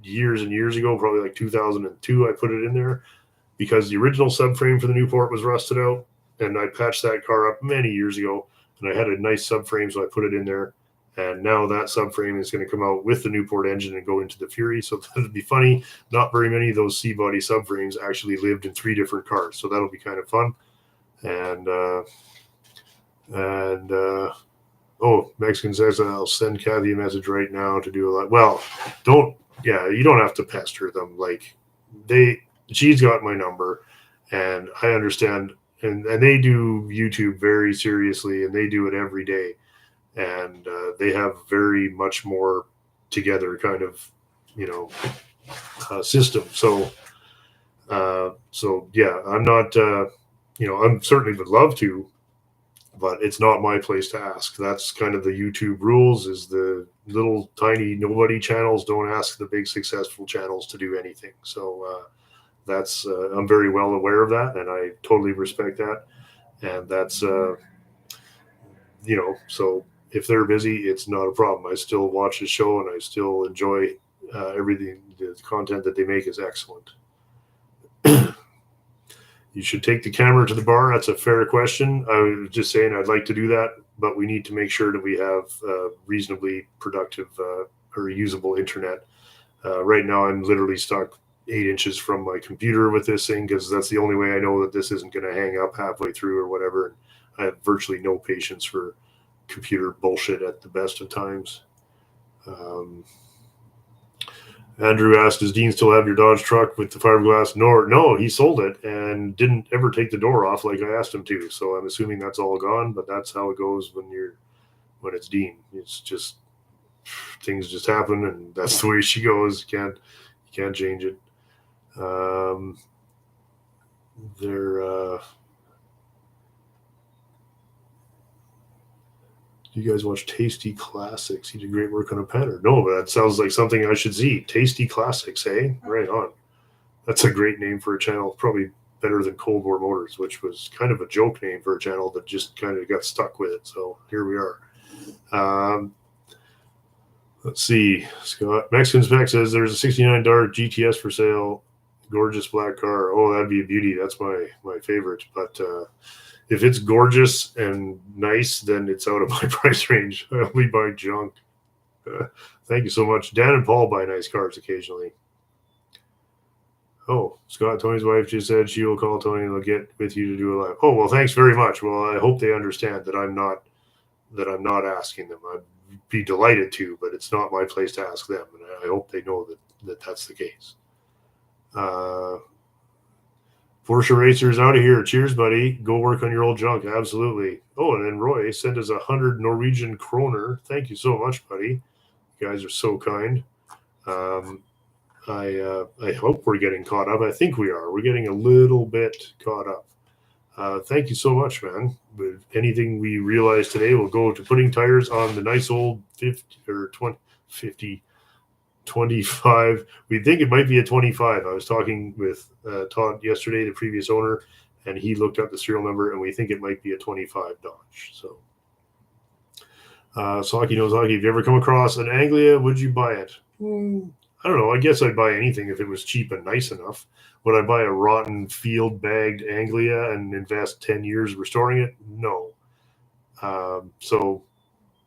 Speaker 1: years and years ago, probably like 2002. I put it in there because the original subframe for the Newport was rusted out, and I patched that car up many years ago, and I had a nice subframe, so I put it in there. And now that subframe is going to come out with the Newport engine and go into the Fury. So that'll be funny. Not very many of those C-body subframes actually lived in 3 different cars. So that'll be kind of fun. And Mexican says, I'll send Kathy a message right now to do a lot. Well, you don't have to pester them. Like she's got my number and I understand. And they do YouTube very seriously and they do it every day. And they have very much more together kind of, you know, system. So yeah, I'm not, you know, I'm certainly would love to, but it's not my place to ask. That's kind of the YouTube rules is the little tiny nobody channels don't ask the big successful channels to do anything. So that's, I'm very well aware of that and I totally respect that. And that's, you know, so if they're busy, it's not a problem. I still watch the show and I still enjoy everything. The content that they make is excellent. You should take the camera to the bar. That's a fair question. I was just saying I'd like to do that, but we need to make sure that we have reasonably productive or usable internet. Right now, I'm literally stuck 8 inches from my computer with this thing because that's the only way I know that this isn't going to hang up halfway through or whatever. I have virtually no patience for computer bullshit at the best of times. Andrew asked, does Dean still have your Dodge truck with the fiberglass? No, he sold it and didn't ever take the door off like I asked him to. So I'm assuming that's all gone, but that's how it goes when it's Dean. It's just things just happen and that's the way she goes. You can't change it. You guys watch Tasty Classics? He did great work on a pattern. No, but that sounds like something I should see. Tasty Classics, eh? Right on. That's a great name for a channel. Probably better than Cold War Motors, which was kind of a joke name for a channel that just kind of got stuck with it. So here we are. Let's see. Scott Mexican Spec says there's a 69 Dart GTS for sale. Gorgeous black car. Oh, that'd be a beauty. That's my favorite. But if it's gorgeous and nice, then it's out of my price range. I only buy junk. Thank you so much. Dan and Paul buy nice cars occasionally. Oh, Scott, Tony's wife just said she will call Tony and they'll get with you to do a live. Oh, well, thanks very much. Well, I hope they understand that I'm not asking them. I'd be delighted to, but it's not my place to ask them. And I hope they know that that's the case. Porsche Racers out of here. Cheers, buddy. Go work on your old junk. Absolutely. Oh, and then Roy sent us 100 Norwegian kroner. Thank you so much, buddy. You guys are so kind. I hope we're getting caught up. I think we are. We're getting a little bit caught up. Thank you so much, man. With anything we realize today, we'll go to putting tires on the nice old 25. We think it might be a 25. I was talking with Todd yesterday, the previous owner, and he looked up the serial number, and we think it might be a 25 Dodge. So, Saki knows hockey. If you ever come across an Anglia, would you buy it? I don't know. I guess I'd buy anything if it was cheap and nice enough. Would I buy a rotten field bagged Anglia and invest 10 years restoring it? No. So,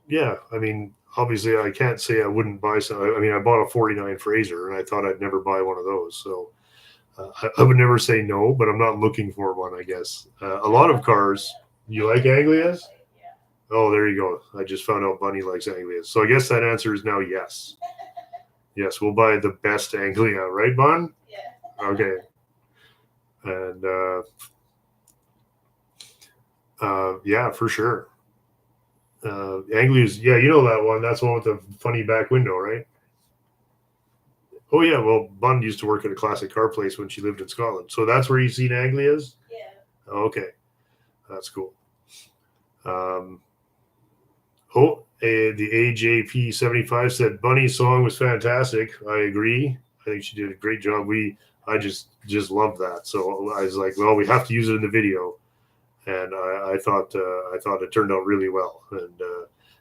Speaker 1: yeah, I mean, obviously I can't say I wouldn't buy some. I mean, I bought a 49 Fraser and I thought I'd never buy one of those. So I would never say no, but I'm not looking for one, I guess. A lot of cars, you like Anglias? Oh, there you go. I just found out Bunny likes Anglias. So I guess that answer is now yes. Yes, we'll buy the best Anglia, right, Bon?
Speaker 2: Yeah.
Speaker 1: Okay. And yeah, for sure. Anglias, yeah, you know that one. That's the one with the funny back window, right? Oh yeah, well, Bun used to work at a classic car place when she lived in Scotland. So that's where you've seen Anglias?
Speaker 2: Yeah.
Speaker 1: Okay. That's cool. The AJP75 said Bunny's song was fantastic. I agree. I think she did a great job. I just loved that. So I was like, well, we have to use it in the video. And I thought it turned out really well. And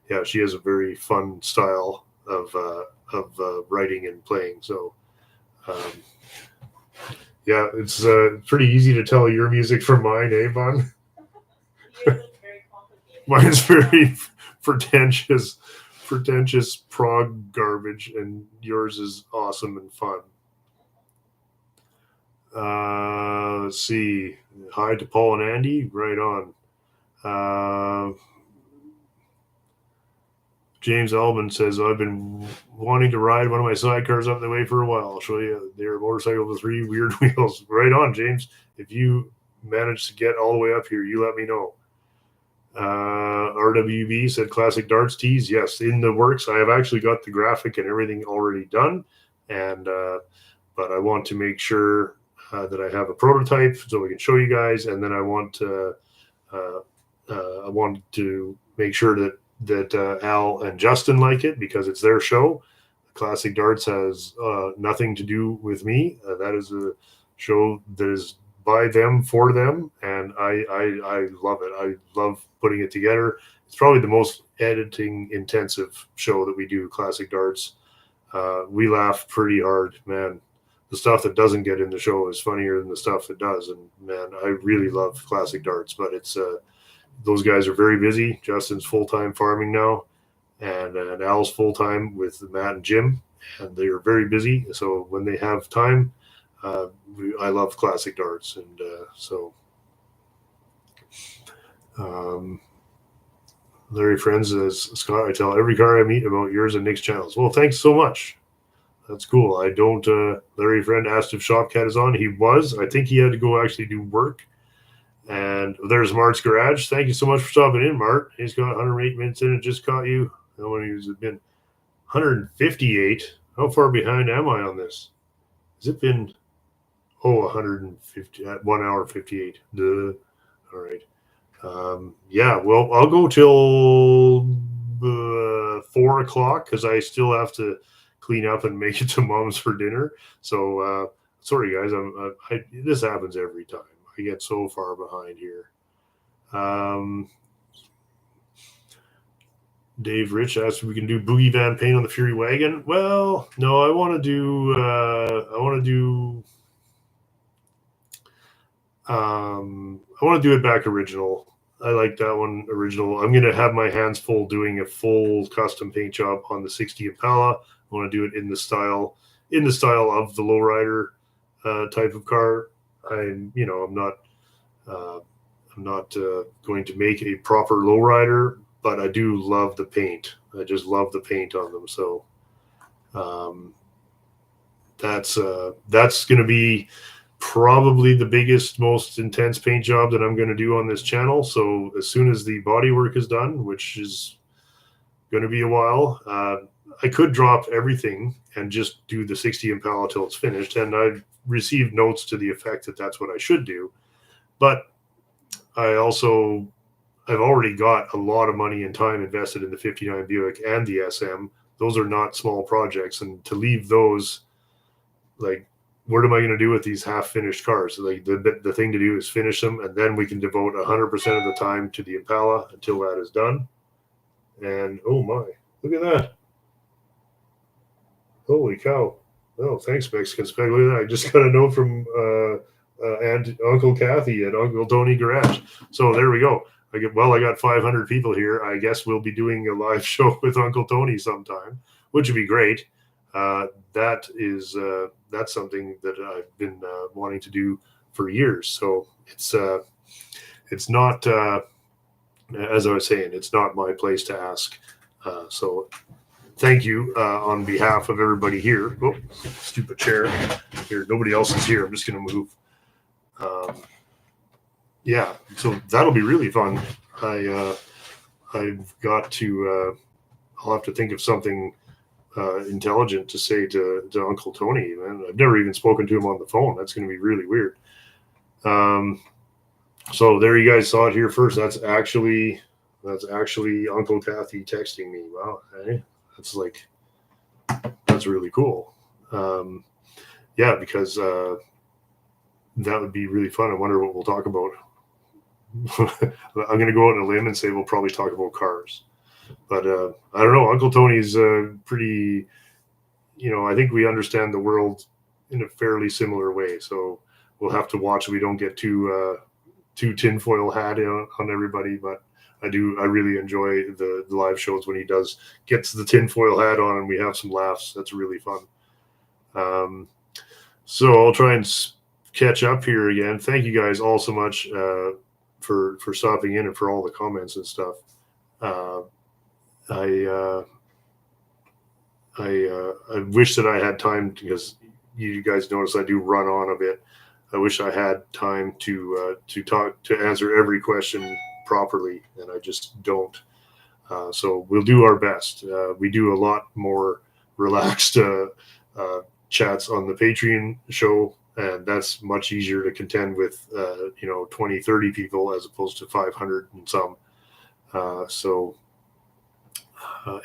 Speaker 1: yeah, she has a very fun style of writing and playing. So yeah, it's pretty easy to tell your music from mine, eh, Bon? Mine's very pretentious prog garbage, and yours is awesome and fun. Let's see. Hi to Paul and Andy. Right on. James Albin says, I've been wanting to ride one of my sidecars up the way for a while. I'll show you their motorcycle with 3 weird wheels. Right on, James. If you manage to get all the way up here, you let me know. RWB said classic darts tees. Yes, in the works. I have actually got the graphic and everything already done. And but I want to make sure that I have a prototype so we can show you guys. And then I want to make sure that Al and Justin like it because it's their show. Classic Darts has nothing to do with me. That is a show that is by them for them, and I love it. I love putting it together. It's probably the most editing intensive show that we do. Classic Darts. We laugh pretty hard, man. The stuff that doesn't get in the show is funnier than the stuff that does, and man, I really love Classic Darts. But it's those guys are very busy. Justin's full-time farming now, and Al's full-time with Matt and Jim, and they are very busy. So when they have time, I love Classic Darts. And Larry Friends says, Scott, I tell every car I meet about yours and Nick's channels. Well, thanks so much. That's cool. I don't, Larry Friend asked if Shopcat is on. He was. I think he had to go actually do work. And there's Mart's Garage. Thank you so much for stopping in, Mart. He's got 108 minutes in. It just caught you. How many has it been? 158. How far behind am I on this? Has it been, 150, 1 hour 58. Duh. All right. Yeah, well, I'll go till 4 o'clock because I still have to clean up and make it to Mom's for dinner. So, sorry, guys. This happens every time. I get so far behind here. Dave Rich asked if we can do boogie van paint on the Fury wagon. Well, no, I want to do it back original. I like that one original. I'm gonna have my hands full doing a full custom paint job on the 60 Impala. I want to do it in the style of the lowrider type of car. I'm not going to make a proper lowrider, but I do love the paint. I just love the paint on them. So that's going to be probably the biggest, most intense paint job that I'm going to do on this channel. So as soon as the body work is done, which is going to be a while, I could drop everything and just do the 60 Impala till it's finished. And I've received notes to the effect that that's what I should do. But I've already got a lot of money and time invested in the 59 Buick and the SM. Those are not small projects. And to leave those, like, what am I going to do with these half-finished cars? Like the thing to do is finish them, and then we can devote 100% of the time to the Impala until that is done. And oh my, look at that! Holy cow! Oh, thanks, Mexican Spec. Look at that! I just got a note from and Uncle Kathy at Uncle Tony Garage. So there we go. I got 500 people here. I guess we'll be doing a live show with Uncle Tony sometime, which would be great. That's something that I've been wanting to do for years. So it's not, as I was saying, it's not my place to ask. So thank you on behalf of everybody here. Oh, stupid chair here. Nobody else is here. I'm just going to move. Yeah, so that'll be really fun. I've got to. I'll have to think of something intelligent to say to Uncle Tony. Man, I've never even spoken to him on the phone. That's going to be really weird. So there, you guys saw it here first. That's actually Uncle Kathy texting me. Wow, hey, that's really cool. Yeah, because that would be really fun. I wonder what we'll talk about. I'm going to go out on a limb and say we'll probably talk about cars. But I don't know. Uncle Tony's pretty, I think we understand the world in a fairly similar way. So we'll have to watch so we don't get too tinfoil hat on everybody. But I really enjoy the live shows when he gets the tinfoil hat on and we have some laughs. That's really fun. So I'll try and catch up here again. Thank you guys all so much for stopping in and for all the comments and stuff. I wish that I had time, because you guys notice I do run on a bit. I wish I had time to answer every question properly, and I just don't. So we'll do our best. We do a lot more relaxed chats on the Patreon show, and that's much easier to contend with 20, 30 people as opposed to 500 and some.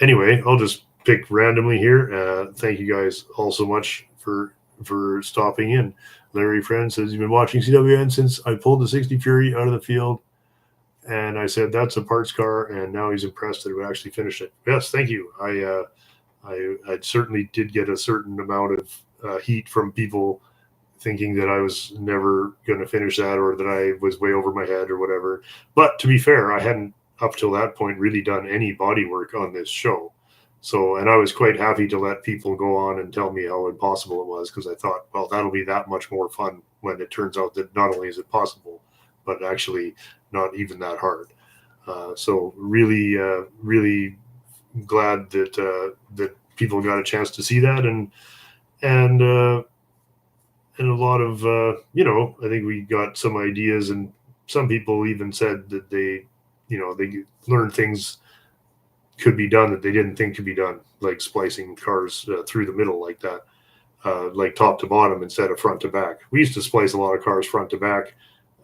Speaker 1: Anyway, I'll just pick randomly here. Thank you guys all so much for stopping in. Larry Friend says, you've been watching CWN since I pulled the 60 Fury out of the field, and I said that's a parts car, and now he's impressed that it would actually finish it. Yes, thank you. I certainly did get a certain amount of heat from people thinking that I was never going to finish that, or that I was way over my head or whatever. But to be fair, I hadn't up till that point really done any body work on this show. So, and I was quite happy to let people go on and tell me how impossible it was, because I thought, well, that'll be that much more fun when it turns out that not only is it possible, but actually not even that hard. So really, really glad that people got a chance to see that, and a lot of, I think we got some ideas, and some people even said that they learned things could be done that they didn't think could be done, like splicing cars through the middle like that, like top to bottom instead of front to back. We used to splice a lot of cars front to back,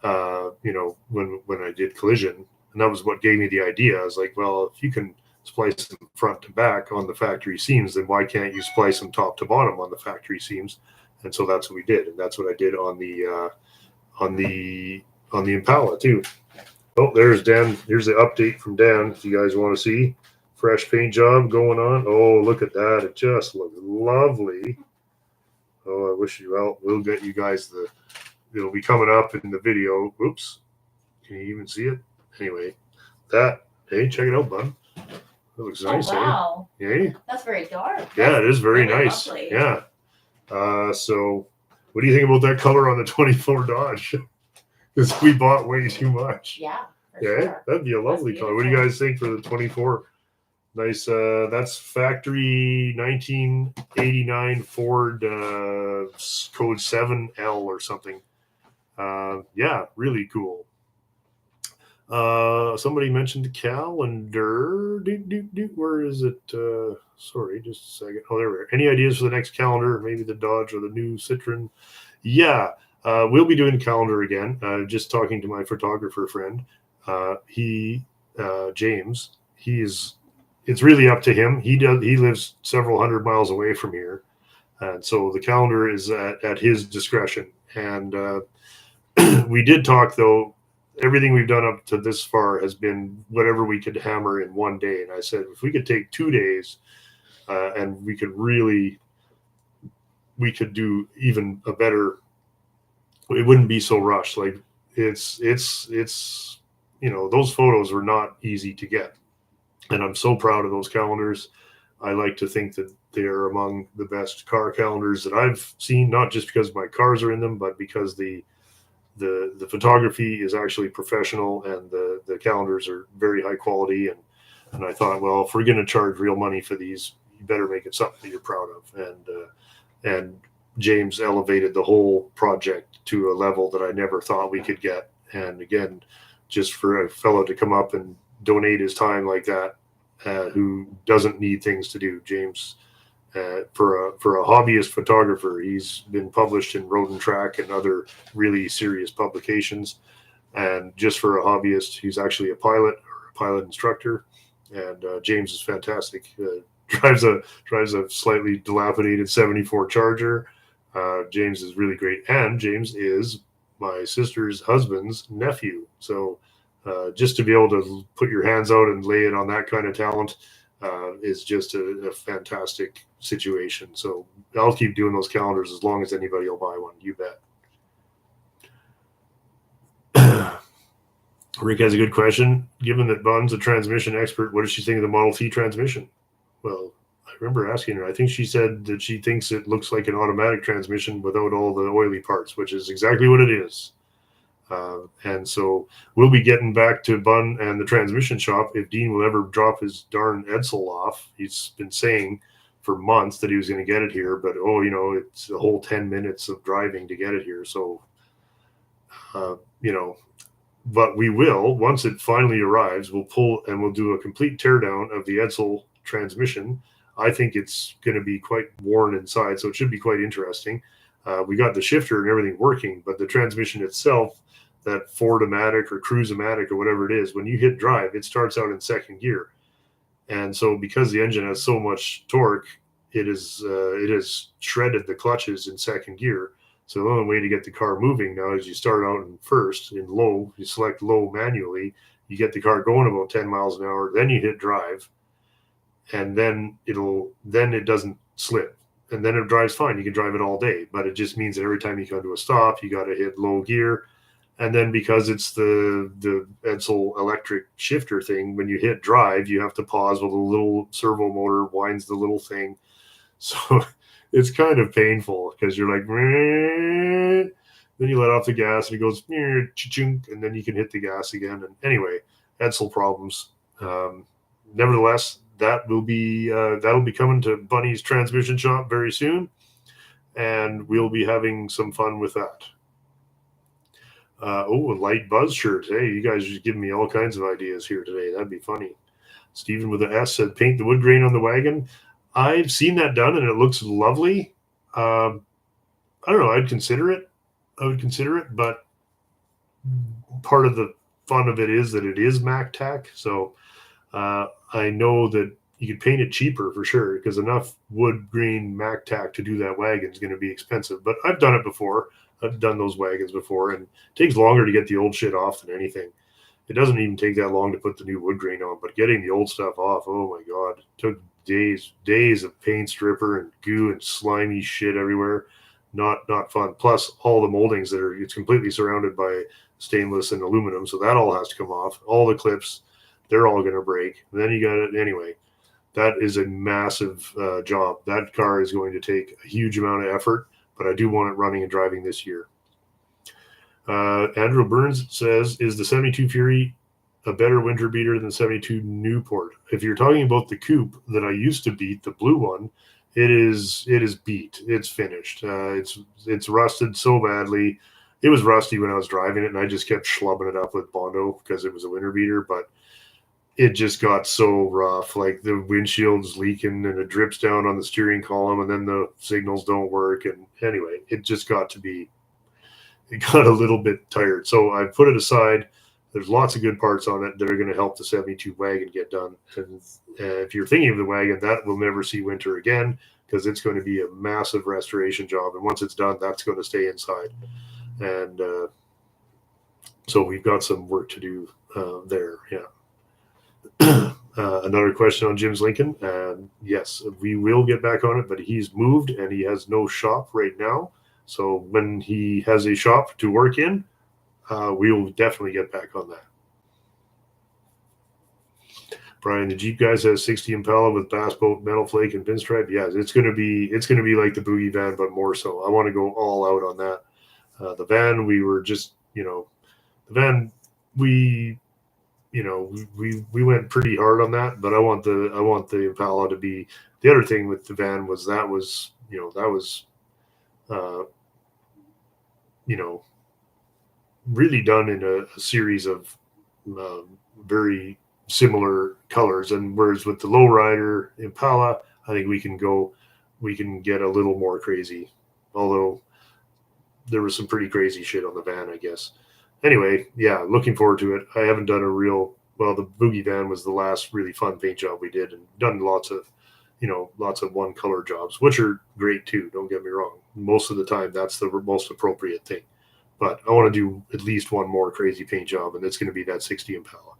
Speaker 1: when I did collision, and that was what gave me the idea. I was like, well, if you can splice them front to back on the factory seams, then why can't you splice them top to bottom on the factory seams? And so that's what we did, and that's what I did on the Impala too. Oh, there's Dan. Here's the update from Dan, if you guys want to see, fresh paint job going on. Oh, look at that. It just looks lovely. Oh, I wish you well. We'll get you guys it'll be coming up in the video. Oops. Can you even see it? Anyway, hey, check it out, bud. That looks nice,
Speaker 2: wow.
Speaker 1: eh? Hey?
Speaker 2: That's very dark.
Speaker 1: Yeah, it is very
Speaker 2: really
Speaker 1: nice.
Speaker 2: lovely.
Speaker 1: Yeah. So what do you think about that color on the 24 Dodge? Because we bought way too much.
Speaker 2: Yeah. For
Speaker 1: Yeah,
Speaker 2: sure.
Speaker 1: that'd be a lovely
Speaker 2: That's
Speaker 1: color. What do you
Speaker 2: beautiful.
Speaker 1: guys think for the 24? Nice. That's factory 1989 Ford code 7L or something. Yeah, really cool. Somebody mentioned the calendar. Where is it? Sorry, just a second. Oh, there we are. Any ideas for the next calendar? Maybe the Dodge or the new Citroen? Yeah, we'll be doing calendar again. Just talking to my photographer friend. James. It's really up to him. He lives several hundred miles away from here, and so the calendar is at his discretion. And we did talk though. Everything we've done up to this far has been whatever we could hammer in one day. And I said, if we could take 2 days, and we could do even a better. It wouldn't be so rushed. Like it's those photos were not easy to get. And I'm so proud of those calendars. I like to think that they're among the best car calendars that I've seen, not just because my cars are in them, but because the photography is actually professional and the calendars are very high quality. And I thought, well, if we're going to charge real money for these, you better make it something that you're proud of. And James elevated the whole project to a level that I never thought we could get. And again, just for a fellow to come up and donate his time like that, who doesn't need things to do. James, for a hobbyist photographer, he's been published in Road and Track and other really serious publications. And just for a hobbyist, he's actually a pilot or a pilot instructor. And James is fantastic. Drives a slightly dilapidated 74 Charger. James is really great, and James is my sister's husband's nephew. So just to be able to put your hands out and lay it on that kind of talent is just a fantastic situation. So I'll keep doing those calendars as long as anybody will buy one. You bet. Rick has a good question. Given that Bun's a transmission expert, what does she think of the Model T transmission? Well, I remember asking her. I think she said that she thinks it looks like an automatic transmission without all the oily parts, which is exactly what it is. And so we'll be getting back to Bun and the transmission shop if Dean will ever drop his darn Edsel off. He's been saying for months that he was going to get it here, but it's a whole 10 minutes of driving to get it here. So, but we will, once it finally arrives, we'll pull and we'll do a complete teardown of the Edsel transmission. I think it's going to be quite worn inside, so it should be quite interesting. We got the shifter and everything working, but the transmission itself, that Ford-O-Matic or Cruise-O-Matic or whatever it is, when you hit drive, it starts out in second gear. And so because the engine has so much torque, it has shredded the clutches in second gear. So the only way to get the car moving now is you start out in first, in low, you select low manually, you get the car going about 10 miles an hour, then you hit drive, and then it doesn't slip. And then it drives fine. You can drive it all day, but it just means that every time you come to a stop, you got to hit low gear. And then because it's the Edsel electric shifter thing, when you hit drive, you have to pause while the little servo motor winds the little thing. So it's kind of painful because you're like, then you let off the gas and it goes, and then you can hit the gas again. And anyway, Edsel problems. Nevertheless, that'll be coming to Bunny's transmission shop very soon, and we'll be having some fun with that. A light buzz shirt. Hey, you guys are just giving me all kinds of ideas here today. That'd be funny. Stephen with an S said, paint the wood grain on the wagon. I've seen that done, and it looks lovely. I don't know. I'd consider it. I would consider it, but part of the fun of it is that it is MacTac. So I know that you could paint it cheaper for sure, because enough wood grain MacTac to do that wagon is going to be expensive. But I've done it before. I've done those wagons before, and it takes longer to get the old shit off than anything. it doesn't even take that long to put the new wood grain on, but getting the old stuff off, oh my God, it took days of paint stripper and goo and slimy shit everywhere. Not fun. Plus all the moldings it's completely surrounded by stainless and aluminum, so that all has to come off. All the clips, they're all going to break. And then you got it anyway. That is a massive job. That car is going to take a huge amount of effort, but I do want it running and driving this year. Andrew Burns says, is the 72 Fury a better winter beater than 72 Newport? If you're talking about the coupe that I used to beat, the blue one, it is beat. It's finished. It's rusted so badly. It was rusty when I was driving it, and I just kept schlubbing it up with Bondo because it was a winter beater, but it just got so rough. Like the windshield's leaking and it drips down on the steering column, and then the signals don't work. And anyway, it got a little bit tired. So I put it aside. There's lots of good parts on it that are going to help the 72 wagon get done. And if you're thinking of the wagon, that will never see winter again because it's going to be a massive restoration job. And once it's done, that's going to stay inside. And so we've got some work to do there. Yeah. Another question on Jim's Lincoln. Yes, we will get back on it, but he's moved and he has no shop right now. So when he has a shop to work in, we will definitely get back on that. Brian, the Jeep guys has 60 Impala with bass boat, metal flake, and pinstripe. Yes, it's gonna be like the Boogie van, but more so. I want to go all out on that. The van, we were just, the van, we went pretty hard on that, but I want the Impala to be. The other thing with the van was really done in a series of very similar colors. And whereas with the lowrider Impala, I think we can get a little more crazy, although there was some pretty crazy shit on the van, I guess. Anyway, yeah, looking forward to it. I haven't done the Boogie van was the last really fun paint job we did, and done lots of one color jobs, which are great too. Don't get me wrong. Most of the time, that's the most appropriate thing. But I want to do at least one more crazy paint job, and it's going to be that 60 Impala.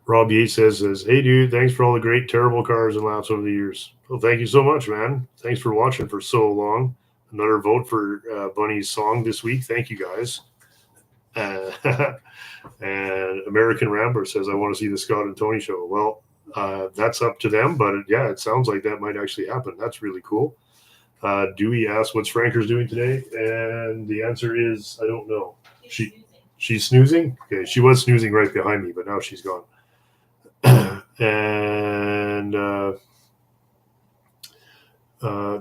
Speaker 1: Rob Yates says, hey, dude, thanks for all the great, terrible cars and laps over the years. Well, thank you so much, man. Thanks for watching for so long. Another vote for Bunny's song this week. Thank you, guys. And American Rambler says, I want to see the Scott and Tony show. Well, that's up to them, but yeah, it sounds like that might actually happen. That's really cool. Dewey asked what's Franker's doing today, and the answer is I don't know. She's snoozing. Okay, she was snoozing right behind me, but now she's gone. And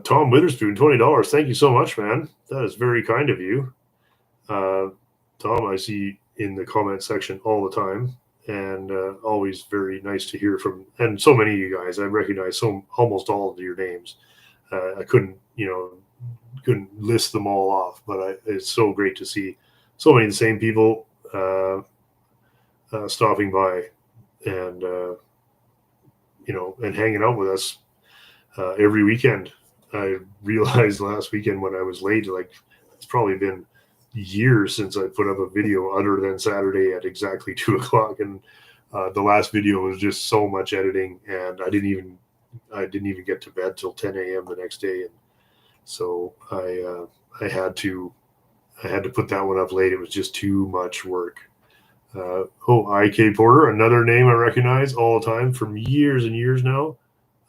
Speaker 1: Tom Witherspoon, $20. Thank you so much, man. That is very kind of you. Tom, I see in the comment section all the time, and always very nice to hear from. And so many of you guys, I recognize almost all of your names. I couldn't list them all off, but it's so great to see so many of the same people stopping by and and hanging out with us every weekend. I realized last weekend when I was late, like it's probably been years since I put up a video other than Saturday at exactly 2:00, and the last video was just so much editing, and I didn't even get to bed till 10 a.m. the next day, and so I had to put that one up late. It was just too much work. IK Porter, another name I recognize all the time from years and years now.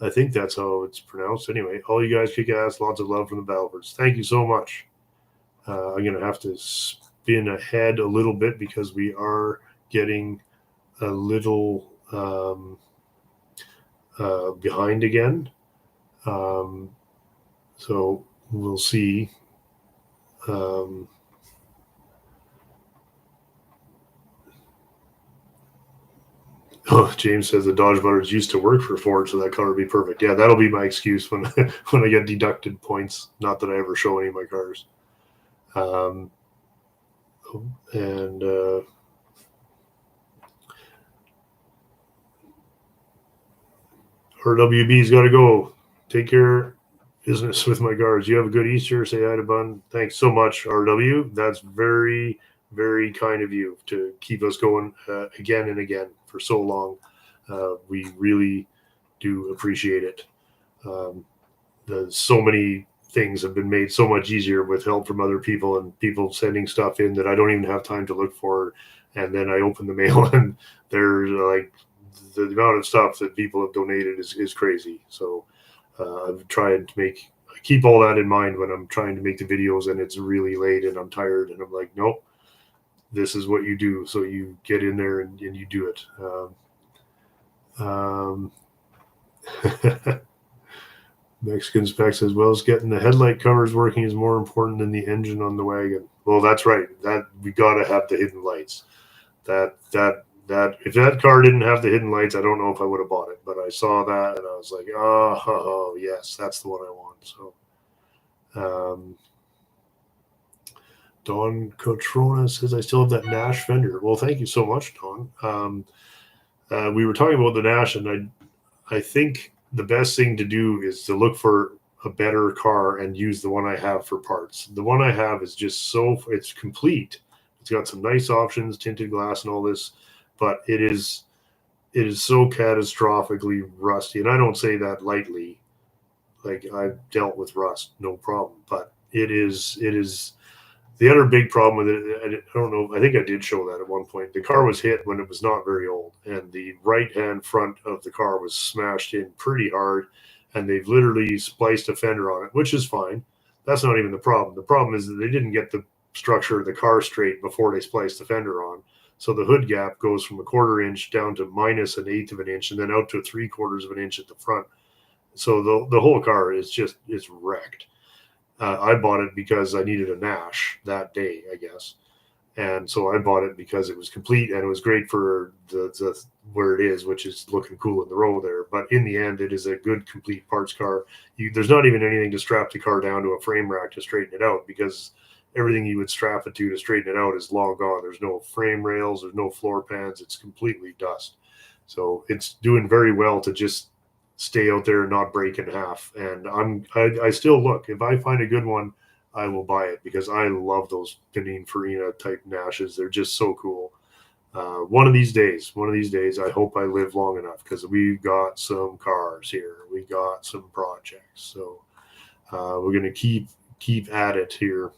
Speaker 1: I think that's how it's pronounced. Anyway, all you guys kick ass. Lots of love from the Battlebirds. Thank you so much. I'm going to have to spin ahead a little bit because we are getting a little behind again. So we'll see. James says the Dodge Butters used to work for Ford, so that color would be perfect. Yeah, that'll be my excuse when I get deducted points. Not that I ever show any of my cars. RWB's got to go. Take care. Business with my cars. You have a good Easter. Say hi to Bun. Thanks so much, RW. That's very, very kind of you to keep us going again and again for so long. We really do appreciate it. So many things have been made so much easier with help from other people and people sending stuff in that I don't even have time to look for. And then I open the mail and there's like the amount of stuff that people have donated is crazy. So I've tried to keep all that in mind when I'm trying to make the videos and it's really late and I'm tired and I'm like, nope, this is what you do. So you get in there and you do it. Mexican spec says, well, as getting the headlight covers working is more important than the engine on the wagon. Well, that's right. That we got to have the hidden lights. That if that car didn't have the hidden lights, I don't know if I would have bought it. But I saw that and I was like, oh yes, that's the one I want. So, Don Cotrona says, I still have that Nash fender. Well, thank you so much, Don. We were talking about the Nash, and I think the best thing to do is to look for a better car and use the one I have for parts. The one I have is just it's complete. It's got some nice options, tinted glass and all this, but it is so catastrophically rusty. And I don't say that lightly. Like, I've dealt with rust, no problem. But it is the other big problem with it. I don't know. I think I did show that at one point. The car was hit when it was not very old, and the right-hand front of the car was smashed in pretty hard, and they've literally spliced a fender on it, which is fine. That's not even the problem. The problem is that they didn't get the structure of the car straight before they spliced the fender on. So the hood gap goes from 1/4 inch down to minus 1/8 of an inch, and then out to 3/4 of an inch at the front. So the whole car is it's wrecked. I bought it because I needed a Nash that day, I guess. And so I bought it because it was complete and it was great for the where it is, which is looking cool in the row there. But in the end, it is a good, complete parts car. There's not even anything to strap the car down to a frame rack to straighten it out, because everything you would strap it to straighten it out is long gone. There's no frame rails. There's no floor pans. It's completely dust. So it's doing very well to just stay out there and not break in half. And I still look. If I find a good one, I will buy it, because I love those Pininfarina type Nashes. They're just so cool. One of these days, I hope I live long enough, because we've got some cars here. We got some projects. So we're going to keep at it here.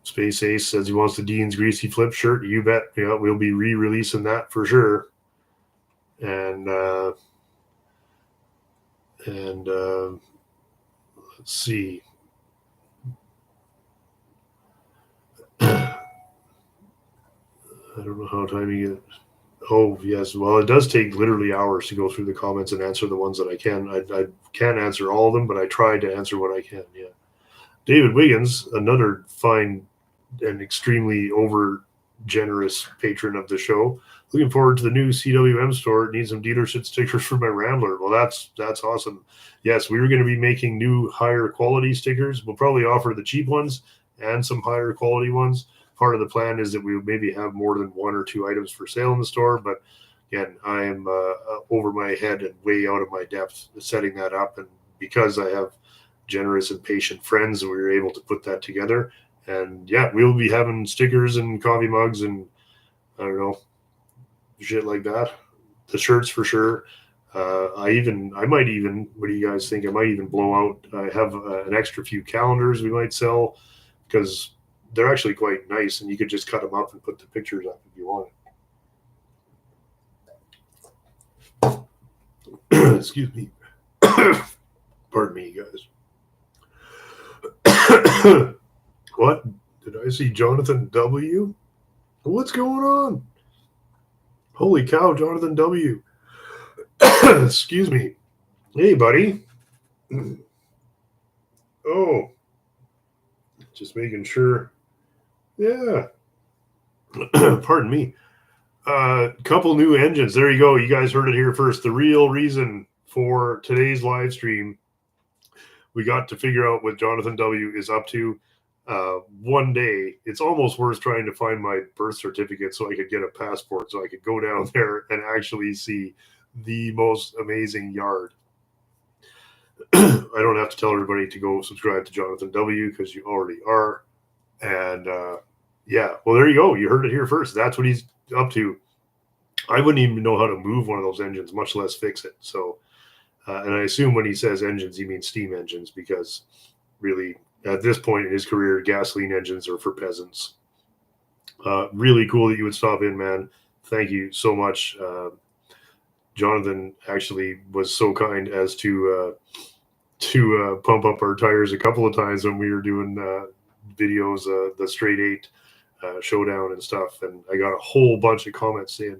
Speaker 1: Space Ace says he wants the Dean's Greasy Flip shirt. You bet. Yeah, we'll be re-releasing that for sure. And let's see. I don't know how time you get. Oh, yes. Well, it does take literally hours to go through the comments and answer the ones that I can. I can't answer all of them, but I try to answer what I can. Yeah. David Wiggins, another fine and extremely generous patron of the show. Looking forward to the new CWM store. Need some dealership stickers for my Rambler. Well, that's awesome. Yes, we were going to be making new higher quality stickers. We'll probably offer the cheap ones and some higher quality ones. Part of the plan is that we would maybe have more than 1 or 2 items for sale in the store. But again, I am over my head and way out of my depth setting that up. And because I have generous and patient friends, we were able to put that together. And yeah, we'll be having stickers and coffee mugs and I don't know, shit like that. The shirts for sure. I might even, what do you guys think? I might even blow out. I have an extra few calendars we might sell, because they're actually quite nice, and you could just cut them up and put the pictures up if you want. Excuse me. Pardon me, guys. What? Did I see Jonathan W? What's going on? Holy cow, Jonathan W. Excuse me. Hey, buddy. Oh, just making sure. Yeah. Pardon me. Couple new engines. There you go. You guys heard it here first. The real reason for today's live stream, we got to figure out what Jonathan W is up to. One day, it's almost worth trying to find my birth certificate so I could get a passport, so I could go down there and actually see the most amazing yard. I don't have to tell everybody to go subscribe to Jonathan W, because you already are. And yeah, well, there you go. You heard it here first. That's what he's up to. I wouldn't even know how to move one of those engines, much less fix it. So, and I assume when he says engines, he means steam engines, because really at this point in his career, gasoline engines are for peasants. Really cool that you would stop in, man. Thank you so much. Jonathan actually was so kind as to pump up our tires a couple of times when we were doing videos, the straight eight showdown and stuff. And I got a whole bunch of comments saying,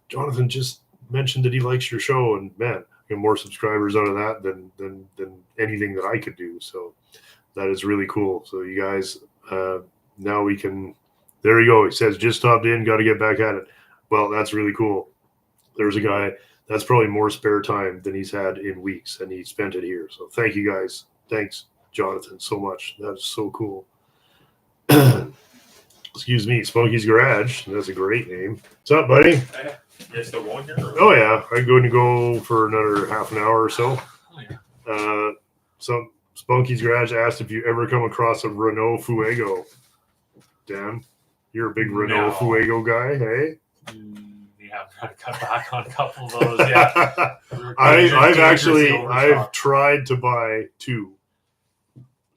Speaker 1: Jonathan just mentioned that he likes your show, and man, I get more subscribers out of that than anything that I could do. So that is really cool. So you guys, now we can. There you go. He says just stopped in, got to get back at it. Well, that's really cool. There's a guy that's probably more spare time than he's had in weeks, and he spent it here. So thank you guys. Thanks, Jonathan, so much. That's so cool. Excuse me, Spunky's Garage. That's a great name. What's up, buddy?
Speaker 4: You're still going here?
Speaker 1: Oh yeah, I'm going to go for another half an hour or so.
Speaker 4: Oh, yeah.
Speaker 1: So Spunky's Garage asked if you ever come across a Renault Fuego. Dan, you're a big Renault
Speaker 4: No.
Speaker 1: Fuego guy, hey?
Speaker 4: Yeah, I'm trying to cut back on a couple of those. Yeah,
Speaker 1: I've tried to buy two.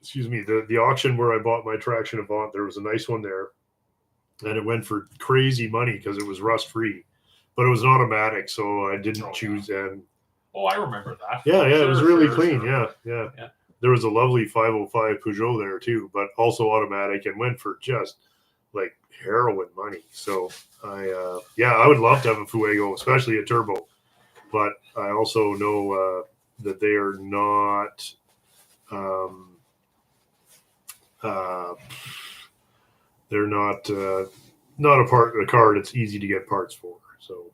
Speaker 1: Excuse me, the auction where I bought my Traction Avant, there was a nice one there, and it went for crazy money because it was rust free, but it was an automatic, so I didn't choose. And
Speaker 4: Oh, I remember that.
Speaker 1: yeah, it was
Speaker 4: Sure,
Speaker 1: really
Speaker 4: sure,
Speaker 1: clean.
Speaker 4: sure.
Speaker 1: Yeah. There was a lovely 505 Peugeot there too, but also automatic, and went for just like heroin money. So I would love to have a Fuego, especially a turbo, but I also know that they are not they're not a car that's easy to get parts for. So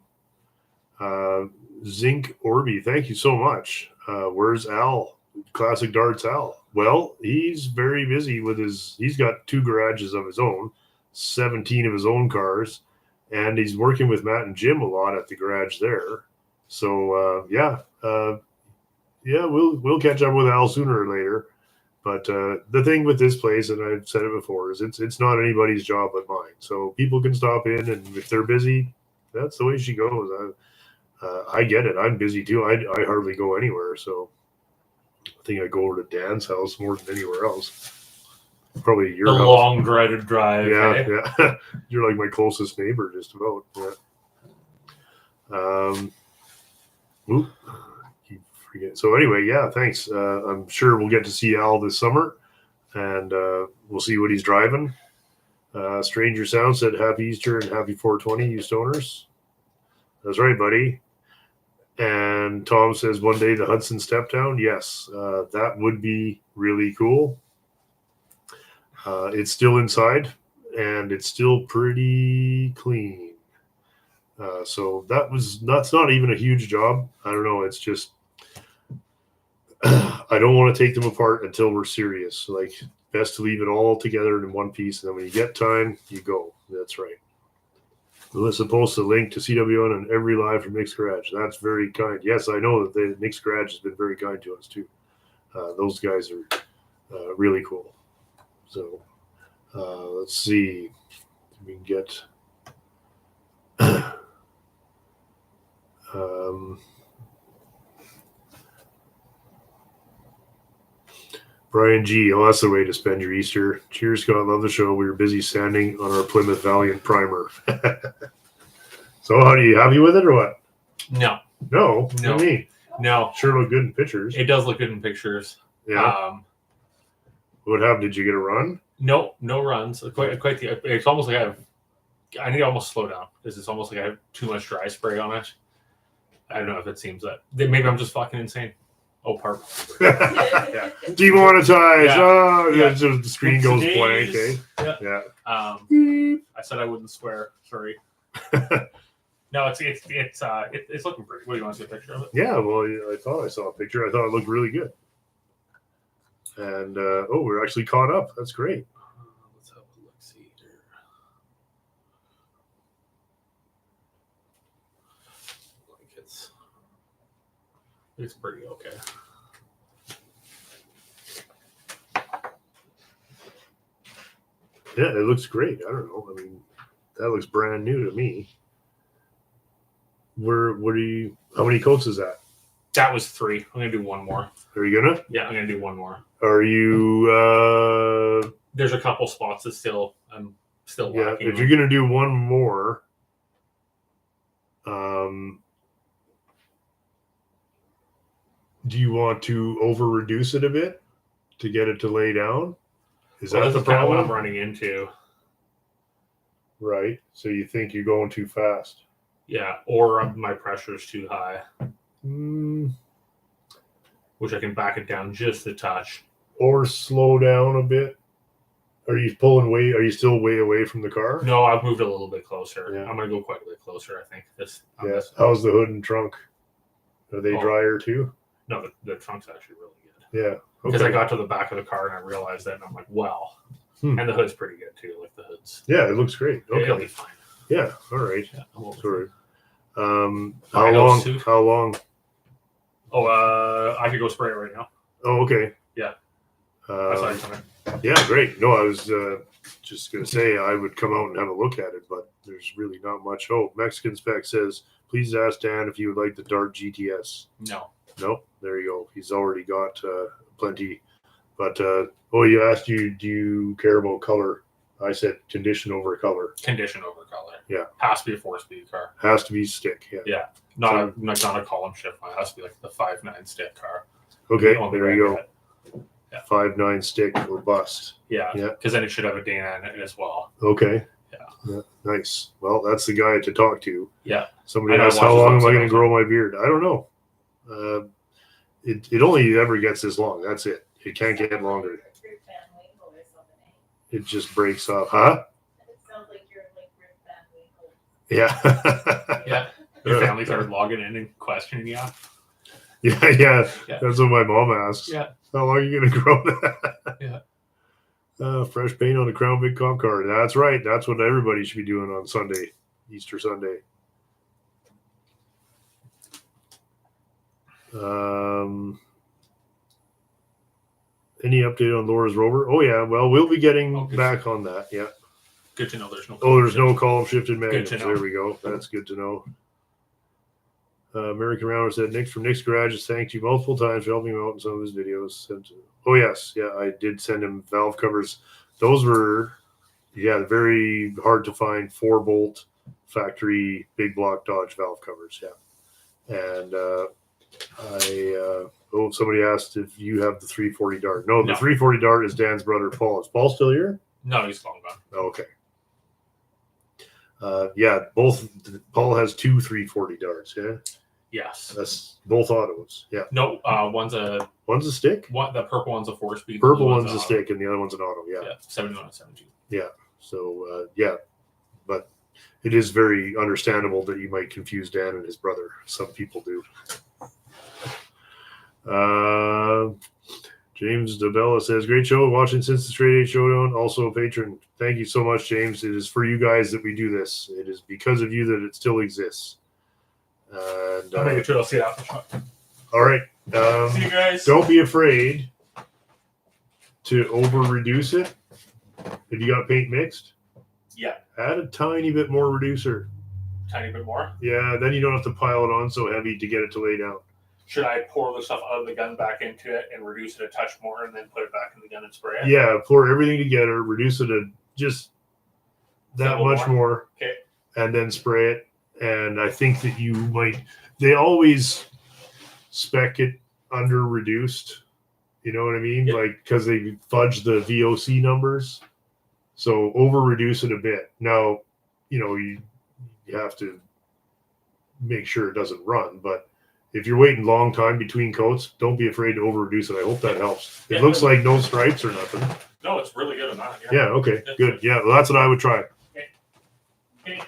Speaker 1: Zinc Orby, thank you so much. Where's Al? Classic Darts Al. Well, he's very busy with he's got 2 garages of his own, 17 of his own cars, and he's working with Matt and Jim a lot at the garage there. So we'll catch up with Al sooner or later. But the thing with this place, and I've said it before, is it's not anybody's job but mine. So people can stop in, and if they're busy, that's the way she goes. I get it. I'm busy too. I hardly go anywhere. So I think I go over to Dan's house more than anywhere else. Probably your
Speaker 4: The
Speaker 1: house.
Speaker 4: long dreaded drive. eh?
Speaker 1: Yeah. You're like my closest neighbor, just about. Yeah. Keep forgetting. So anyway, yeah, thanks. I'm sure we'll get to see Al this summer, and we'll see what he's driving. Stranger Sound said happy Easter and happy 420, you stoners. That's right, buddy. And Tom says one day the Hudson step down. Yes, that would be really cool. It's still inside, and it's still pretty clean. So that's not even a huge job. I don't know. It's just I don't want to take them apart until we're serious. Like, best to leave it all together in one piece, and then when you get time, you go. That's right. Melissa posts a link to CWN on every live from Nick's Garage. That's very kind. Yes, I know that Nick's Garage has been very kind to us too. Those guys are really cool. So let's see if we can get. Brian G. Oh, that's the way to spend your Easter. Cheers, Scott. Love the show. We were busy sanding on our Plymouth Valiant primer. So, are you happy with it or what?
Speaker 4: No.
Speaker 1: No. What do you mean?
Speaker 4: No.
Speaker 1: Sure look good in pictures.
Speaker 4: It does look good in pictures.
Speaker 1: Yeah. What happened? Did you get a run?
Speaker 4: No runs. It's almost like I need to almost slow down because it's almost like I have too much dry spray on it. I don't know if it seems that maybe I'm just fucking insane. Oh, park.
Speaker 1: Yeah. Demonetized.
Speaker 4: Yeah.
Speaker 1: Oh,
Speaker 4: Yeah.
Speaker 1: The screen goes blank.
Speaker 4: Today's-
Speaker 1: Eh?
Speaker 4: Yeah.
Speaker 1: Yeah.
Speaker 4: I said I wouldn't swear. Sorry. No, it's looking pretty. What do you want to see a picture of it?
Speaker 1: Yeah. Well, I thought I saw a picture. I thought it looked really good. And we're actually caught up. That's great.
Speaker 4: Let's have a look. See here. Like it's pretty okay.
Speaker 1: Yeah, it looks great. I don't know. I mean, that looks brand new to me. How many coats is that?
Speaker 4: That was 3. I'm gonna do one more.
Speaker 1: Are you gonna?
Speaker 4: Yeah, I'm gonna do one more.
Speaker 1: Are you,
Speaker 4: There's a couple spots that I'm still
Speaker 1: yeah,
Speaker 4: lacking.
Speaker 1: if you're gonna do one more, do you want to over reduce it a bit to get it to lay down? Is that the
Speaker 4: kind of what I'm
Speaker 1: problem?
Speaker 4: running into?
Speaker 1: Right. So you think you're going too fast?
Speaker 4: Yeah, or my pressure's too high,
Speaker 1: Mm,
Speaker 4: which I can back it down just a touch.
Speaker 1: or slow down a bit? Are you pulling way? Are you still way away from the car?
Speaker 4: No, I've moved a little bit closer.
Speaker 1: Yeah.
Speaker 4: I'm gonna go quite a bit closer. I think on
Speaker 1: Yeah.
Speaker 4: this.
Speaker 1: How's the hood and trunk? Are they
Speaker 4: Oh.
Speaker 1: drier too?
Speaker 4: No, the trunk's actually really good.
Speaker 1: Yeah.
Speaker 4: Because
Speaker 1: Okay.
Speaker 4: I got to the back of the car and I realized that, and I'm like, wow.
Speaker 1: Hmm.
Speaker 4: And the hood's pretty good too. Like the hood's.
Speaker 1: Yeah, it looks great.
Speaker 4: It'll be
Speaker 1: Okay.
Speaker 4: fine.
Speaker 1: Yeah. All right.
Speaker 4: Yeah, I'm over
Speaker 1: Sorry.
Speaker 4: it.
Speaker 1: How
Speaker 4: I know
Speaker 1: long?
Speaker 4: suit.
Speaker 1: How long?
Speaker 4: Oh, I could go spray it right now.
Speaker 1: Oh, okay.
Speaker 4: Yeah. That's
Speaker 1: Uh,
Speaker 4: what I'm coming.
Speaker 1: yeah, great. No, I was just gonna say I would come out and have a look at it, but there's really not much. Oh, Mexican Spec says, please ask Dan if you would like the Dart GTS.
Speaker 4: No.
Speaker 1: Nope. There you go. He's already got plenty. But you asked do you care about color? I said condition over color.
Speaker 4: Condition over color.
Speaker 1: Yeah.
Speaker 4: Has to be a 4-speed car.
Speaker 1: Has to be stick. Yeah.
Speaker 4: Yeah. Not a column shift one. It has to be like the 5.9 stick car.
Speaker 1: Okay.
Speaker 4: The only
Speaker 1: There
Speaker 4: way
Speaker 1: you
Speaker 4: I
Speaker 1: go.
Speaker 4: get it. Yeah.
Speaker 1: 5.9 stick or bust.
Speaker 4: Yeah.
Speaker 1: Yeah.
Speaker 4: Because then it should have a Dana in it as well.
Speaker 1: Okay.
Speaker 4: Yeah.
Speaker 1: Nice. Well, that's the guy to talk to.
Speaker 4: Yeah.
Speaker 1: Somebody
Speaker 4: I know,
Speaker 1: asked,
Speaker 4: watch
Speaker 1: how
Speaker 4: his
Speaker 1: long am I
Speaker 4: website
Speaker 1: going to
Speaker 4: also.
Speaker 1: grow my beard? I don't know. It only ever gets this long. That's it. It can't get longer.
Speaker 2: Rip Van Winkle or something, eh?
Speaker 1: It just breaks off. Huh?
Speaker 2: It sounds like you're like Rip Van Winkle.
Speaker 1: Yeah.
Speaker 4: Yeah. Your family started logging in and questioning you.
Speaker 1: Yeah.
Speaker 4: Yeah.
Speaker 1: That's what my mom asks.
Speaker 4: Yeah.
Speaker 1: How long are you going to grow that?
Speaker 4: Yeah.
Speaker 1: Fresh paint on the Crown Vic cop car. That's right. That's what everybody should be doing on Sunday, Easter Sunday. Any update on Laura's Rover? Oh yeah, well we'll be getting
Speaker 4: Oh, good.
Speaker 1: back on that. Yeah.
Speaker 4: Good to know there's no.
Speaker 1: Oh, there's no column shifted manuals.
Speaker 4: Good to know.
Speaker 1: There we go. That's good to know. American Rounder said Nick from Nick's Garage has thanked you multiple times for helping him out in some of his videos. Oh yes, yeah, I did send him valve covers. Those were, very hard to find 4-bolt factory big block Dodge valve covers. Yeah, and somebody asked if you have the 340 Dart. No, the
Speaker 4: No.
Speaker 1: 340 Dart is Dan's brother Paul. Is Paul still here?
Speaker 4: No, he's long gone.
Speaker 1: Oh, okay. Both. Paul has 2 340 Darts. Yeah,
Speaker 4: Yes.
Speaker 1: that's both autos. Yeah,
Speaker 4: No, one's a
Speaker 1: one's a stick.
Speaker 4: the purple one's a 4-speed.
Speaker 1: Purple
Speaker 4: the blue
Speaker 1: one's a
Speaker 4: auto.
Speaker 1: stick, and the other one's an auto. Yeah.
Speaker 4: Yeah, 71 and 72.
Speaker 1: So but it is very understandable that you might confuse Dan and his brother. Some people do. James DeBella says, great show. Watching since the Straight 8 Showdown. Also a patron. Thank you so much, James. It is for you guys that we do this. It is because of you that it still exists. And
Speaker 4: I'll make it too. I'll see you after.
Speaker 1: all right.
Speaker 4: See you guys.
Speaker 1: Don't be afraid to over reduce it. If you got paint mixed,
Speaker 4: Yeah,
Speaker 1: add a tiny bit more reducer.
Speaker 4: tiny bit more.
Speaker 1: Yeah, then you don't have to pile it on so heavy to get it to lay down.
Speaker 4: Should I pour the stuff out of the gun back into it and reduce it a touch more, and then put it back in the gun and spray it?
Speaker 1: Yeah, pour everything together, reduce it to just that
Speaker 4: Little
Speaker 1: much more,
Speaker 4: Okay.
Speaker 1: and then spray it. And I think that you might. They always spec it under reduced. You know what I mean?
Speaker 4: Yep.
Speaker 1: Like because they fudge the VOC numbers, so over reduce it a bit. Now, you have to make sure it doesn't run, but. If you're waiting a long time between coats, don't be afraid to over reduce it. I hope that helps. It
Speaker 4: Yeah.
Speaker 1: looks like no stripes or nothing.
Speaker 4: No, it's really good on that.
Speaker 1: Yeah, okay, good. Yeah, well, that's what I would try.
Speaker 4: Okay.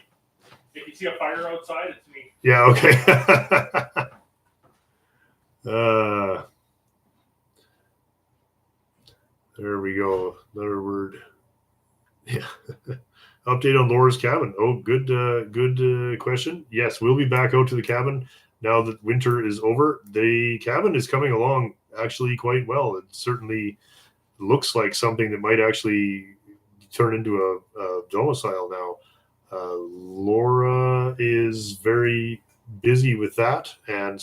Speaker 4: If you see a fire outside, it's me.
Speaker 1: Yeah, okay. There we go. Another word. Yeah. Update on Laura's cabin. Oh, good question. Yes, we'll be back out to the cabin now that winter is over. The cabin is coming along actually quite well. It certainly looks like something that might actually turn into a domicile now. Laura is very busy with that, and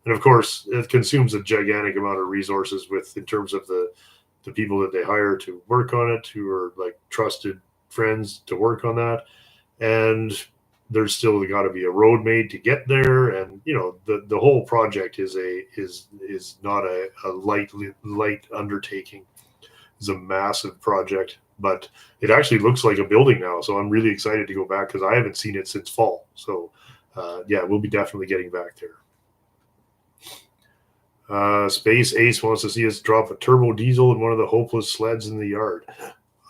Speaker 1: of course it consumes a gigantic amount of resources in terms of the people that they hire to work on it, who are like trusted friends to work on that, and there's still got to be a road made to get there, and the whole project is not a light undertaking. It's a massive project, but it actually looks like a building now, so I'm really excited to go back because I haven't seen it since fall. So yeah, we'll be definitely getting back there. Space Ace wants to see us drop a turbo diesel in one of the hopeless sleds in the yard.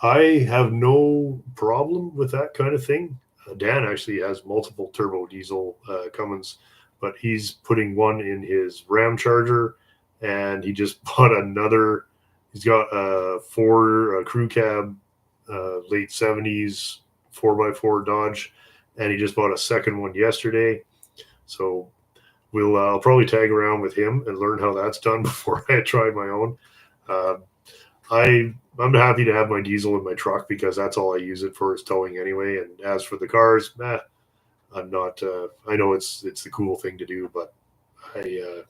Speaker 1: I have no problem with that kind of thing. Dan actually has multiple turbo diesel Cummins, but he's putting one in his Ram Charger, and he just bought another. He's got a crew cab, late 70s 4x4 Dodge, and he just bought a second one yesterday. So I'll probably tag around with him and learn how that's done before I try my own. I'm happy to have my diesel in my truck because that's all I use it for is towing anyway. And as for the cars, I'm not. I know it's the cool thing to do, but it's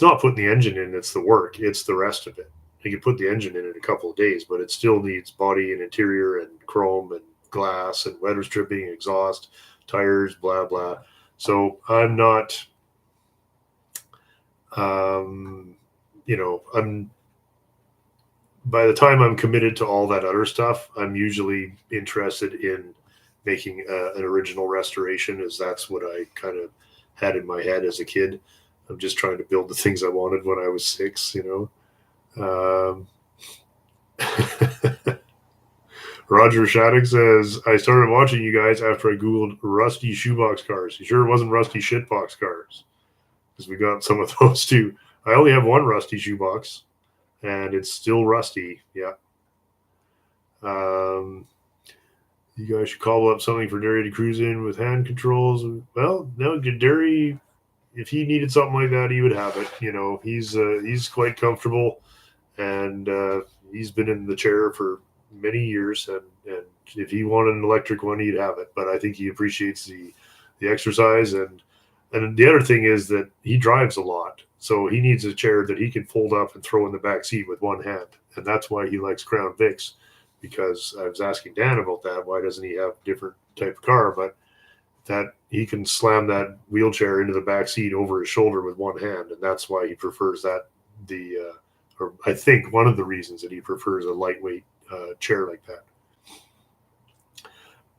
Speaker 1: not putting the engine in. It's the work. It's the rest of it. You can put the engine in a couple of days, but it still needs body and interior and chrome and glass and weather stripping, exhaust, tires, blah blah. So I'm not. By the time I'm committed to all that other stuff, I'm usually interested in making an original restoration, as that's what I kind of had in my head as a kid. I'm just trying to build the things I wanted when I was 6, Roger Shattuck says, I started watching you guys after I Googled rusty shoebox cars. You sure it wasn't rusty shitbox cars? Because we got some of those too. I only have one rusty shoebox, and it's still rusty. Yeah. You guys should cobble up something for Derry to cruise in with hand controls. Well, no, Derry, if he needed something like that, he would have it. He's quite comfortable, and he's been in the chair for many years, and if he wanted an electric one, he'd have it. But I think he appreciates the exercise, and the other thing is that he drives a lot, so he needs a chair that he can fold up and throw in the back seat with one hand, and that's why he likes Crown Vics. Because I was asking Dan about that, why doesn't he have a different type of car? But that he can slam that wheelchair into the back seat over his shoulder with one hand, and that's why he prefers that. Or I think one of the reasons that he prefers a lightweight chair like that.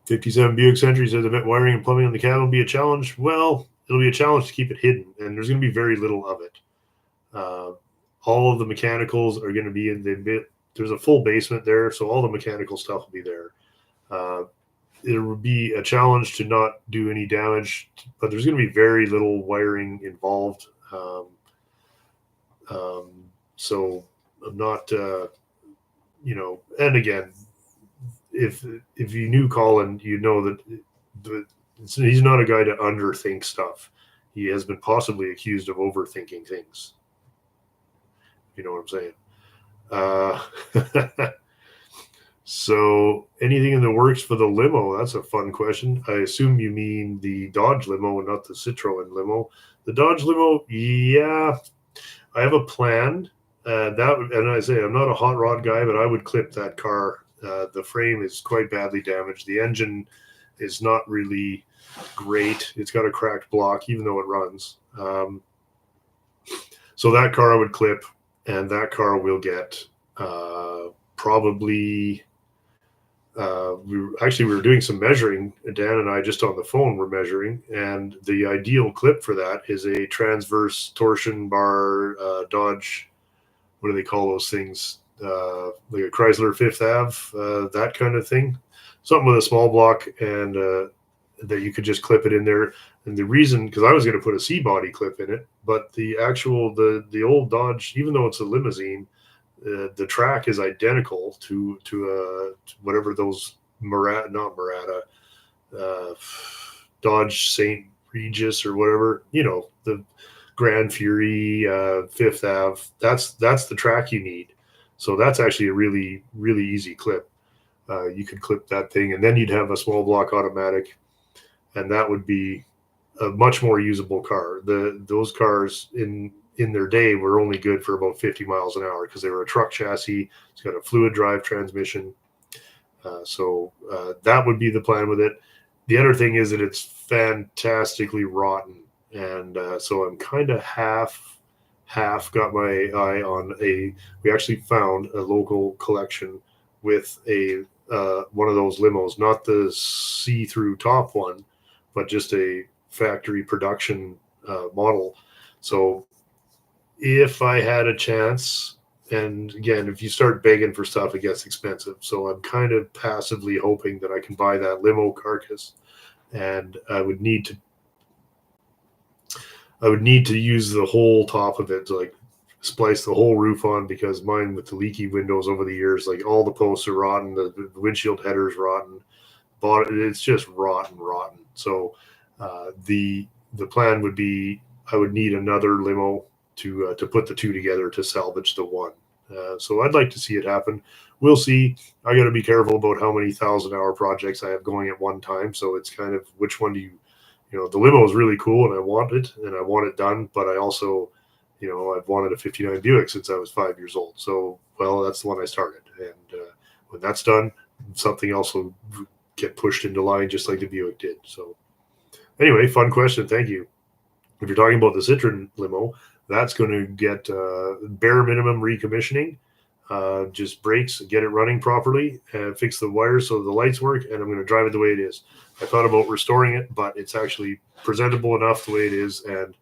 Speaker 1: 57 Buick Century says, I bet wiring and plumbing on the cab will be a challenge. Well, it'll be a challenge to keep it hidden, and there's going to be very little of it. All of the mechanicals are going to be in the bit. There's a full basement there, so all the mechanical stuff will be there. It will be a challenge to not do any damage, but there's going to be very little wiring involved. So I'm not, and again, if you knew Colin, you know that he's not a guy to underthink stuff. He has been possibly accused of overthinking things. You know what I'm saying? So anything in the works for the limo? That's a fun question. I assume you mean the Dodge limo and not the Citroen limo. The Dodge limo, yeah, I have a plan. And I say I'm not a hot rod guy, but I would clip that car. The frame is quite badly damaged. The engine is not really great. It's got a cracked block, even though it runs. So that car I would clip. And that car will get probably. We were doing some measuring. Dan and I just on the phone were measuring, and the ideal clip for that is a transverse torsion bar Dodge. What do they call those things? Like a Chrysler Fifth Ave, that kind of thing. Something with a small block, and that you could just clip it in there. And the reason, because I was going to put a C-body clip in it, but the old Dodge, even though it's a limousine, the track is identical to whatever those Dodge St. Regis or whatever, the Grand Fury, Fifth Ave. That's the track you need. So that's actually a really, really easy clip. You could clip that thing, and then you'd have a small block automatic, and that would be a much more usable car. Those cars in their day were only good for about 50 miles an hour because they were a truck chassis. It's got a fluid drive transmission. So that would be the plan with it. The other thing is that it's fantastically rotten, and so I'm kind of half got my eye on a. We actually found a local collection with a one of those limos, not the see-through top one, but just a factory production model. So if I had a chance, and again, if you start begging for stuff, it gets expensive. So I'm kind of passively hoping that I can buy that limo carcass, and I would need to use the whole top of it to like splice the whole roof on, because mine with the leaky windows over the years, like all the posts are rotten, the windshield header's rotten, it's just rotten. So the plan would be I would need another limo to put the two together to salvage the one. So I'd like to see it happen. We'll see. I got to be careful about how many 1,000-hour projects I have going at one time. So it's kind of which one do you the limo is really cool and I want it done, but I also, I've wanted a 59 Buick since I was 5 years old. So, well, that's the one I started. And when that's done, something else will get pushed into line just like the Buick did. So anyway, fun question. Thank you. If you're talking about the Citroen limo, that's going to get bare minimum recommissioning, just brakes, get it running properly, and fix the wires so the lights work, and I'm going to drive it the way it is. I thought about restoring it, but it's actually presentable enough the way it is, and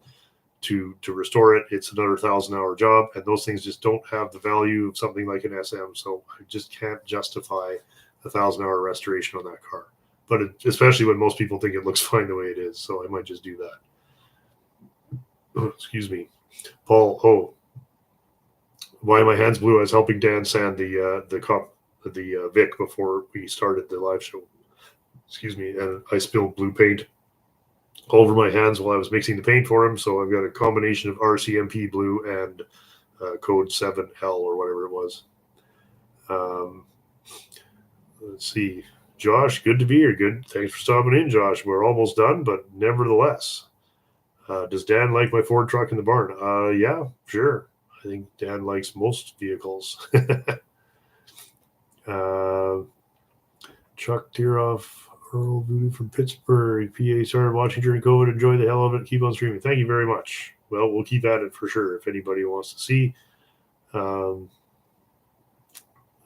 Speaker 1: to restore it, it's another 1,000-hour job, and those things just don't have the value of something like an SM, so I just can't justify a 1,000-hour restoration on that car. But especially when most people think it looks fine the way it is, so I might just do that. Oh, excuse me. Paul, why are my hands blue? I was helping Dan sand the Vic before we started the live show. Excuse me, and I spilled blue paint all over my hands while I was mixing the paint for him. So I've got a combination of RCMP blue and code 7L or whatever it was. Let's see. Josh, good to be here. Good. Thanks for stopping in, Josh. We're almost done, but nevertheless. Does Dan like my Ford truck in the barn? Yeah, sure. I think Dan likes most vehicles. Chuck Tiroff, Earl Voodoo from Pittsburgh, PA, started watching during COVID. Enjoy the hell of it. Keep on streaming. Thank you very much. Well, we'll keep at it for sure if anybody wants to see.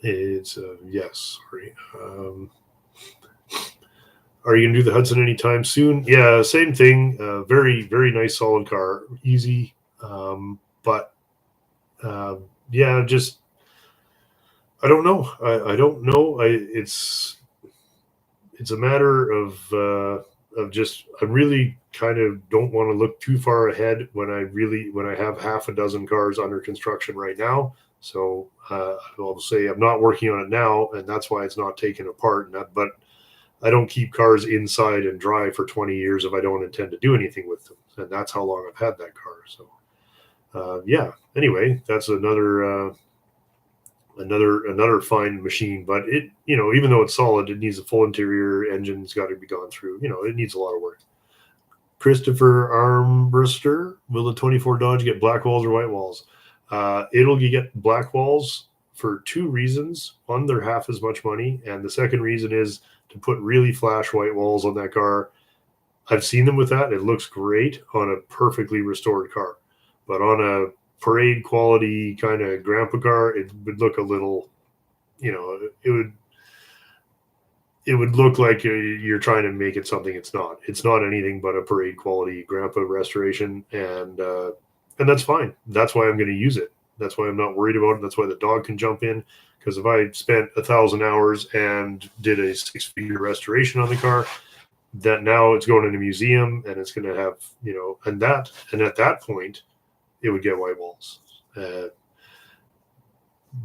Speaker 1: It's yes. Sorry. Are you going to do the Hudson anytime soon? Yeah, same thing. Very, very nice, solid car. Easy. But yeah, just, I don't know. I don't know. It's a matter of just, I really kind of don't want to look too far ahead when I have half a dozen cars under construction right now. So I'll say I'm not working on it now, and that's why it's not taken apart. But I don't keep cars inside and dry for 20 years if I don't intend to do anything with them. And that's how long I've had that car. So, yeah, anyway, that's another fine machine, but it, even though it's solid, it needs a full interior. Engine's got to be gone through, it needs a lot of work. Christopher Armbruster, will the 24 Dodge get black walls or white walls? It'll get black walls for two reasons. One, they're half as much money. And the second reason is to put really flash white walls on that car. I've seen them with that. It looks great on a perfectly restored car. But on a parade quality kind of grandpa car, it would look a little, it would look like you're trying to make it something it's not. It's not anything but a parade quality grandpa restoration. And that's fine. That's why I'm going to use it. That's why I'm not worried about it. That's why the dog can jump in. Because if I spent 1,000 hours and did a 6-figure restoration on the car, that now it's going in a museum and it's going to have, and at that point, it would get white walls.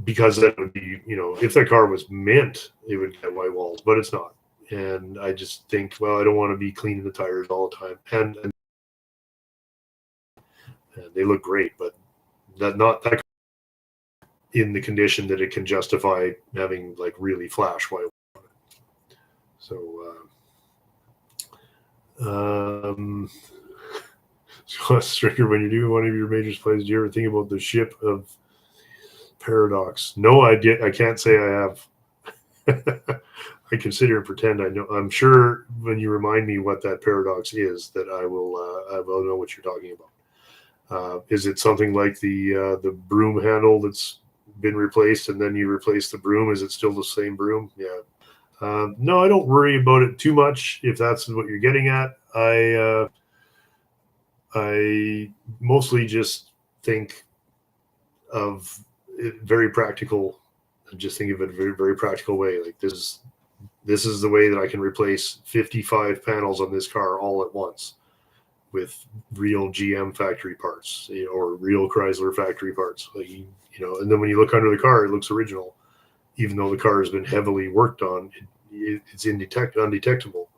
Speaker 1: Because that would be, if that car was mint, it would get white walls, but it's not. And I just think, well, I don't want to be cleaning the tires all the time. And they look great, but that in the condition that it can justify having like really flash white. So, Stricker, when you're doing one of your major plays, do you ever think about the ship of Paradox? No, I can't say I have. I consider and pretend I know. I'm sure when you remind me what that Paradox is, that I will know what you're talking about. Is it something like the broom handle that's been replaced, and then you replace the broom? Is it still the same broom? Yeah. No, I don't worry about it too much. If that's what you're getting at, I mostly just think of it very practical. I just think of it a very, very practical way. Like this is the way that I can replace 55 panels on this car all at once with real GM factory parts, or real Chrysler factory parts. Like, and then when you look under the car, it looks original, even though the car has been heavily worked on. It's undetectable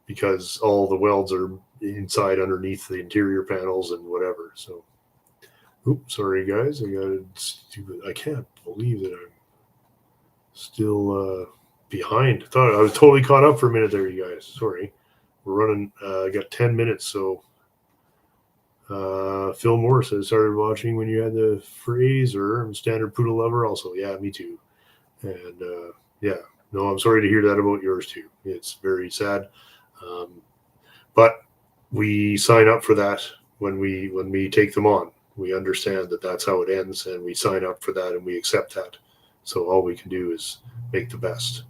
Speaker 1: because all the welds are inside underneath the interior panels and whatever. So, oops, sorry guys, I can't believe that I'm still behind. I thought I was totally caught up for a minute there, you guys. Sorry, we're running. I got 10 minutes. So, Phil Moore says, started watching when you had the Fraser. I'm standard poodle lover also. Yeah, me too. And yeah, no, I'm sorry to hear that about yours too. It's very sad. But we sign up for that when we take them on. We understand that that's how it ends, and we sign up for that and we accept that. So all we can do is make the best,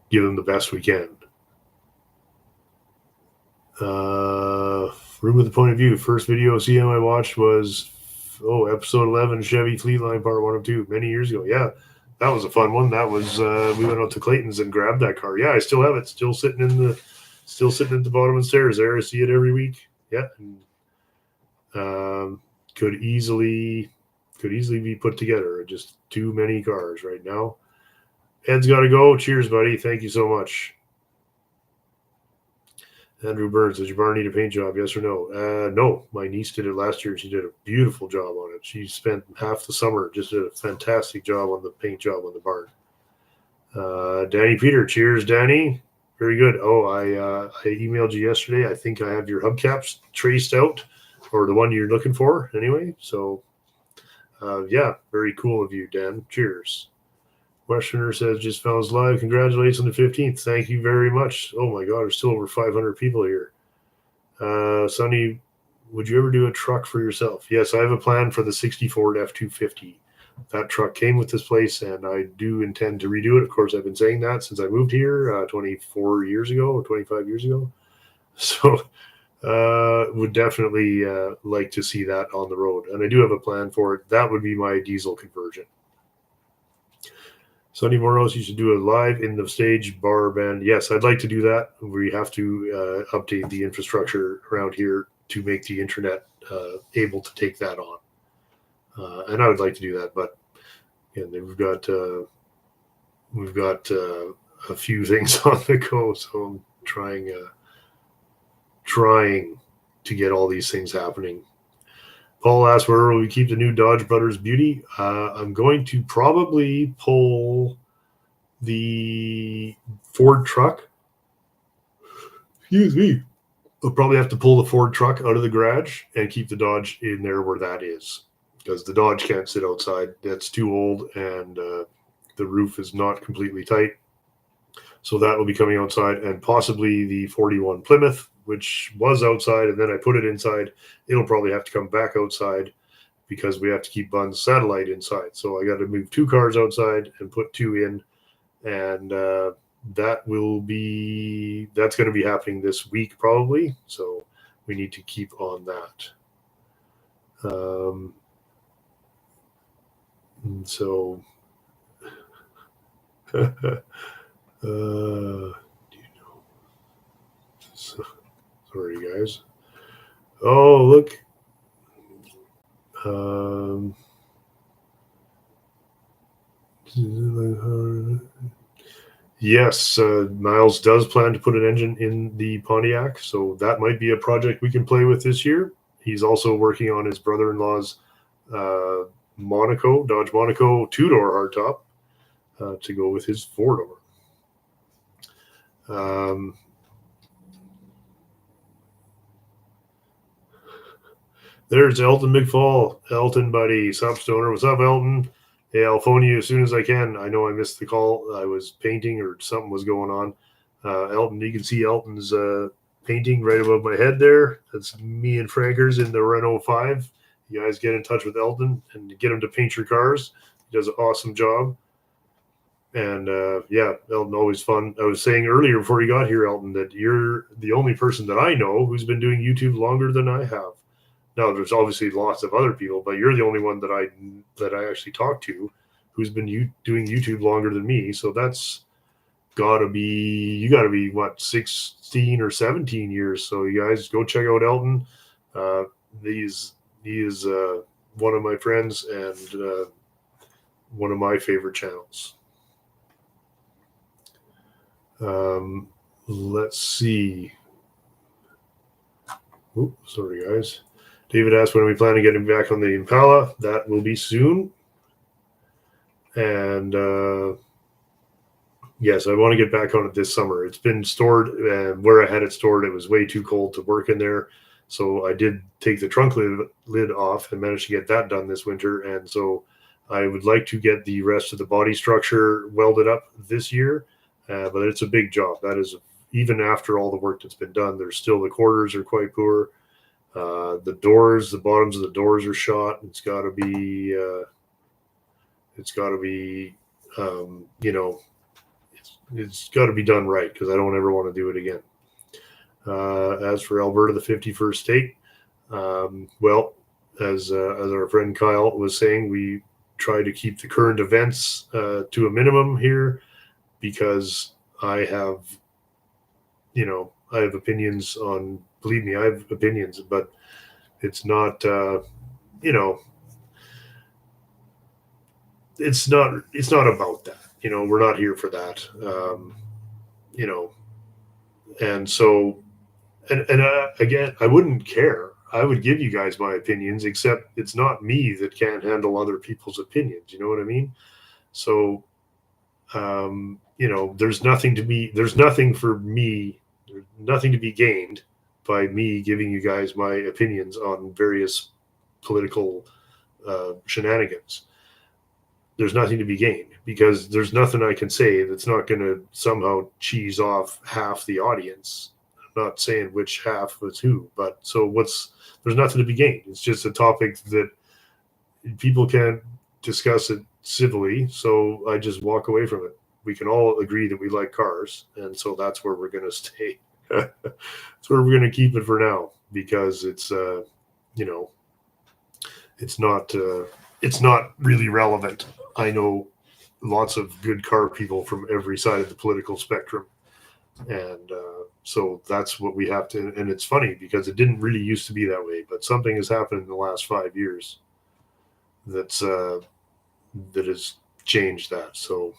Speaker 1: give them the best we can. Room with the point of view. First video CM I watched was episode 11, Chevy Fleetline Part 1 of 2, many years ago. Yeah, that was a fun one. That was we went out to Clayton's and grabbed that car. Yeah, I still have it. Still sitting at the bottom of the stairs there. I see it every week. Yeah. And, could easily be put together. Just too many cars right now. Ed's got to go. Cheers, buddy. Thank you so much. Andrew Burns, does your barn need a paint job? Yes or no? No. My niece did it last year. She did a beautiful job on it. She spent half the summer, just did a fantastic job on the paint job on the barn. Danny Peter, cheers, Danny. Very good. Oh, I emailed you yesterday. I think I have your hubcaps traced out, or the one you're looking for anyway. So, yeah, very cool of you, Dan. Cheers. Westerner says, just found us live. Congratulations on the 15th. Thank you very much. Oh, my God, there's still over 500 people here. Sonny, would you ever do a truck for yourself? Yes, I have a plan for the 64 F-250. That truck came with this place, and I do intend to redo it. Of course, I've been saying that since I moved here 24 years ago or 25 years ago. So would definitely like to see that on the road. And I do have a plan for it. That would be my diesel conversion. Sonny Moros, you should do a live in the stage bar band. Yes, I'd like to do that. We have to update the infrastructure around here to make the internet able to take that on. And I would like to do that, but again, we've got a few things on the go, so I'm trying to get all these things happening. Paul asked, where will we keep the new Dodge Brothers Beauty? I'm going to probably pull the Ford truck. Excuse me. I'll probably have to pull the Ford truck out of the garage and keep the Dodge in there where that is, because the Dodge can't sit outside. That's too old, and the roof is not completely tight. So that will be coming outside, and possibly the 41 Plymouth, which was outside, and then I put it inside. It'll probably have to come back outside because we have to keep Bun's satellite inside. So I got to move 2 cars outside and put 2 in, and that's going to be happening this week probably. So we need to keep on that. So sorry guys. Oh, look. Yes, Miles does plan to put an engine in the Pontiac, so that might be a project we can play with this year. He's also working on his brother-in-law's Dodge Monaco 2-door hardtop to go with his 4-door. There's Elton McFall. Elton, buddy. Sup, Stoner. What's up, Elton? Hey, I'll phone you as soon as I can. I know I missed the call. I was painting or something was going on. Elton, you can see Elton's painting right above my head there. That's me and Frankers in the Renault 5. You guys get in touch with Elton and get him to paint your cars. He does an awesome job. And yeah, Elton, always fun. I was saying earlier before you got here, Elton, that you're the only person that I know who's been doing YouTube longer than I have. Now, there's obviously lots of other people, but you're the only one that I actually talked to who's been doing YouTube longer than me. So that's gotta be what, 16 or 17 years. So you guys go check out Elton. He is one of my friends and one of my favorite channels. Let's see. Oops, sorry guys. David asked when we plan on getting back on the Impala. That will be soon. And yes, I want to get back on it this summer. It's been stored, and where I had it stored, it was way too cold to work in there. So I did take the trunk lid off and managed to get that done this winter. And so I would like to get the rest of the body structure welded up this year. But it's a big job. That is, even after all the work that's been done, there's still, the quarters are quite poor. The doors, the bottoms of the doors are shot. It's got to be, you know, it's got to be done right, because I don't ever want to do it again. As for Alberta, the 51st state, well, as our friend Kyle was saying, we try to keep the current events to a minimum here, because I have opinions on, believe me, I have opinions, but it's not, it's not about that. We're not here for that. And so, again, I wouldn't care. I would give you guys my opinions, except it's not me that can't handle other people's opinions. You know what I mean? So, there's nothing to be gained by me giving you guys my opinions on various political shenanigans. There's nothing to be gained, because there's nothing I can say that's not going to somehow cheese off half the audience. I'm not saying which half was who, but there's nothing to be gained. It's just a topic that people can't discuss it civilly, so I just walk away from it. We can all agree that we like cars, and so that's where we're going to stay. That's where we're going to keep it for now, because it's it's not really relevant. I know lots of good car people from every side of the political spectrum, and so that's what we have to. And it's funny, because it didn't really used to be that way, but something has happened in the last 5 years that has changed that. So,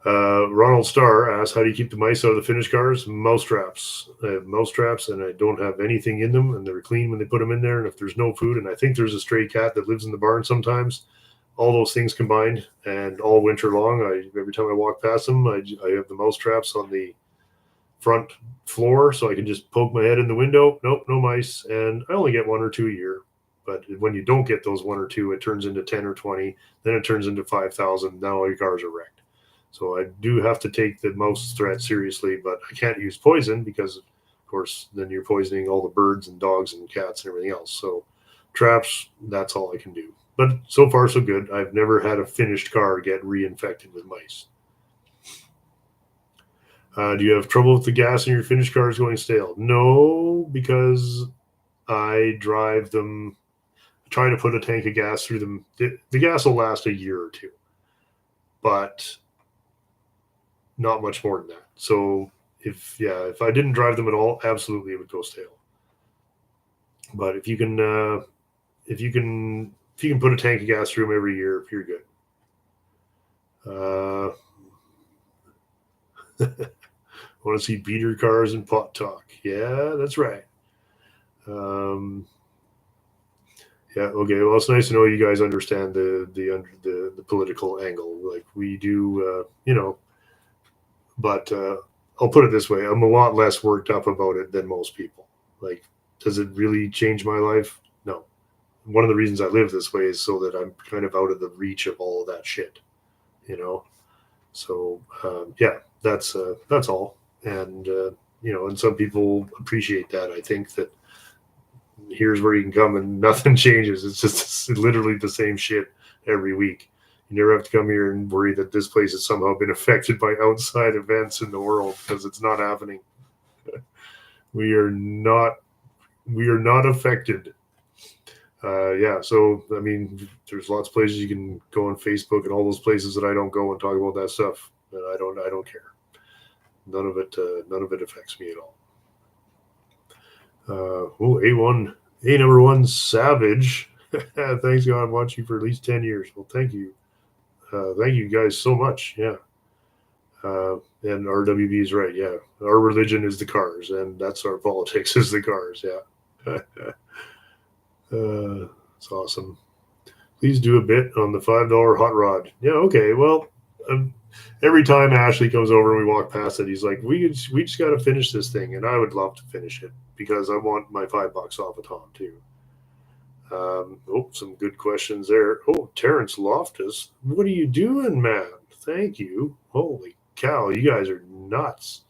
Speaker 1: Ronald Starr asks, how do you keep the mice out of the finished cars? Mouse traps. I have mouse traps, and I don't have anything in them, and they're clean when they put them in there. And if there's no food, and I think there's a stray cat that lives in the barn sometimes, all those things combined, and all winter long, every time I walk past them, I have the mouse traps on the front floor, so I can just poke my head in the window. Nope, no mice. And I only get 1 or 2 a year. But when you don't get those 1 or 2, it turns into 10 or 20. Then it turns into 5,000. Now all your cars are wrecked. So I do have to take the mouse threat seriously, but I can't use poison, because, of course, then you're poisoning all the birds and dogs and cats and everything else. So traps, that's all I can do. But so far, so good. I've never had a finished car get reinfected with mice. Do you have trouble with the gas in your finished cars going stale? No, because I drive them, try to put a tank of gas through them. The gas will last a year or two, but not much more than that. So if I didn't drive them at all, absolutely it would go stale. But if you can put a tank of gas through them every year, you're good. Want to see beater cars and pot talk? Yeah, that's right. Yeah. Okay. Well, it's nice to know you guys understand the political angle, like we do. But I'll put it this way: I'm a lot less worked up about it than most people. Like, does it really change my life? No. One of the reasons I live this way is so that I'm kind of out of the reach of all of that shit. So yeah, that's all. And and some people appreciate that. I think that here's where you can come and nothing changes. It's just literally the same shit every week. You never have to come here and worry that this place has somehow been affected by outside events in the world, because it's not happening. We are not affected. Yeah. So, I mean, there's lots of places you can go on Facebook and all those places that I don't go and talk about that stuff. And I don't care. None of it affects me at all. A number one, Salvage. Thanks God, I've watched you for at least 10 years. Well, thank you. Thank you guys so much. Yeah. And RWB is right. Yeah. Our religion is the cars, and that's our politics is the cars. Yeah. It's awesome. Please do a bit on the $5 hot rod. Yeah. Okay. Well, every time Ashley comes over and we walk past it, he's like, we just got to finish this thing. And I would love to finish it because I want my $5 off of Tom too. Some good questions there. Oh, Terrence Loftus. What are you doing, man? Thank you. Holy cow. You guys are nuts.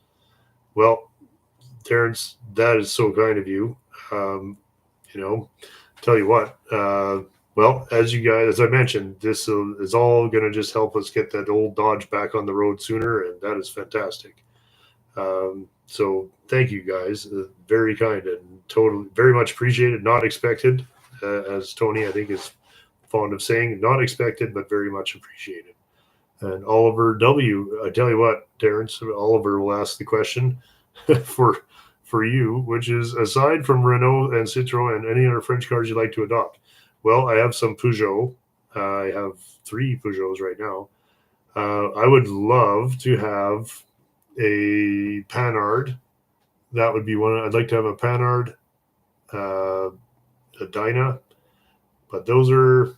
Speaker 1: Well, Terrence, that is so kind of you. Tell you what, well, as I mentioned, this is all going to just help us get that old Dodge back on the road sooner, and that is fantastic. So thank you guys. Very kind and totally very much appreciated. Not expected, as Tony, I think, is fond of saying, not expected, but very much appreciated. And Oliver W., I tell you what, Terrence, Oliver will ask the question for you, which is, aside from Renault and Citroën and any other French cars you'd like to adopt? Well, I have some Peugeot. I have 3 Peugeots right now. I would love to have a Panhard. That would be one. I'd like to have a Panhard, a Dyna. But those are,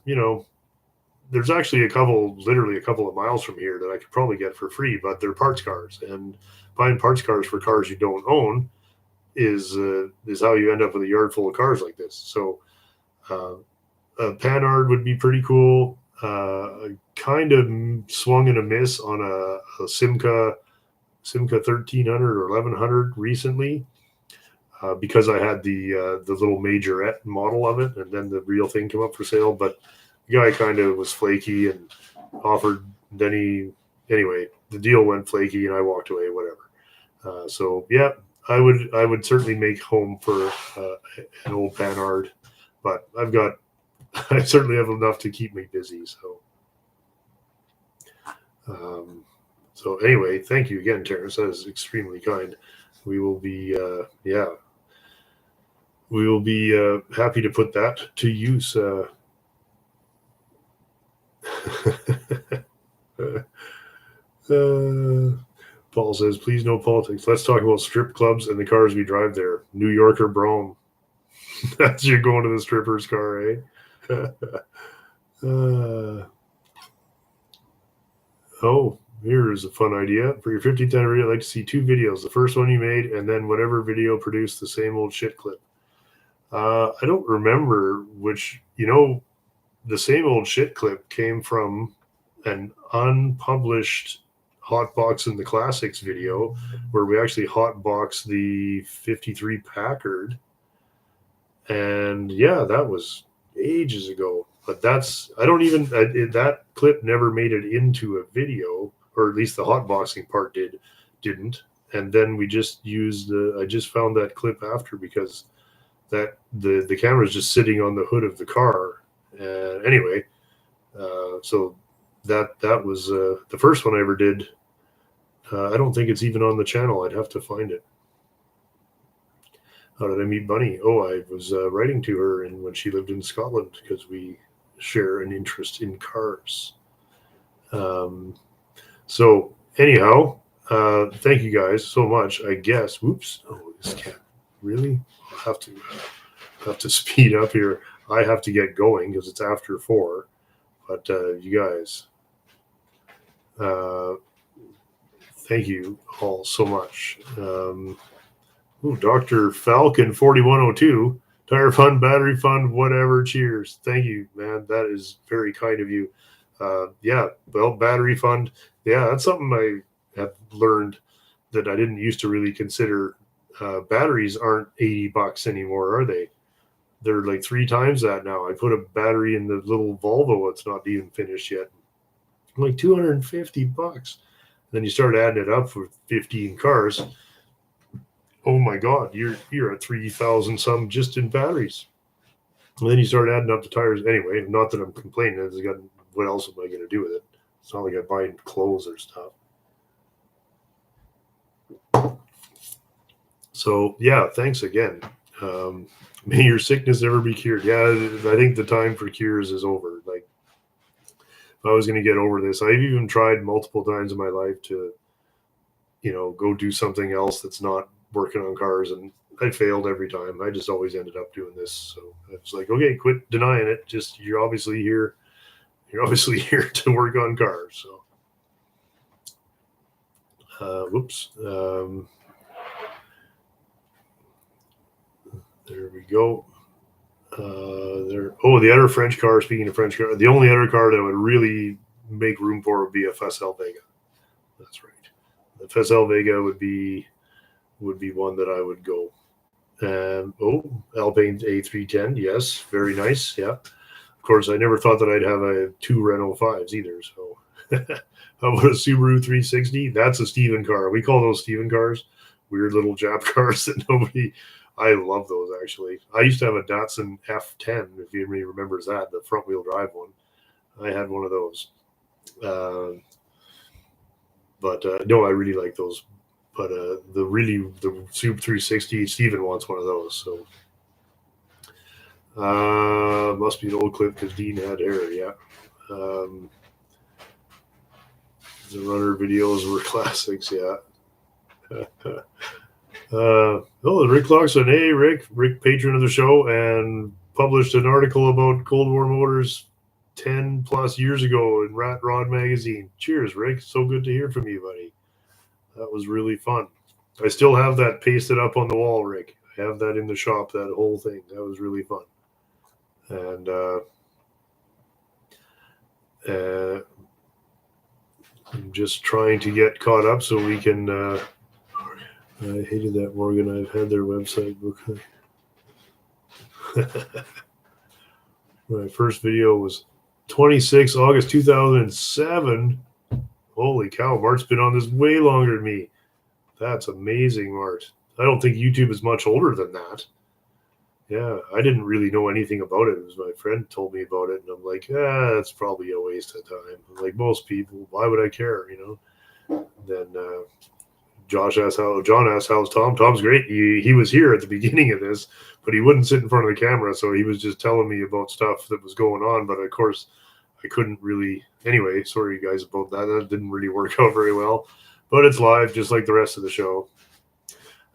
Speaker 1: there's actually literally a couple of miles from here that I could probably get for free, but they're parts cars. And buying parts cars for cars you don't own is how you end up with a yard full of cars like this. So a Panhard would be pretty cool. Kind of swung and a miss on a Simca 1300 or 1100 recently, because I had the little majorette model of it, and then the real thing came up for sale. But the guy kind of was flaky and offered. Anyway, the deal went flaky, and I walked away. Whatever. So yeah. I would certainly make home for an old Panhard, but I certainly have enough to keep me busy. So anyway, thank you again, Terrence. That is extremely kind. We will be happy to put that to use. Paul says, please no politics. Let's talk about strip clubs and the cars we drive there. New Yorker Brougham. That's you going to the stripper's car, eh? Here's a fun idea. For your 50th anniversary, I'd like to see 2 videos. The first one you made, and then whatever video produced the same old shit clip. I don't remember which, the same old shit clip came from an unpublished Hotboxing the Classics video where we actually hotboxed the 53 Packard. And yeah, that was ages ago. But that clip never made it into a video, or at least the hotboxing part didn't. And then we just used I just found that clip after, because that the camera is just sitting on the hood of the car. Anyway, so that was the first one I ever did. I don't think it's even on the channel. I'd have to find it. How did I meet Bunny? Oh, I was writing to her when she lived in Scotland, because we share an interest in cars. So anyhow, thank you guys so much. I guess. Whoops. Oh, this cat. Really? I'll have to speed up here. I have to get going because it's after 4. But you guys, thank you all so much. Dr. Falcon 4102, tire fund, battery fund, whatever. Cheers. Thank you, man. That is very kind of you. Well, battery fund. Yeah, that's something I have learned that I didn't used to really consider. Batteries aren't $80 anymore, are they? They're like 3 times that now. I put a battery in the little Volvo. It's not even finished yet. Like $250. Then you start adding it up for 15 cars. Oh my God, you're at 3,000 some just in batteries. And then you start adding up the tires. Anyway, not that I'm complaining. What else am I going to do with it? It's not like I'm buying clothes or stuff. So yeah, thanks again. May your sickness never be cured. Yeah, I think the time for cures is over. Like, if I was going to get over this, I've even tried multiple times in my life to, go do something else that's not working on cars, and I failed every time. I just always ended up doing this. So I was like, okay, quit denying it. Just you're obviously here to work on cars. So whoops. There we go. The other French car, speaking of French car, the only other car that would really make room for would be a Facel Vega. That's right. The Facel Vega would be one that I would go. Alpine A310. Yes, very nice. Yeah. Of course, I never thought that I'd have 2 Renault 5s either. So how about a Subaru 360? That's a Steven car. We call those Steven cars. Weird little Jap cars that nobody... I love those, actually. I used to have a Datsun F10, if anybody remembers that, the front-wheel drive one. I had one of those. No, I really like those. But the Sub 360, Steven wants one of those. So must be an old clip because Dean had hair, yeah. The runner videos were classics, yeah. Rick Loxon. Hey, Rick, patron of the show, and published an article about Cold War motors 10 plus years ago in Rat Rod magazine. Cheers, Rick. So good to hear from you, buddy. That was really fun. I still have that pasted up on the wall, Rick. I have that in the shop, that whole thing. That was really fun. And I'm just trying to get caught up so we can I hated that, Morgan. I've had their website book. My first video was 26 August 2007. Holy cow, Mart's been on this way longer than me. That's amazing, Mart. I don't think YouTube is much older than that. Yeah, I didn't really know anything about it. It was my friend told me about it, and I'm like, that's probably a waste of time. Like most people, why would I care, Then John asked how's Tom. Tom's great. He was here at the beginning of this, but he wouldn't sit in front of the camera, so he was just telling me about stuff that was going on. But of course, I couldn't really. Anyway, sorry guys about that. That didn't really work out very well. But it's live, just like the rest of the show.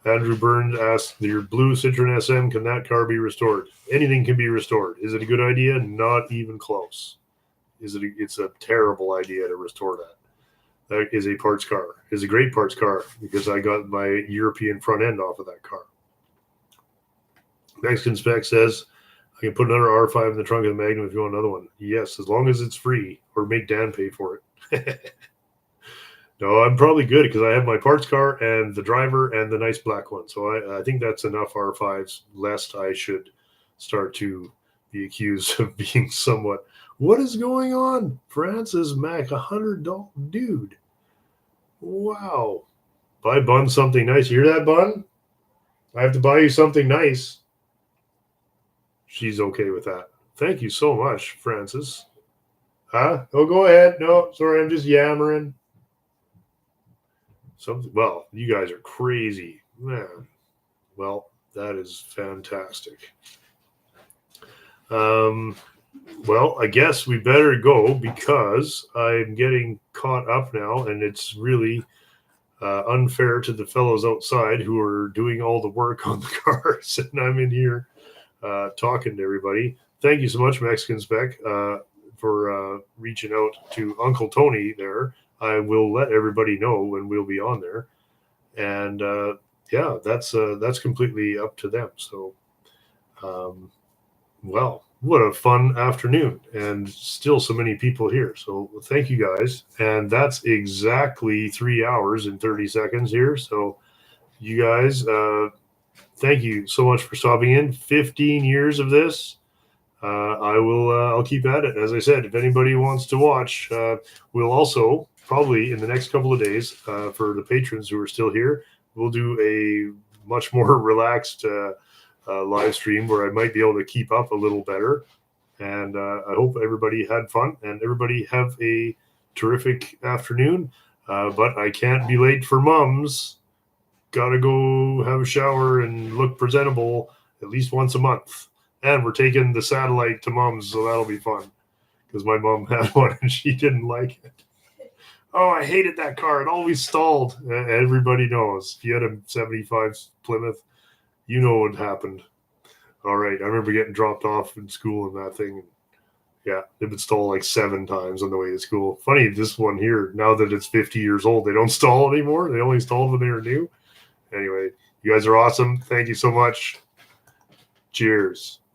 Speaker 1: Andrew Burns asked, your blue Citroen SM, can that car be restored? Anything can be restored. Is it a good idea? Not even close. It's a terrible idea to restore that. That is a parts car. It's a great parts car because I got my European front end off of that car. Mexican Spec says, I can put another R5 in the trunk of the Magnum if you want another one. Yes, as long as it's free, or make Dan pay for it. No, I'm probably good because I have my parts car and the driver and the nice black one. So I think that's enough R5s, lest I should start to be accused of being somewhat... What is going on? Francis Mac, $100, dude. Wow. Buy Bun something nice. You hear that, Bun? I have to buy you something nice. She's okay with that. Thank you so much, Francis. Huh? Oh, go ahead. No, sorry, I'm just yammering. Well, you guys are crazy. Man. Well, that is fantastic. Well, I guess we better go because I'm getting caught up now, and it's really unfair to the fellows outside who are doing all the work on the cars, and I'm in here talking to everybody. thank you so much, Mexican Spec, for reaching out to Uncle Tony there. I will let everybody know when we'll be on there. And yeah, that's completely up to them. So, well, what a fun afternoon, and still so many people here. So thank you guys. And that's exactly 3 hours and 30 seconds here. So you guys, thank you so much for stopping in. 15 years of this. I'll keep at it. As I said, if anybody wants to watch, we'll also probably in the next couple of days, for the patrons who are still here, we'll do a much more relaxed live stream where I might be able to keep up a little better. And I hope everybody had fun and everybody have a terrific afternoon. But I can't be late for mums. Gotta go have a shower and look presentable at least once a month. And we're taking the satellite to mom's, so that'll be fun. Because my mom had one and she didn't like it. Oh, I hated that car. It always stalled. Everybody knows. If you had a 75 Plymouth, you know what happened. All right. I remember getting dropped off in school in that thing. Yeah, it would stall like 7 times on the way to school. Funny, this one here, now that it's 50 years old, they don't stall anymore. They only stalled when they were new. Anyway, you guys are awesome. Thank you so much. Cheers.